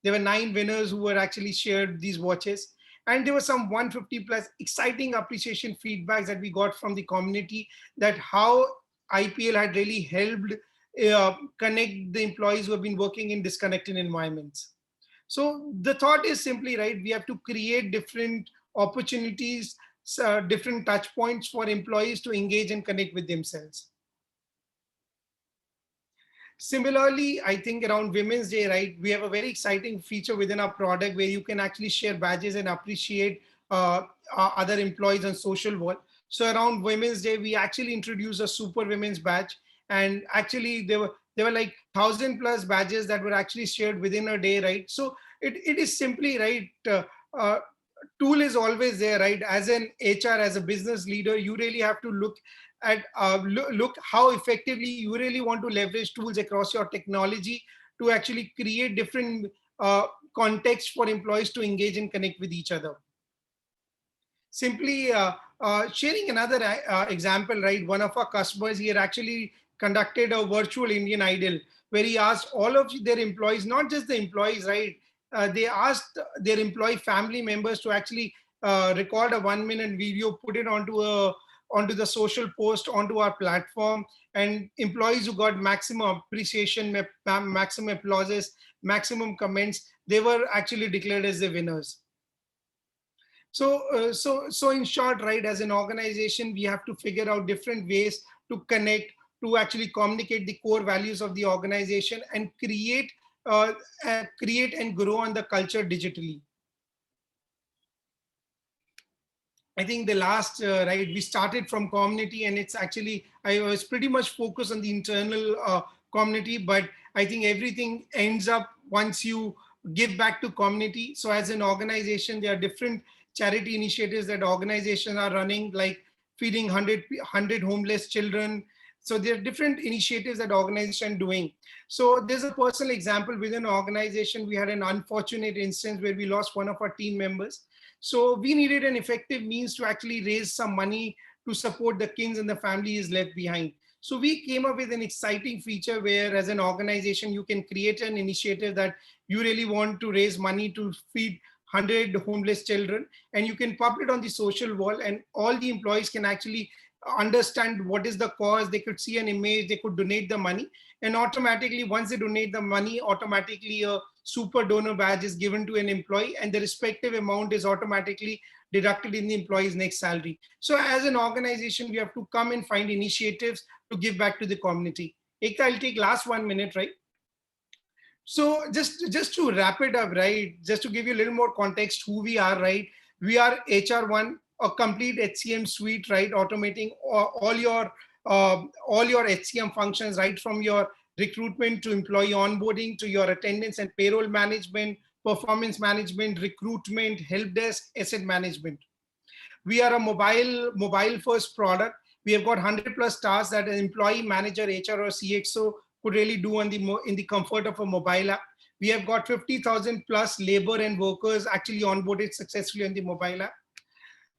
K: There were 9 winners who were actually shared these watches. And there were some 150 plus exciting appreciation feedbacks that we got from the community that how IPL had really helped connect the employees who have been working in disconnected environments. So the thought is simply, right, we have to create different opportunities, different touch points for employees to engage and connect with themselves. Similarly, I think around Women's Day, right, we have a very exciting feature within our product where you can actually share badges and appreciate other employees on social wall. So around Women's Day, we actually introduced a Super Women's badge, and actually there were like 1,000 plus badges that were actually shared within a day, right? So it is simply right. Tool is always there, right? As an HR, as a business leader, you really have to look at look how effectively you really want to leverage tools across your technology to actually create different contexts for employees to engage and connect with each other. Simply sharing another example, right? One of our customers here actually conducted a virtual Indian Idol where he asked all of their employees, not just the employees, right? They asked their employee family members to actually record a 1-minute video, put it onto the social post, onto our platform, and employees who got maximum appreciation, maximum applauses, maximum comments, they were actually declared as the winners. So in short, right, as an organization, we have to figure out different ways to connect, to actually communicate the core values of the organization and create and grow on the culture digitally. I think the last, right, we started from community, and it's actually, I was pretty much focused on the internal community, but I think everything ends up once you give back to community. So as an organization, there are different charity initiatives that organizations are running, like feeding 100 homeless children. So there are different initiatives that organizations are doing. So there's a personal example within an organization. We had an unfortunate instance where we lost one of our team members. So we needed an effective means to actually raise some money to support the kids and the families left behind. So we came up with an exciting feature where as an organization, you can create an initiative that you really want to raise money to feed 100 homeless children, and you can pop it on the social wall, and all the employees can actually understand what is the cause. They could see an image, they could donate the money, and automatically once they donate the money, automatically a super donor badge is given to an employee, and the respective amount is automatically deducted in the employee's next salary. So as an organization, we have to come and find initiatives to give back to the community. Ekta, I'll take last 1 minute, right? So just to wrap it up, right, just to give you a little more context who we are, right? We are HR1, a complete HCM suite, right? Automating all your HCM functions, right, from your recruitment to employee onboarding to your attendance and payroll management, performance management, recruitment, help desk, asset management. We are a mobile first product. We have got 100 plus tasks that an employee, manager, HR or CXO could really do in the comfort of a mobile app. We have got 50,000 plus labor and workers actually onboarded successfully on the mobile app.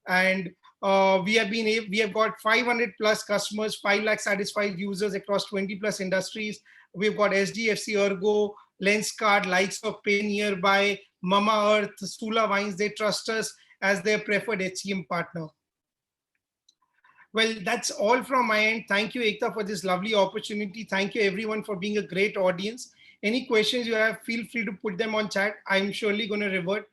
K: And we have got 500 plus customers, 5 lakh satisfied users across 20 plus industries. We've got SDFC, Ergo, Lenskart, likes of Pay Nearby, Mama Earth, Sula Wines. They trust us as their preferred HCM partner. Well, that's all from my end. Thank you, Ekta, for this lovely opportunity. Thank you, everyone, for being a great audience. Any questions you have, feel free to put them on chat. I'm surely going to revert.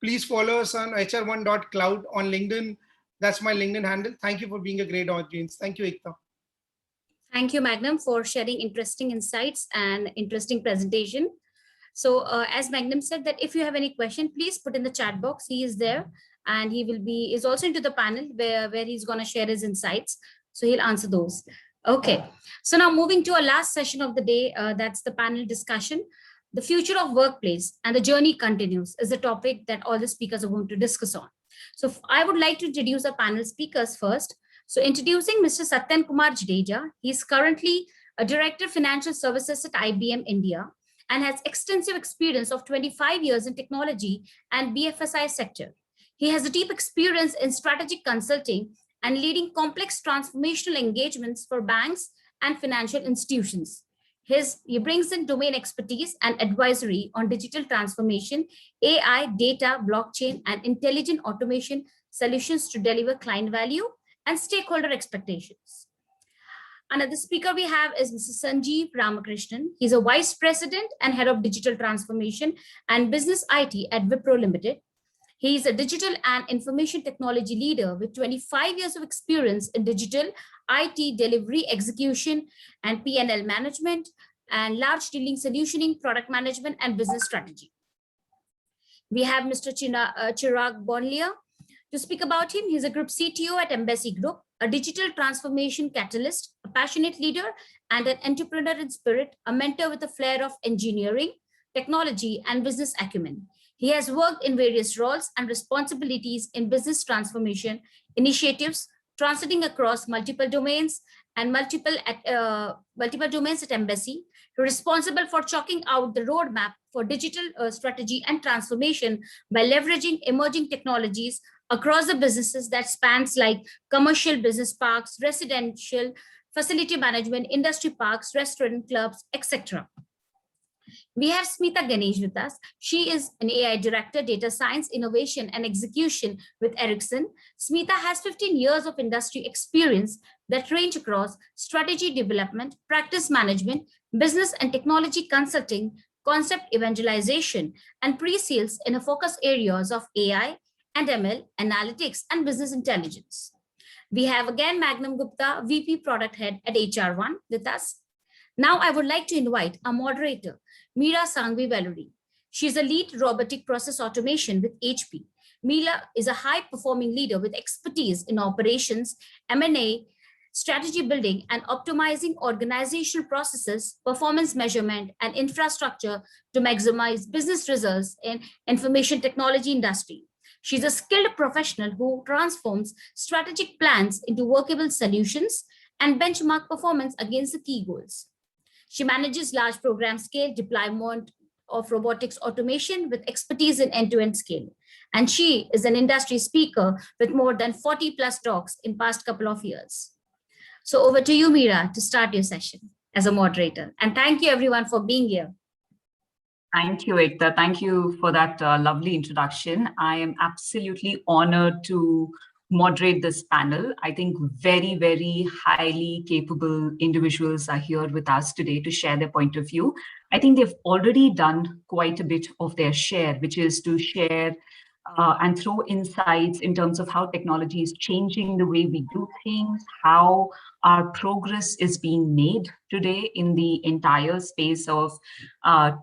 K: Please follow us on hr1.cloud on LinkedIn. That's my LinkedIn handle. Thank you for being a great audience. Thank you, Ekta.
G: Thank you, Magnum, for sharing interesting insights and interesting presentation. So as Magnum said, that if you have any question, please put in the chat box. He is there, and he is also into the panel where he's going to share his insights. So he'll answer those. Okay. So now moving to our last session of the day, that's the panel discussion. The future of workplace and the journey continues is the topic that all the speakers are going to discuss on. So I would like to introduce our panel speakers first. So introducing Mr. Satyan Kumar Jadeja. He's currently a Director of Financial Services at IBM India and has extensive experience of 25 years in technology and BFSI sector. He has a deep experience in strategic consulting and leading complex transformational engagements for banks and financial institutions. He brings in domain expertise and advisory on digital transformation, AI, data, blockchain, and intelligent automation solutions to deliver client value and stakeholder expectations. Another speaker we have is Mr. Sanjeev Ramakrishnan. He's a Vice President and Head of Digital Transformation and Business IT at Wipro Limited. He is a digital and information technology leader with 25 years of experience in digital, IT, delivery, execution, and P&L management, and large dealing solutioning, product management, and business strategy. We have Mr. Chirag Bonlia. To speak about him, he's a group CTO at Embassy Group, a digital transformation catalyst, a passionate leader, and an entrepreneur in spirit, a mentor with a flair of engineering, technology, and business acumen. He has worked in various roles and responsibilities in business transformation initiatives, transiting across multiple domains and multiple domains at Embassy. He's responsible for chalking out the roadmap for digital strategy and transformation by leveraging emerging technologies across the businesses that spans like commercial business parks, residential, facility management, industry parks, restaurant, clubs, etc. We have Smita Ganesh with us. She is an AI director, data science, innovation, and execution with Ericsson. Smita has 15 years of industry experience that range across strategy development, practice management, business and technology consulting, concept evangelization, and pre-sales in a focus areas of AI and ML, analytics, and business intelligence. We have again Magnum Gupta, VP Product Head at HR1 with us. Now I would like to invite our moderator, Meera Sangvi Valluri. She is a lead robotic process automation with HP. Meera is a high-performing leader with expertise in operations, M&A, strategy building, and optimizing organizational processes, performance measurement, and infrastructure to maximize business results in information technology industry. She's a skilled professional who transforms strategic plans into workable solutions and benchmark performance against the key goals. She manages large program scale deployment of robotics automation with expertise in end-to-end scale. And she is an industry speaker with more than 40 plus talks in past couple of years. So over to you, Meera, to start your session as a moderator. And thank you everyone for being here.
M: Thank you, Ekta. Thank you for that lovely introduction. I am absolutely honored to moderate this panel. I think very, very highly capable individuals are here with us today to share their point of view. I think they've already done quite a bit of their share, which is to share and throw insights in terms of how technology is changing the way we do things, how our progress is being made today in the entire space of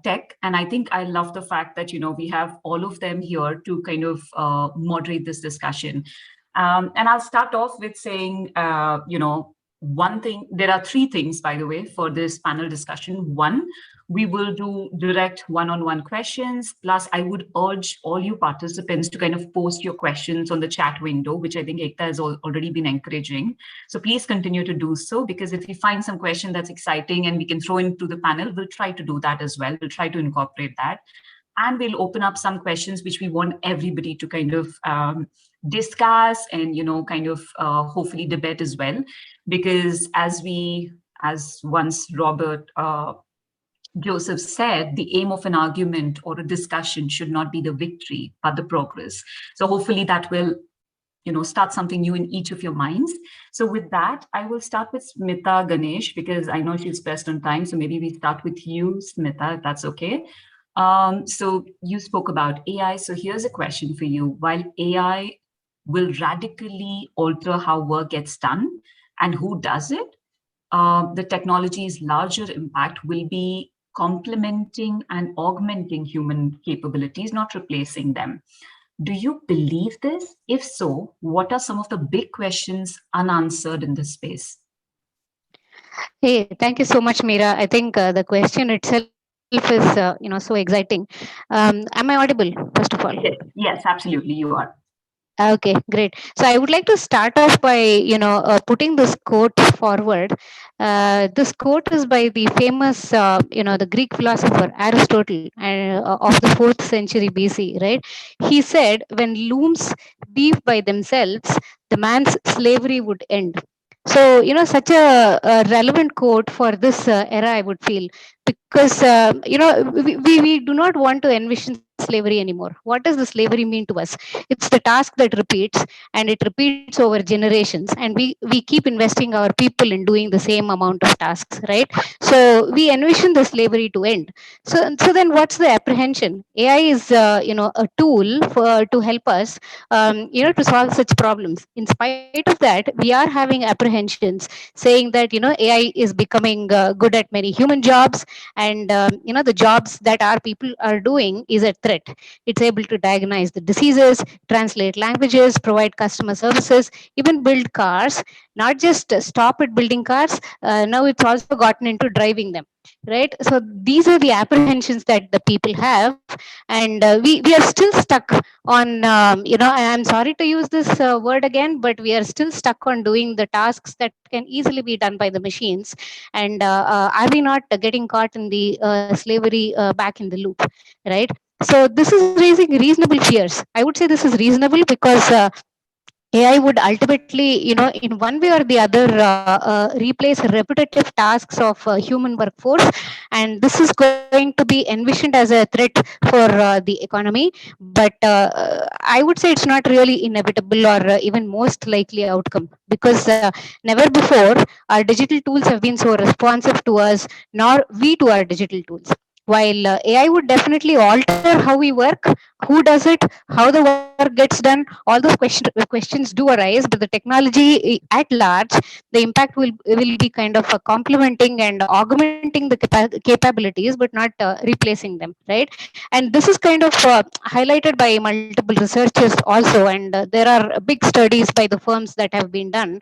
M: tech. And I think I love the fact that, we have all of them here to kind of moderate this discussion. And I'll start off with saying, one thing, there are three things, by the way, for this panel discussion. One, We will do direct one-on-one questions. Plus, I would urge all you participants to kind of post your questions on the chat window, which I think Ekta has already been encouraging. So please continue to do so, because if we find some question that's exciting and we can throw into the panel, we'll try to do that as well. We'll try to incorporate that. And we'll open up some questions which we want everybody to kind of discuss and, kind of hopefully debate as well. Because as once Robert Joseph said, the aim of an argument or a discussion should not be the victory, but the progress. So hopefully that will, start something new in each of your minds. So with that, I will start with Smita Ganesh, because I know she's pressed on time. So maybe we start with you, Smita, if that's okay. So you spoke about AI. So here's a question for you. While AI will radically alter how work gets done and who does it, the technology's larger impact will be complementing and augmenting human capabilities, not replacing them. Do you believe this? If so, what are some of the big questions unanswered in this space?
N: Hey, thank you so much, Meera. I think the question itself is, so exciting. Am I audible, first of all?
M: Yes, absolutely, you are.
N: Okay, great. So I would like to start off by, putting this quote forward. This quote is by the famous, the Greek philosopher Aristotle of the 4th century BC, right? He said, when looms weave by themselves, the man's slavery would end. So, such a relevant quote for this era, I would feel, because, we do not want to envision slavery anymore. What does the slavery mean to us? It's the task that repeats, and it repeats over generations, and we keep investing our people in doing the same amount of tasks, right? So we envision the slavery to end. So then what's the apprehension? AI is a tool to help us to solve such problems. In spite of that, we are having apprehensions saying that AI is becoming good at many human jobs, and the jobs that our people are doing is a threat. It's able to diagnose the diseases, translate languages, provide customer services, even build cars. Not just stop at building cars, now it's also gotten into driving them, right? So these are the apprehensions that the people have, and we are still stuck on, I'm sorry to use this word again, but we are still stuck on doing the tasks that can easily be done by the machines. And are we not getting caught in the slavery back in the loop, right? So this is raising reasonable fears. I would say this is reasonable because AI would ultimately, in one way or the other, replace repetitive tasks of human workforce, and this is going to be envisioned as a threat for the economy. But I would say it's not really inevitable or even most likely outcome, because never before our digital tools have been so responsive to us, nor we to our digital tools. While AI would definitely alter how we work, who does it, how the work gets done, all those questions do arise. But the technology at large, the impact will be kind of complementing and augmenting the capabilities, but not replacing them, right? And this is kind of highlighted by multiple researchers also. And there are big studies by the firms that have been done,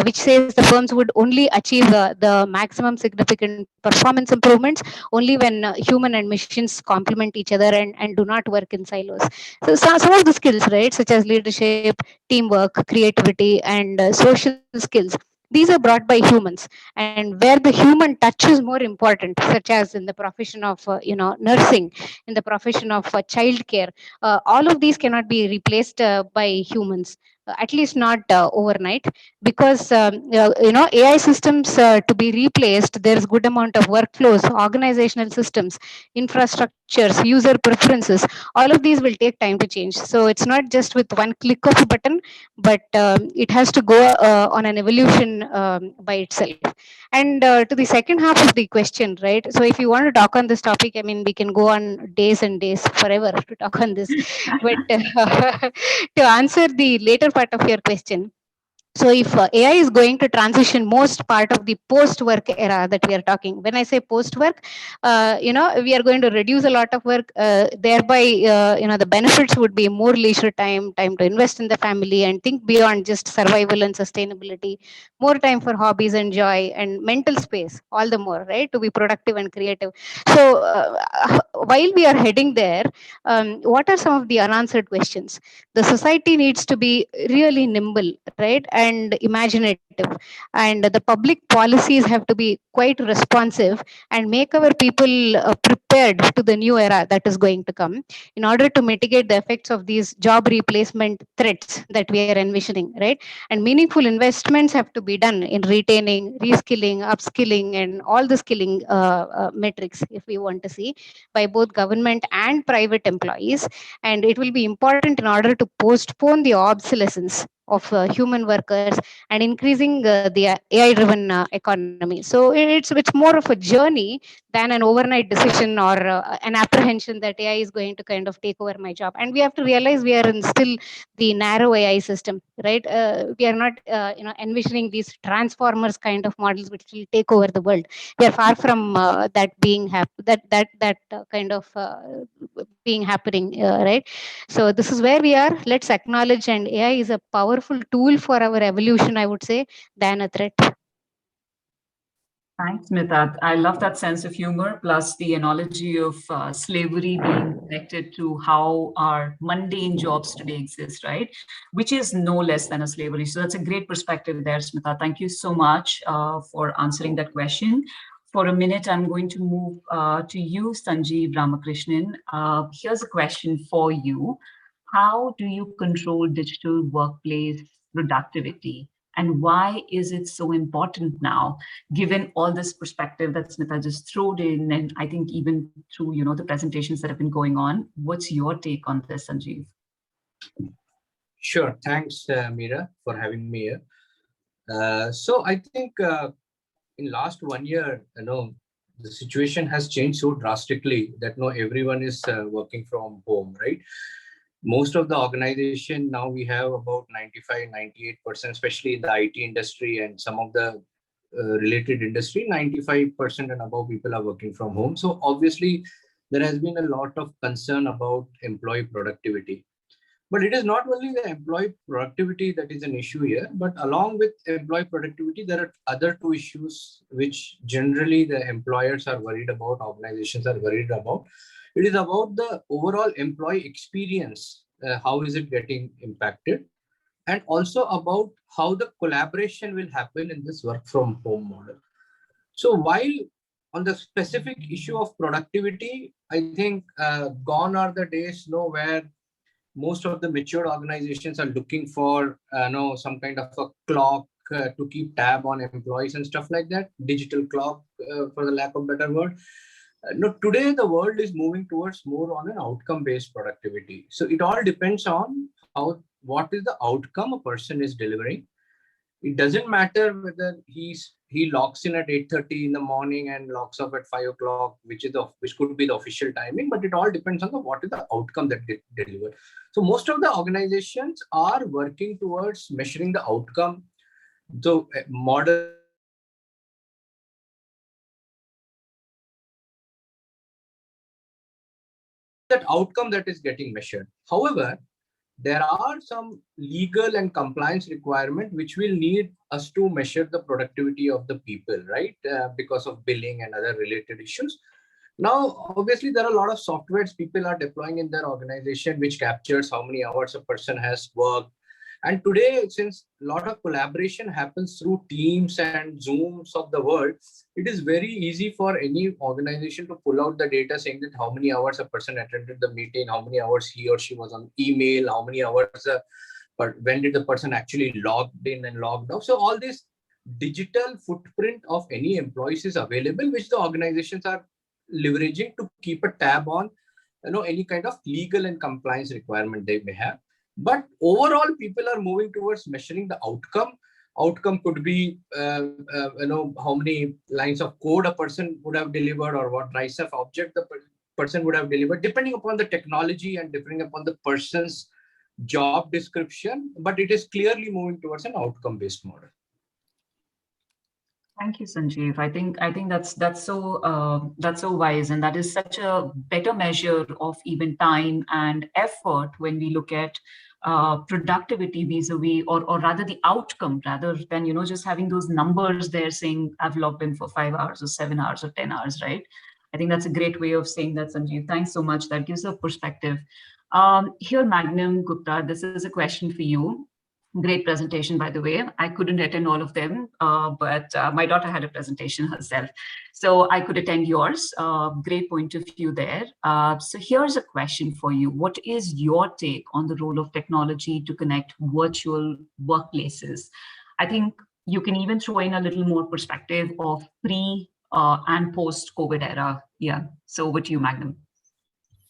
N: which says the firms would only achieve the maximum significant performance improvements only when human and machines complement each other and do not work in silos. So some of the skills, right, such as leadership, teamwork, creativity, and social skills, these are brought by humans. And where the human touch is more important, such as in the profession of nursing, in the profession of childcare, all of these cannot be replaced by humans, at least not overnight. Because AI systems to be replaced, there's good amount of workflows, organizational systems, infrastructures, user preferences. All of these will take time to change. So it's not just with one click of a button, but it has to go on an evolution by itself. And to the second half of the question, right? So if you want to talk on this topic, I mean, we can go on days and days, forever, to talk on this. But to answer the later part of your question, So if AI is going to transition most part of the post-work era that we are talking, when I say post-work, we are going to reduce a lot of work. Thereby, the benefits would be more leisure time, time to invest in the family and think beyond just survival and sustainability, more time for hobbies and joy and mental space, all the more, right, to be productive and creative. So while we are heading there, what are some of the unanswered questions? The society needs to be really nimble, right, and imaginative, and the public policies have to be quite responsive and make our people prepared to the new era that is going to come in order to mitigate the effects of these job replacement threats that we are envisioning, right? And meaningful investments have to be done in retaining, reskilling, upskilling, and all the skilling metrics, if we want to see, by both government and private employees. And it will be important in order to postpone the obsolescence of human workers and increasing the AI driven economy. So it's more of a journey than an overnight decision or an apprehension that AI is going to kind of take over my job. And we have to realize we are in still the narrow AI system, right? We are not envisioning these transformers kind of models which will take over the world. We are far from that being kind of being happening, right? So this is where we are. Let's acknowledge, and AI is a powerful tool for our evolution, I would say, than a threat.
M: Thanks, Smita. I love that sense of humor, plus the analogy of slavery being connected to how our mundane jobs today exist, right? Which is no less than a slavery. So that's a great perspective there, Smita. Thank you so much for answering that question. For a minute, I'm going to move to you, Sanjeev Ramakrishnan. Here's a question for you. How do you control digital workplace productivity? And why is it so important now, given all this perspective that Smita just threw in, and I think even through the presentations that have been going on? What's your take on this, Sanjeev?
O: Sure. Thanks, Meera, for having me here. So I think in last 1 year, the situation has changed so drastically that everyone is working from home, right? Most of the organization now we have about 95-98%, especially in the IT industry and some of the related industry, 95% and above people are working from home. So obviously there has been a lot of concern about employee productivity. But it is not only the employee productivity that is an issue here, but along with employee productivity, there are other two issues which generally the employers are worried about, organizations are worried about. It is about the overall employee experience, how is it getting impacted, and also about how the collaboration will happen in this work from home model. So while on the specific issue of productivity, I think gone are the days where most of the mature organizations are looking for some kind of a clock to keep tab on employees and stuff like that, digital clock for the lack of better word. No, today the world is moving towards more on an outcome based productivity. So it all depends on what is the outcome a person is delivering. It doesn't matter whether he logs in at 8:30 in the morning and logs off at 5 o'clock, which could be the official timing, but it all depends on what is the outcome that get delivered. So most of the organizations are working towards measuring the outcome. So model that outcome that is getting measured. However, there are some legal and compliance requirements which will need us to measure the productivity of the people, right? Because of billing and other related issues. Now, obviously, there are a lot of softwares people are deploying in their organization which captures how many hours a person has worked. And today, since a lot of collaboration happens through Teams and Zooms of the world, it is very easy for any organization to pull out the data saying that how many hours a person attended the meeting, how many hours he or she was on email, how many hours, but when did the person actually logged in and logged off. So all this digital footprint of any employees is available, which the organizations are leveraging to keep a tab on, any kind of legal and compliance requirement they may have. But overall, people are moving towards measuring the outcome. Outcome could be, how many lines of code a person would have delivered or what rise of object the person would have delivered, depending upon the technology and depending upon the person's job description, but it is clearly moving towards an outcome-based model.
M: Thank you, Sanjeev. I think that's so wise, and that is such a better measure of even time and effort when we look at productivity vis-a-vis, or rather the outcome, rather than just having those numbers there saying I've logged in for 5 hours or 7 hours or 10 hours, right? I think that's a great way of saying that, Sanjeev. Thanks so much. That gives a perspective. Here, Magnum Gupta, this is a question for you. Great presentation, by the way. I couldn't attend all of them, but my daughter had a presentation herself, so I could attend yours. Great point of view there. So here's a question for you. What is your take on the role of technology to connect virtual workplaces? I think you can even throw in a little more perspective of pre and post-COVID era. Yeah, so over to you, Magnum.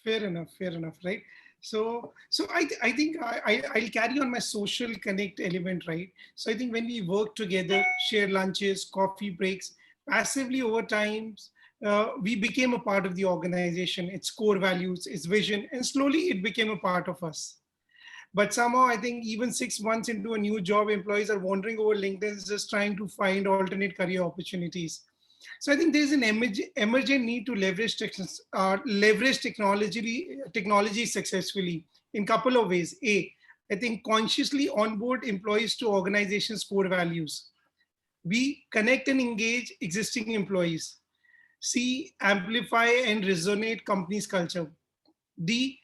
K: Fair enough, right? So I think I'll carry on my social connect element, right? So I think when we work together, share lunches, coffee breaks, passively over time, we became a part of the organization, its core values, its vision, and slowly it became a part of us. But somehow I think even 6 months into a new job, employees are wandering over LinkedIn just trying to find alternate career opportunities. So I think there's an emergent need to leverage technology successfully in couple of ways. I think consciously onboard employees to organizations' core values. We connect and engage existing employees. C, amplify and resonate company's culture. D,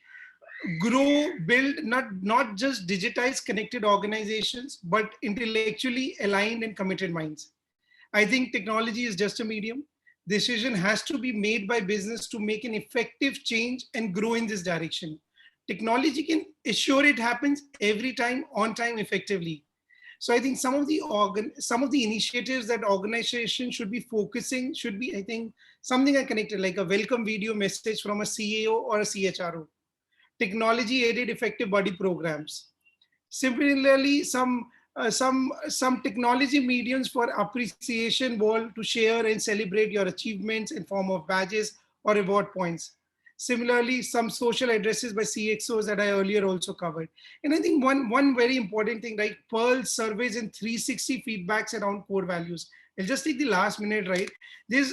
K: grow, build not just digitized connected organizations, but intellectually aligned and committed minds. I think technology is just a medium. Decision has to be made by business to make an effective change and grow in this direction. Technology can assure it happens every time, on time, effectively. So I think some of the initiatives that organizations should be focusing should be, I think, something I connected, like a welcome video message from a CAO or a CHRO. Technology aided effective buddy programs. Similarly, some technology mediums for appreciation wall to share and celebrate your achievements in form of badges or reward points. Similarly, some social addresses by CXOs that I earlier also covered. And I think one very important thing, like Pearl surveys and 360 feedbacks around core values. I'll just take the last minute, right?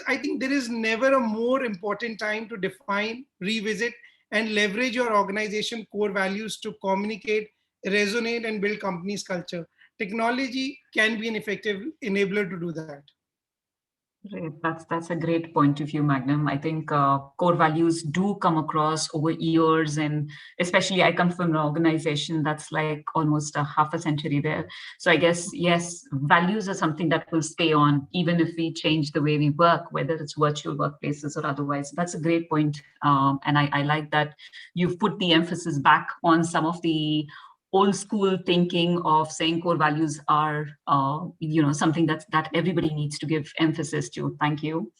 K: I think there is never a more important time to define, revisit, and leverage your organization core values to communicate, resonate, and build company's culture. Technology can be an effective enabler to do that.
M: Great. That's a great point of view, Magnum. I think core values do come across over years, and especially I come from an organization that's like almost a half a century there. So I guess, yes, values are something that will stay on even if we change the way we work, whether it's virtual workplaces or otherwise. That's a great point. And I like that you've put the emphasis back on some of the old school thinking of saying core values are something that everybody needs to give emphasis to. Thank you.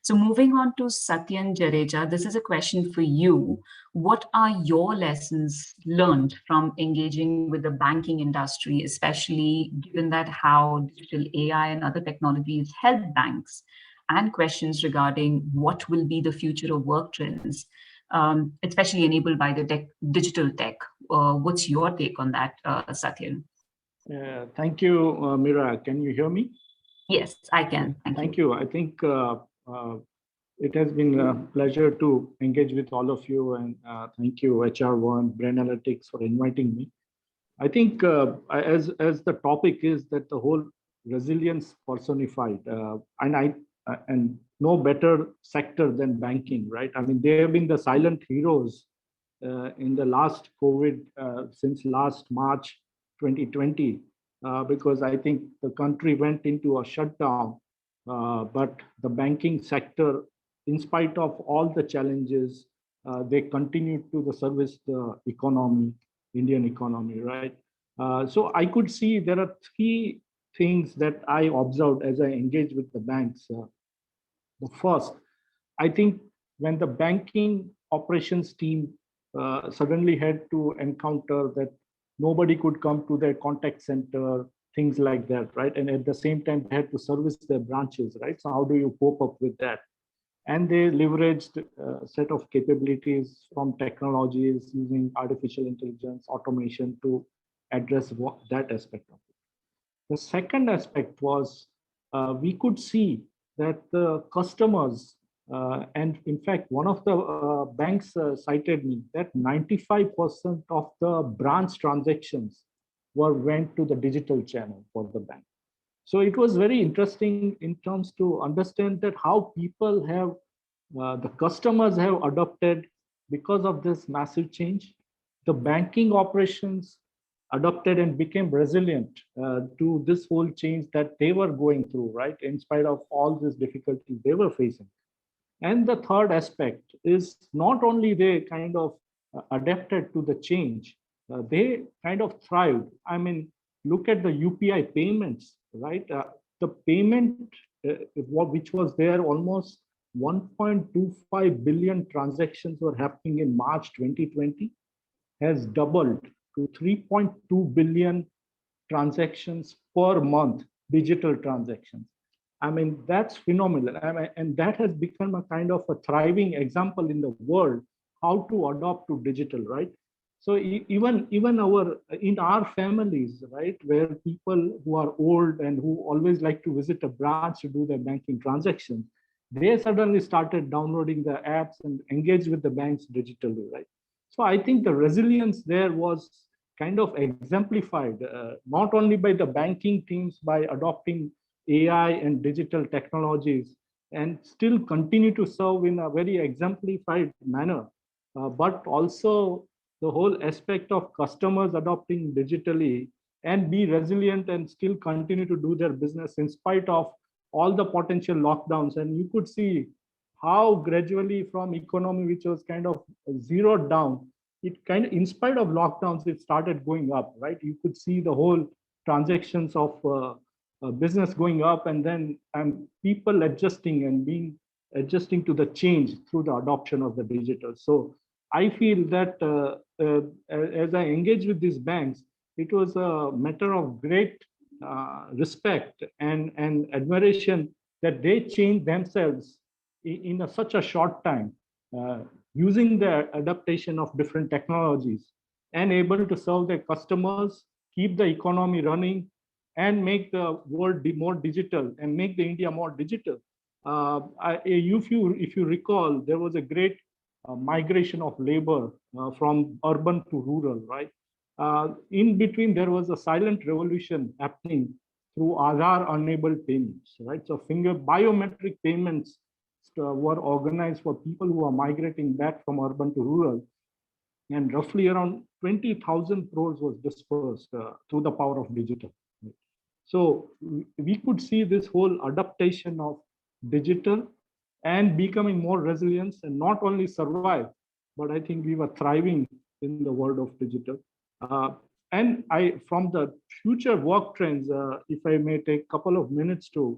M: So moving on to Satyan Jadeja, this is a question for you. What are your lessons learned from engaging with the banking industry, especially given that how digital AI and other technologies help banks, and questions regarding what will be the future of work trends, especially enabled by the digital tech? What's your take on that, Satyan?
P: Thank you, Mira. Can you hear me?
M: Yes, I can.
P: Thank you. I think it has been a pleasure to engage with all of you, and thank you, HR1, Brain Analytics, for inviting me. I think as the topic is that the whole resilience personified, and no better sector than banking, right? I mean, they have been the silent heroes in the last COVID, since last March 2020, because I think the country went into a shutdown, but the banking sector, in spite of all the challenges, they continued to service the economy, Indian economy, right? So I could see there are three things that I observed as I engaged with the banks. The first, I think when the banking operations team suddenly had to encounter that nobody could come to their contact center, things like that, right? And at the same time, they had to service their branches, right? So how do you cope up with that? And they leveraged a set of capabilities from technologies using artificial intelligence, automation to address that aspect of it. The second aspect was we could see that the customers, and in fact, one of the banks cited me that 95% of the branch transactions went to the digital channel for the bank. So it was very interesting in terms to understand that how people have, the customers have adopted because of this massive change. The banking operations adopted and became resilient to this whole change that they were going through, right? In spite of all these difficulties they were facing. And the third aspect is not only they kind of adapted to the change, they kind of thrived. I mean, look at the UPI payments, right? The payment, which was there, almost 1.25 billion transactions were happening in March 2020, has doubled to 3.2 billion transactions per month, digital transactions. I mean, that's phenomenal. I mean, and that has become a kind of a thriving example in the world, how to adopt to digital, right? So even in our families, right, where people who are old and who always like to visit a branch to do their banking transactions, they suddenly started downloading the apps and engage with the banks digitally, right? So I think the resilience there was kind of exemplified, not only by the banking teams by adopting AI and digital technologies and still continue to serve in a very exemplified manner, but also the whole aspect of customers adopting digitally and be resilient and still continue to do their business in spite of all the potential lockdowns. And you could see how gradually from economy, which was kind of zeroed down, it kind of, in spite of lockdowns, it started going up, right? You could see the whole transactions of business going up, and then people adjusting and adjusting to the change through the adoption of the digital. So I feel that as I engage with these banks, it was a matter of great respect and admiration that they changed themselves in such a short time, using the adaptation of different technologies and able to serve their customers, keep the economy running, and make the world more digital and make the India more digital. If you recall, there was a great migration of labor from urban to rural, right? In between, there was a silent revolution happening through Aadhaar-enabled payments, right? So biometric payments were organized for people who are migrating back from urban to rural, and roughly around 20,000 crores was dispersed through the power of digital. So we could see this whole adaptation of digital and becoming more resilient, and not only survive, but I think we were thriving in the world of digital. And from the future work trends, if I may take a couple of minutes to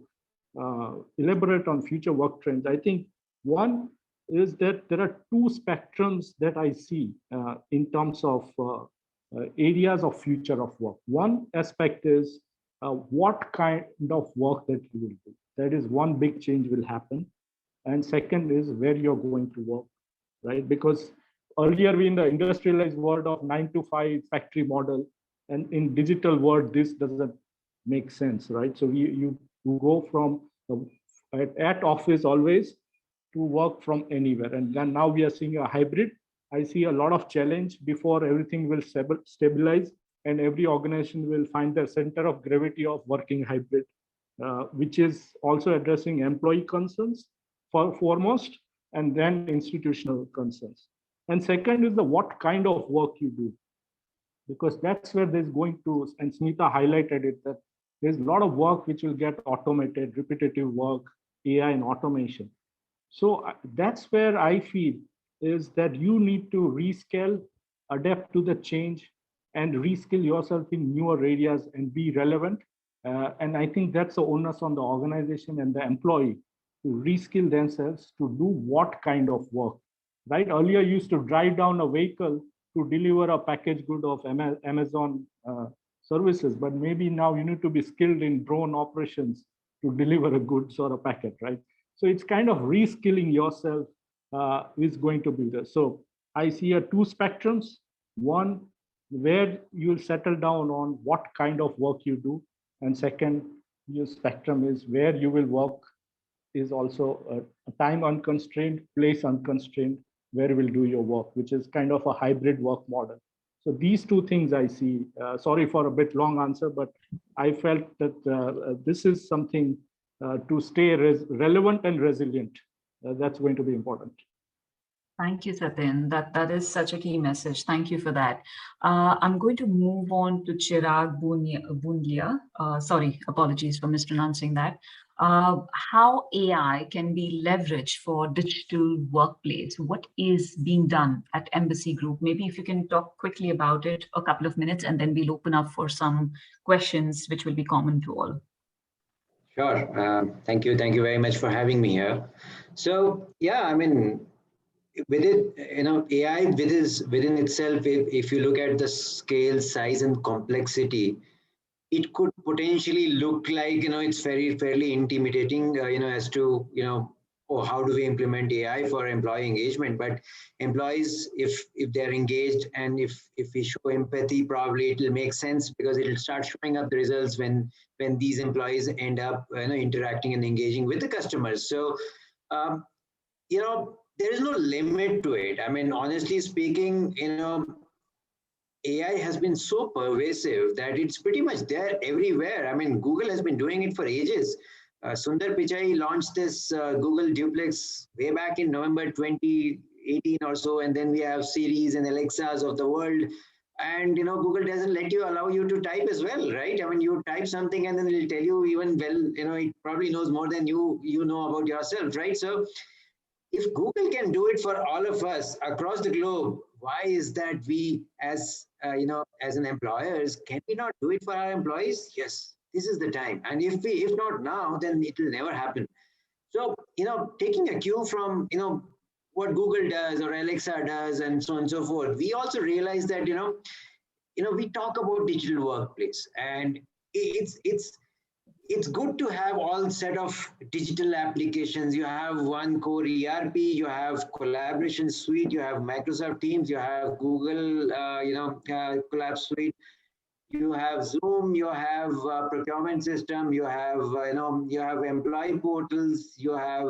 P: elaborate on future work trends, I think one is that there are two spectrums that I see in terms of areas of future of work. One aspect is what kind of work that you will do. That is one big change will happen. And second is where you're going to work, right? Because earlier we in the industrialized world of 9 to 5 factory model, and in digital world, this doesn't make sense, right? So you go from at office always to work from anywhere. And then now we are seeing a hybrid. I see a lot of challenge before everything will stabilize and every organization will find their center of gravity of working hybrid, which is also addressing employee concerns foremost, and then institutional concerns. And second is the what kind of work you do, because that's where there's going to, and Smita highlighted it, that there's a lot of work which will get automated, repetitive work, AI and automation. So that's where I feel is that you need to rescale, adapt to the change, and reskill yourself in newer areas and be relevant. And I think that's the onus on the organization and the employee to reskill themselves to do what kind of work, right? Earlier, you used to drive down a vehicle to deliver a package good of Amazon services, but maybe now you need to be skilled in drone operations to deliver a goods or a packet, right? So it's kind of reskilling yourself is going to be there. So I see two spectrums. One, where you'll settle down on what kind of work you do. And second, your spectrum is where you will work is also a time unconstrained, place unconstrained, where you will do your work, which is kind of a hybrid work model. So these two things I see. Sorry for a bit long answer, but I felt that this is something to stay relevant and resilient. That's going to be important.
M: Thank you, Satin. That is such a key message. Thank you for that. I'm going to move on to Chirag Bundia. Sorry, apologies for mispronouncing that. How AI can be leveraged for digital workplace? What is being done at Embassy Group? Maybe if you can talk quickly about it, a couple of minutes, and then we'll open up for some questions which will be common to all.
Q: Sure. Thank you. Thank you very much for having me here. So, yeah, I mean, with it, AI within itself, if you look at the scale, size, and complexity, it could potentially look like, it's fairly intimidating, as to, oh, how do we implement AI for employee engagement? But employees, if they're engaged and if we show empathy, probably it will make sense, because it will start showing up the results when these employees end up, interacting and engaging with the customers. So, there is no limit to it. I mean, honestly speaking, AI has been so pervasive that it's pretty much there everywhere. I mean, Google has been doing it for ages. Sundar Pichai launched this Google Duplex way back in November 2018 or so, and then we have Siris and Alexas of the world. And Google doesn't let you allow you to type as well, right? I mean, you type something and then it'll tell you even it probably knows more than you know about yourself, right? So if Google can do it for all of us across the globe, why is that we as an employers, can we not do it for our employees? Yes, this is the time. And if not now, then it will never happen. So, taking a cue from, what Google does or Alexa does and so on and so forth, we also realize that, we talk about digital workplace, and it's good to have all set of digital applications. You have one core ERP, you have collaboration suite, you have Microsoft Teams, you have Google, Collab suite, you have Zoom, you have procurement system, you have, you have employee portals, you have,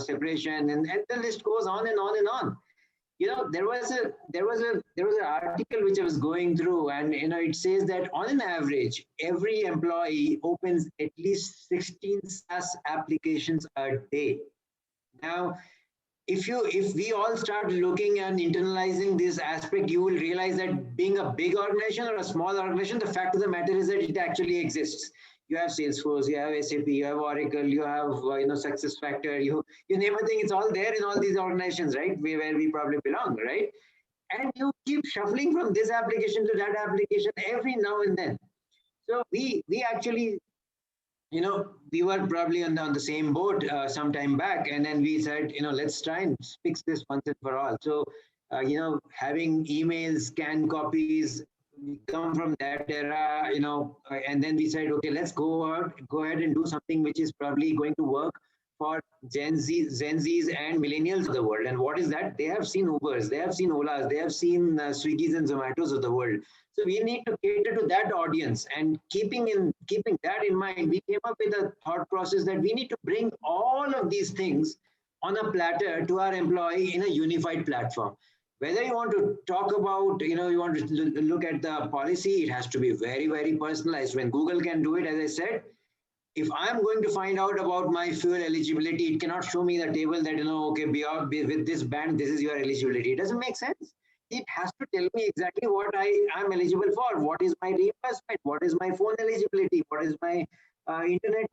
Q: separation, and the list goes on and on and on. There was an article which I was going through, and it says that on an average, every employee opens at least 16 SaaS applications a day. Now, if we all start looking and internalizing this aspect, you will realize that being a big organization or a small organization, the fact of the matter is that it actually exists. You have Salesforce, you have SAP, you have Oracle, you have SuccessFactors, you name a thing, it's all there in all these organizations, right? Where we probably belong, right? And you keep shuffling from this application to that application every now and then. So we actually, we were probably on the same boat some time back, and then we said, let's try and fix this once and for all. So, having emails, scan copies, we come from that era, and then we said, okay, let's go ahead and do something which is probably going to work for Gen Zs and millennials of the world. And what is that? They have seen Ubers, they have seen Olas, they have seen Swiggies and Zomatos of the world. So we need to cater to that audience. And keeping that in mind, we came up with a thought process that we need to bring all of these things on a platter to our employee in a unified platform. Whether you want to talk about, you want to look at the policy, it has to be very, very personalized. When Google can do it, as I said, if I'm going to find out about my fuel eligibility, it cannot show me the table that, okay, with this band, this is your eligibility. It doesn't make sense. It has to tell me exactly what I am eligible for. What is my reimbursement? What is my phone eligibility? What is my internet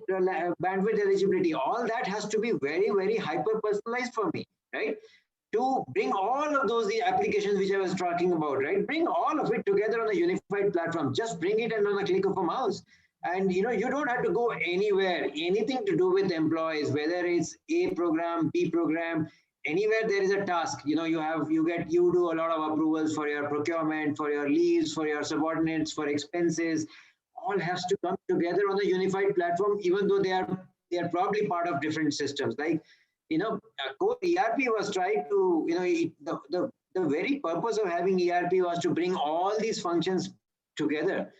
Q: bandwidth eligibility? All that has to be very, very hyper personalized for me, right? To bring all of those the applications which I was talking about, right? Bring all of it together on a unified platform. Just bring it and on a click of a mouse. And you don't have to go anywhere. Anything to do with employees, whether it's A program, B program, anywhere there is a task. You do a lot of approvals for your procurement, for your leaves, for your subordinates, for expenses. All has to come together on a unified platform, even though they are They are probably part of different systems. Like, core ERP was tried to, the very purpose of having ERP was to bring all these functions together.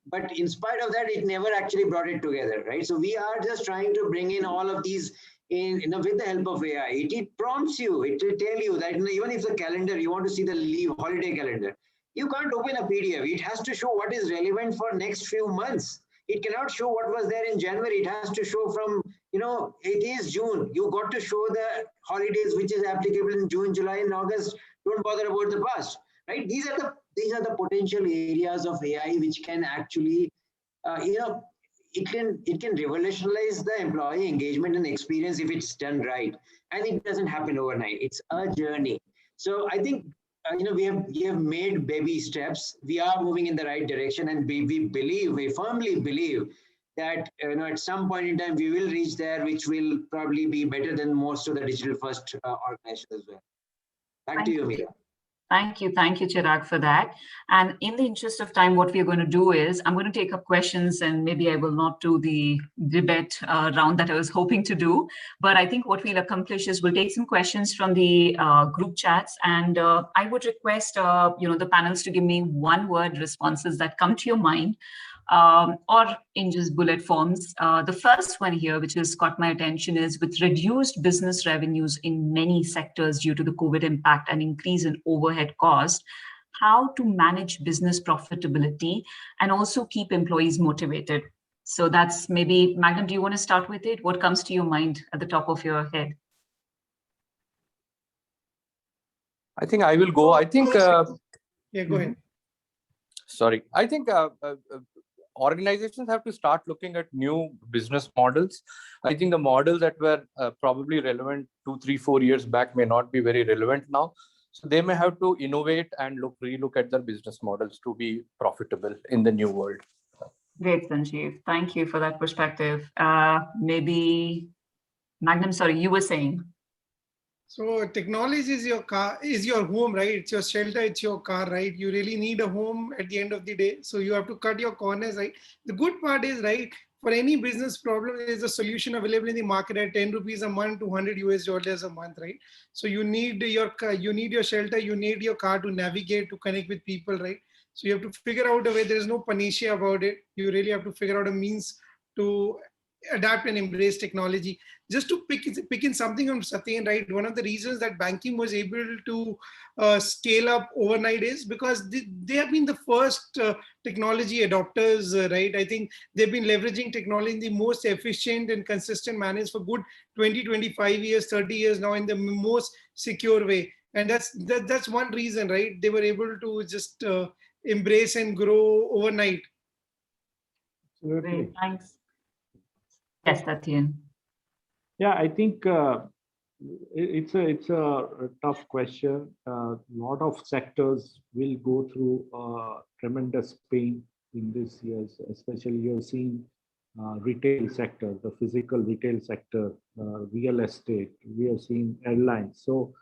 Q: But in spite of that, it never actually brought it together, right? So we are just trying to bring in all of these with the help of AI. It prompts you, it will tell you that even if the calendar, you want to see the leave holiday calendar, you can't open a PDF. It has to show what is relevant for next few months. It cannot show what was there in January. It has to show from, it is June. You got to show the holidays which is applicable in June, July, and August. Don't bother about the past, right? These are the potential areas of AI which can actually, it can revolutionize the employee engagement and experience if it's done right. And it doesn't happen overnight. It's a journey. So I think we have made baby steps. We are moving in the right direction, and we firmly believe that at some point in time we will reach there, which will probably be better than most of the digital first organizations as well. Back to you, Meera.
M: Thank you, Chirag, for that. And in the interest of time, what we're going to do is I'm going to take up questions, and maybe I will not do the debate round that I was hoping to do. But I think what we'll accomplish is we'll take some questions from the group chats, and I would request the panels to give me one-word responses that come to your mind. Or in just bullet forms. The first one here, which has caught my attention, is with reduced business revenues in many sectors due to the COVID impact and increase in overhead cost, how to manage business profitability and also keep employees motivated. So that's maybe, Magnum, do you want to start with it? What comes to your mind at the top of your head?
R: I think I will go. I think...
K: yeah, go ahead.
R: Sorry. I think organizations have to start looking at new business models. I think the models that were probably relevant 2, 3, 4 years back may not be very relevant now. So they may have to innovate and relook at their business models to be profitable in the new world.
M: Great, Sanjeev. Thank you for that perspective. Maybe, Magnum, sorry, you were saying.
K: So technology is your car, is your home, right? It's your shelter, it's your car, right? You really need a home at the end of the day. So you have to cut your corners, right? The good part is, right, for any business problem, there's a solution available in the market at 10 rupees a month, $200 a month, right? So you need your shelter, you need your car to navigate, to connect with people, right? So you have to figure out a way. There's no panacea about it. You really have to figure out a means to adapt and embrace technology. Just to pick in something from Satyen, right? One of the reasons that banking was able to scale up overnight is because they have been the first technology adopters, right? I think they've been leveraging technology in the most efficient and consistent manners for good 20, 25 years, 30 years now in the most secure way. And that's one reason, right? They were able to just embrace and grow overnight.
M: Great, thanks. Yes, Satyen.
P: Yeah, I think it's a tough question. A lot of sectors will go through tremendous pain in these years, especially you're seeing retail sector, the physical retail sector, real estate, we have seen airlines. So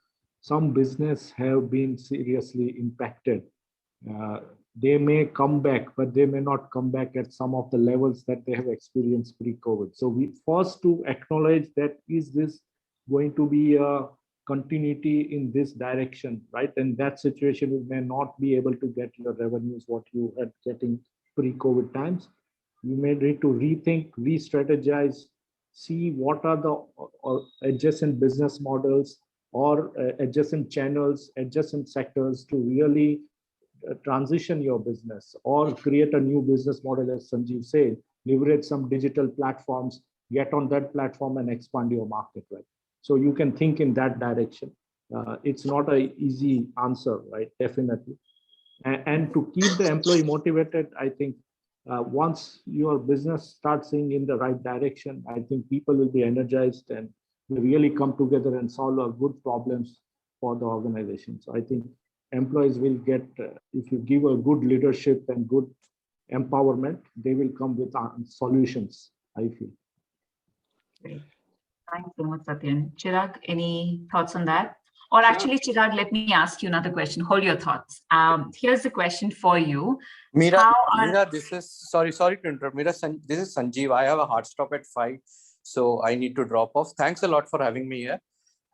P: some business have been seriously impacted. They may come back, but they may not come back at some of the levels that they have experienced pre-COVID. So we first to acknowledge that is this going to be a continuity in this direction, right? And that situation, you may not be able to get your revenues what you had getting pre-COVID times. You may need to rethink, re-strategize, see what are the adjacent business models or adjacent channels, adjacent sectors to really transition your business or create a new business model, as Sanjeev said, leverage some digital platforms, get on that platform and expand your market, right? So you can think in that direction. It's not an easy answer, right? Definitely. And to keep the employee motivated, I think once your business starts seeing in the right direction, I think people will be energized and will really come together and solve good problems for the organization. So I think employees will get, if you give a good leadership and good empowerment, they will come with solutions, I feel.
M: Great. Thanks so much, Satyen. Chirag, any thoughts on that? Or actually, Chirag, let me ask you another question. Hold your thoughts. Here's the question for you.
R: Meera, this is, sorry to interrupt. Meera, this is Sanjeev. I have a hard stop at 5. So I need to drop off. Thanks a lot for having me here.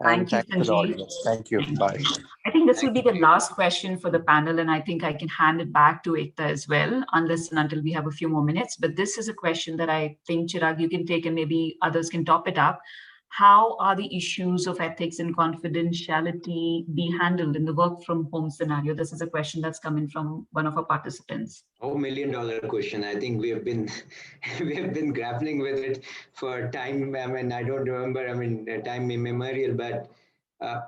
R: And
M: Thank you,
R: thanks to the
M: Sanjeev.
R: audience. Thank you. Bye.
M: I think this will be the last question for the panel, and I think I can hand it back to Ekta as well, unless and until we have a few more minutes. But this is a question that I think, Chirag, you can take and maybe others can top it up. How are the issues of ethics and confidentiality be handled in the work from home scenario? This is a question that's coming from one of our participants.
Q: Oh, $1 million question. I think we have been we have been grappling with it for time. I mean, I don't remember. I mean, time immemorial. But I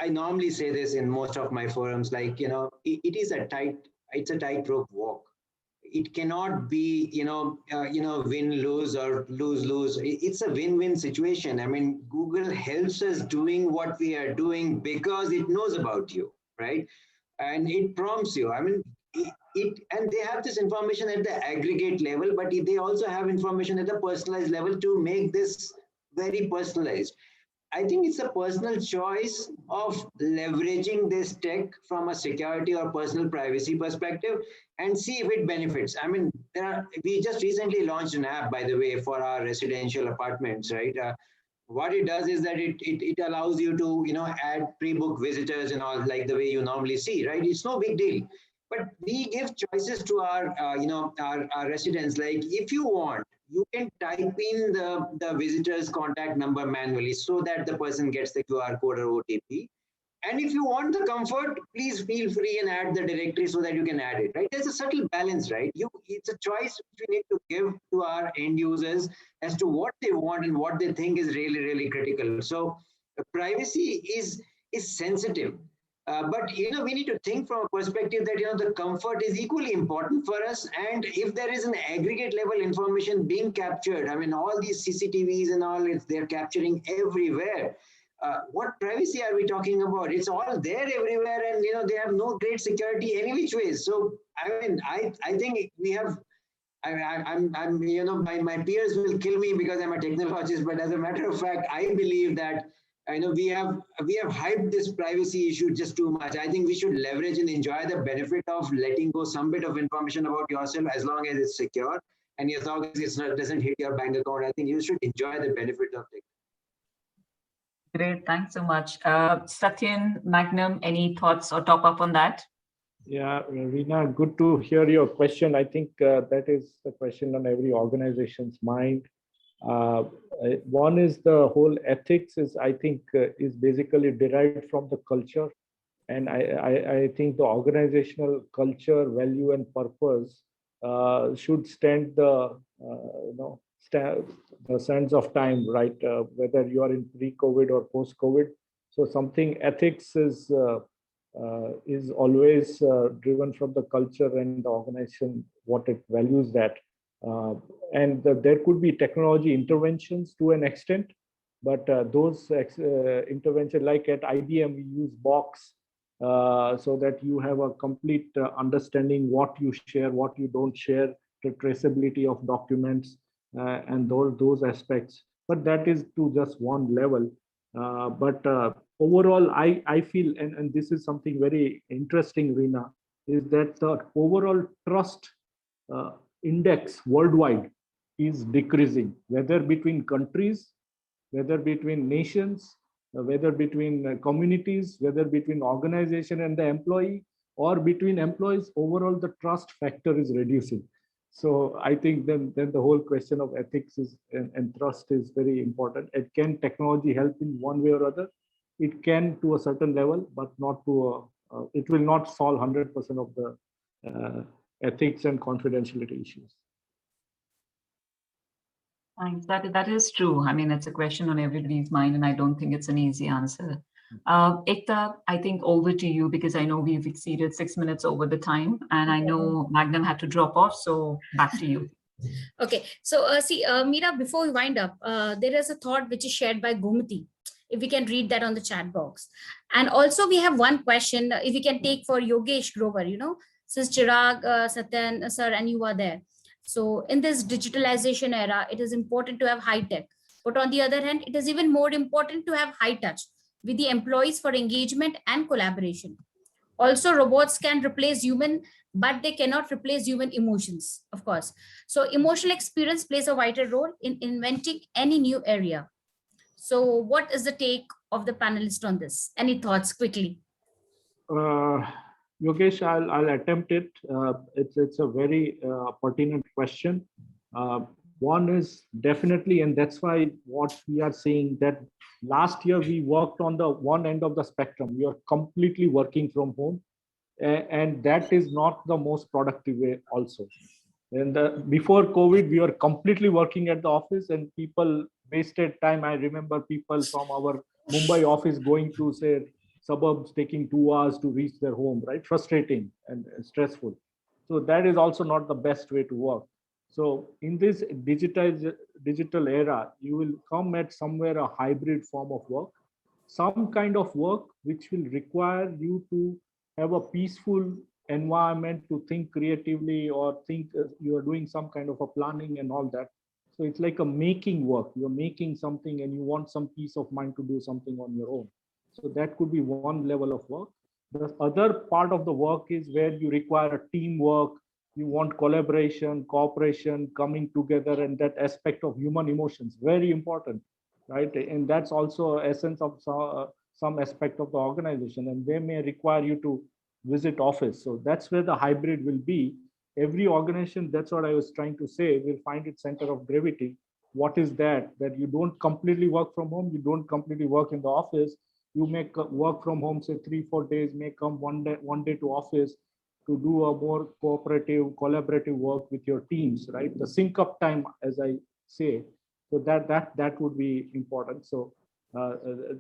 Q: normally say this in most of my forums. Like it is it's a tightrope walk. It cannot be win lose or lose lose. It's a win-win situation. I mean, Google helps us doing what we are doing because it knows about you, right? And it prompts you. I mean, and they have this information at the aggregate level, but they also have information at the personalized level to make this very personalized. I think it's a personal choice of leveraging this tech from a security or personal privacy perspective and see if it benefits. I mean, we just recently launched an app, by the way, for our residential apartments, right? What it does is that it allows you to add pre-book visitors and all, like the way you normally see, right? It's no big deal, but we give choices to our our residents. Like, if you want, you can type in the visitor's contact number manually so that the person gets the QR code or OTP. And if you want the comfort, please feel free and add the directory so that you can add it, right? There's a subtle balance, right? It's a choice which we need to give to our end users as to what they want and what they think is really, really critical. So privacy is sensitive. But we need to think from a perspective that the comfort is equally important for us. And if there is an aggregate level information being captured, I mean, all these CCTVs and all, they're capturing everywhere. What privacy are we talking about? It's all there everywhere, and they have no great security any which ways. So I mean, I think we have. I'm my peers will kill me because I'm a technologist, but as a matter of fact, I believe that we have hyped this privacy issue just too much. I think we should leverage and enjoy the benefit of letting go some bit of information about yourself as long as it's secure and as long as it doesn't hit your bank account. I think you should enjoy the benefit of it.
M: Great, thanks so much. Satyan, Magnum, any thoughts or top up on that?
P: Yeah, Reena, good to hear your question. I think that is the question on every organization's mind. One is the whole ethics is basically derived from the culture. And I think the organizational culture, value, and purpose should stand the sands of time, right? Whether you are in pre-COVID or post-COVID. So ethics is always driven from the culture and the organization, what it values that. And there could be technology interventions to an extent, but those interventions, like at IBM, we use Box so that you have a complete understanding what you share, what you don't share, the traceability of documents, and those aspects. But that is to just one level. But overall, I feel, and this is something very interesting, Reena, is that the overall trust index worldwide is decreasing, whether between countries, whether between nations, whether between communities, whether between organization and the employee, or between employees. Overall, the trust factor is reducing. So I think then the whole question of ethics and trust is very important. It can technology help in one way or other? It can to a certain level, but not to it will not solve 100% of the ethics and confidentiality issues.
M: Thanks. That is true. I mean, it's a question on everybody's mind, and I don't think it's an easy answer. Ekta, I think over to you, because I know we've exceeded 6 minutes over the time, and I know Magnum had to drop off, so back to you.
G: Okay, so Meera, before we wind up, there is a thought which is shared by Gomati. If we can read that on the chat box. And also we have one question, if we can take for Yogesh Grover, since Chirag, Satyan, sir, and you are there. So in this digitalization era, it is important to have high tech, but on the other hand, it is even more important to have high touch with the employees for engagement and collaboration. Also, robots can replace human but they cannot replace human emotions, of course. So emotional experience plays a vital role in inventing any new area. So what is the take of the panelist on this? Any thoughts quickly?
P: Yogesh, I'll attempt it. It's a very pertinent question. One is definitely, and that's why what we are saying that last year we worked on the one end of the spectrum. We are completely working from home, and that is not the most productive way also. And before COVID, we were completely working at the office, and people wasted time. I remember people from our Mumbai office going to say suburbs, taking 2 hours to reach their home, right? Frustrating and stressful. So that is also not the best way to work. So in this digital era, you will come at somewhere a hybrid form of work, some kind of work which will require you to have a peaceful environment to think creatively or think you are doing some kind of a planning and all that. So it's like a making work. You're making something and you want some peace of mind to do something on your own. So that could be one level of work. The other part of the work is where you require a teamwork. You want collaboration, cooperation, coming together, and that aspect of human emotions, very important, right? And that's also essence of some aspect of the organization, and they may require you to visit office. So that's where the hybrid will be. Every organization, that's what I was trying to say, will find its center of gravity. What is that? That you don't completely work from home, you don't completely work in the office. You may work from home, say 3-4 days, may come one day to office to do a more cooperative, collaborative work with your teams, right? The sync up time, as I say. So that would be important. So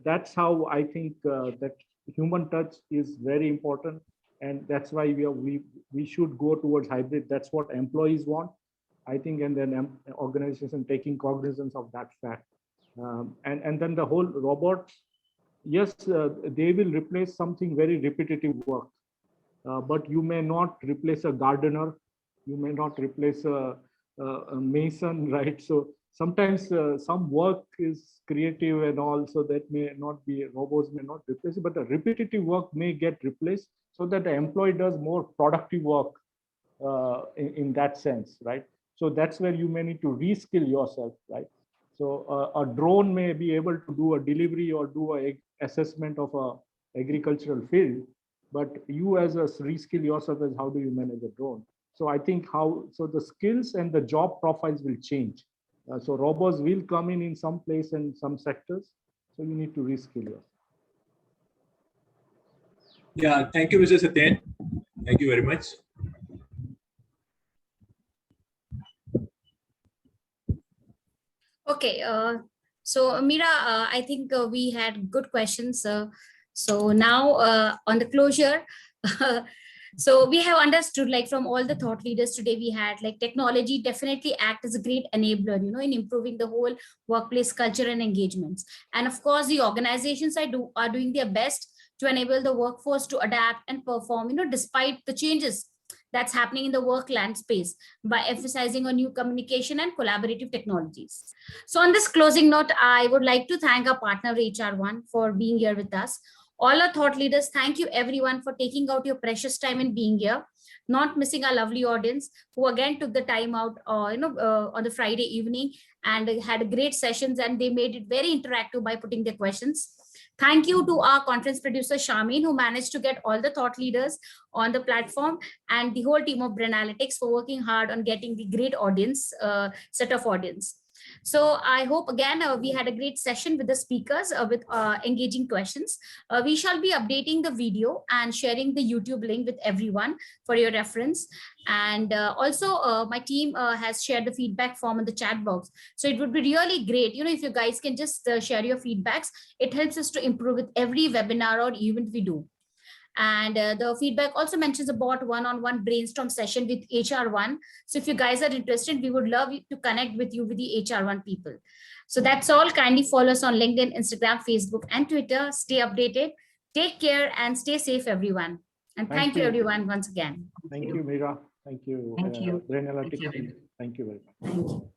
P: that's how I think that human touch is very important, and that's why we should go towards hybrid. That's what employees want, I think, and then organization taking cognizance of that fact. And then the whole robots, yes, they will replace something very repetitive work, but you may not replace a gardener, you may not replace a mason, right? So sometimes some work is creative and all, so that may not be, robots may not replace it, but the repetitive work may get replaced so that the employee does more productive work in that sense, right? So that's where you may need to reskill yourself, right? So a drone may be able to do a delivery or do a assessment of a agricultural field, but you as a reskill yourself as how do you manage a drone? So I think so the skills and the job profiles will change. So robots will come in some place and some sectors. So you need to reskill yourself.
S: Yeah, thank you, Mr. Satyen. Thank you very much.
G: Okay, so Mira, I think we had good questions. So now on the closure, so we have understood, like from all the thought leaders today we had, like technology definitely act as a great enabler, in improving the whole workplace culture and engagements. And of course, the organizations are doing their best to enable the workforce to adapt and perform, despite the changes that's happening in the work land space by emphasizing on new communication and collaborative technologies. So on this closing note, I would like to thank our partner HR1 for being here with us. All our thought leaders, thank you everyone for taking out your precious time and being here, not missing our lovely audience who again took the time out on the Friday evening and had great sessions, and they made it very interactive by putting their questions. Thank you to our conference producer, Shamin, who managed to get all the thought leaders on the platform, and the whole team of Branalytics for working hard on getting the great audience, set of audience. So I hope again we had a great session with the speakers with engaging questions. We shall be updating the video and sharing the YouTube link with everyone for your reference. And also my team has shared the feedback form in the chat box. So it would be really great, if you guys can just share your feedbacks. It helps us to improve with every webinar or event we do. And the feedback also mentions about one-on-one brainstorm session with HR1. So if you guys are interested, we would love to connect with you with the HR1 people. So that's all. Kindly follow us on LinkedIn, Instagram, Facebook, and Twitter. Stay updated. Take care and stay safe, everyone. And thank you everyone once again.
P: Thank you, Mira. Thank you.
M: Thank you.
P: Branalytics. Thank you very much.
M: Thank you.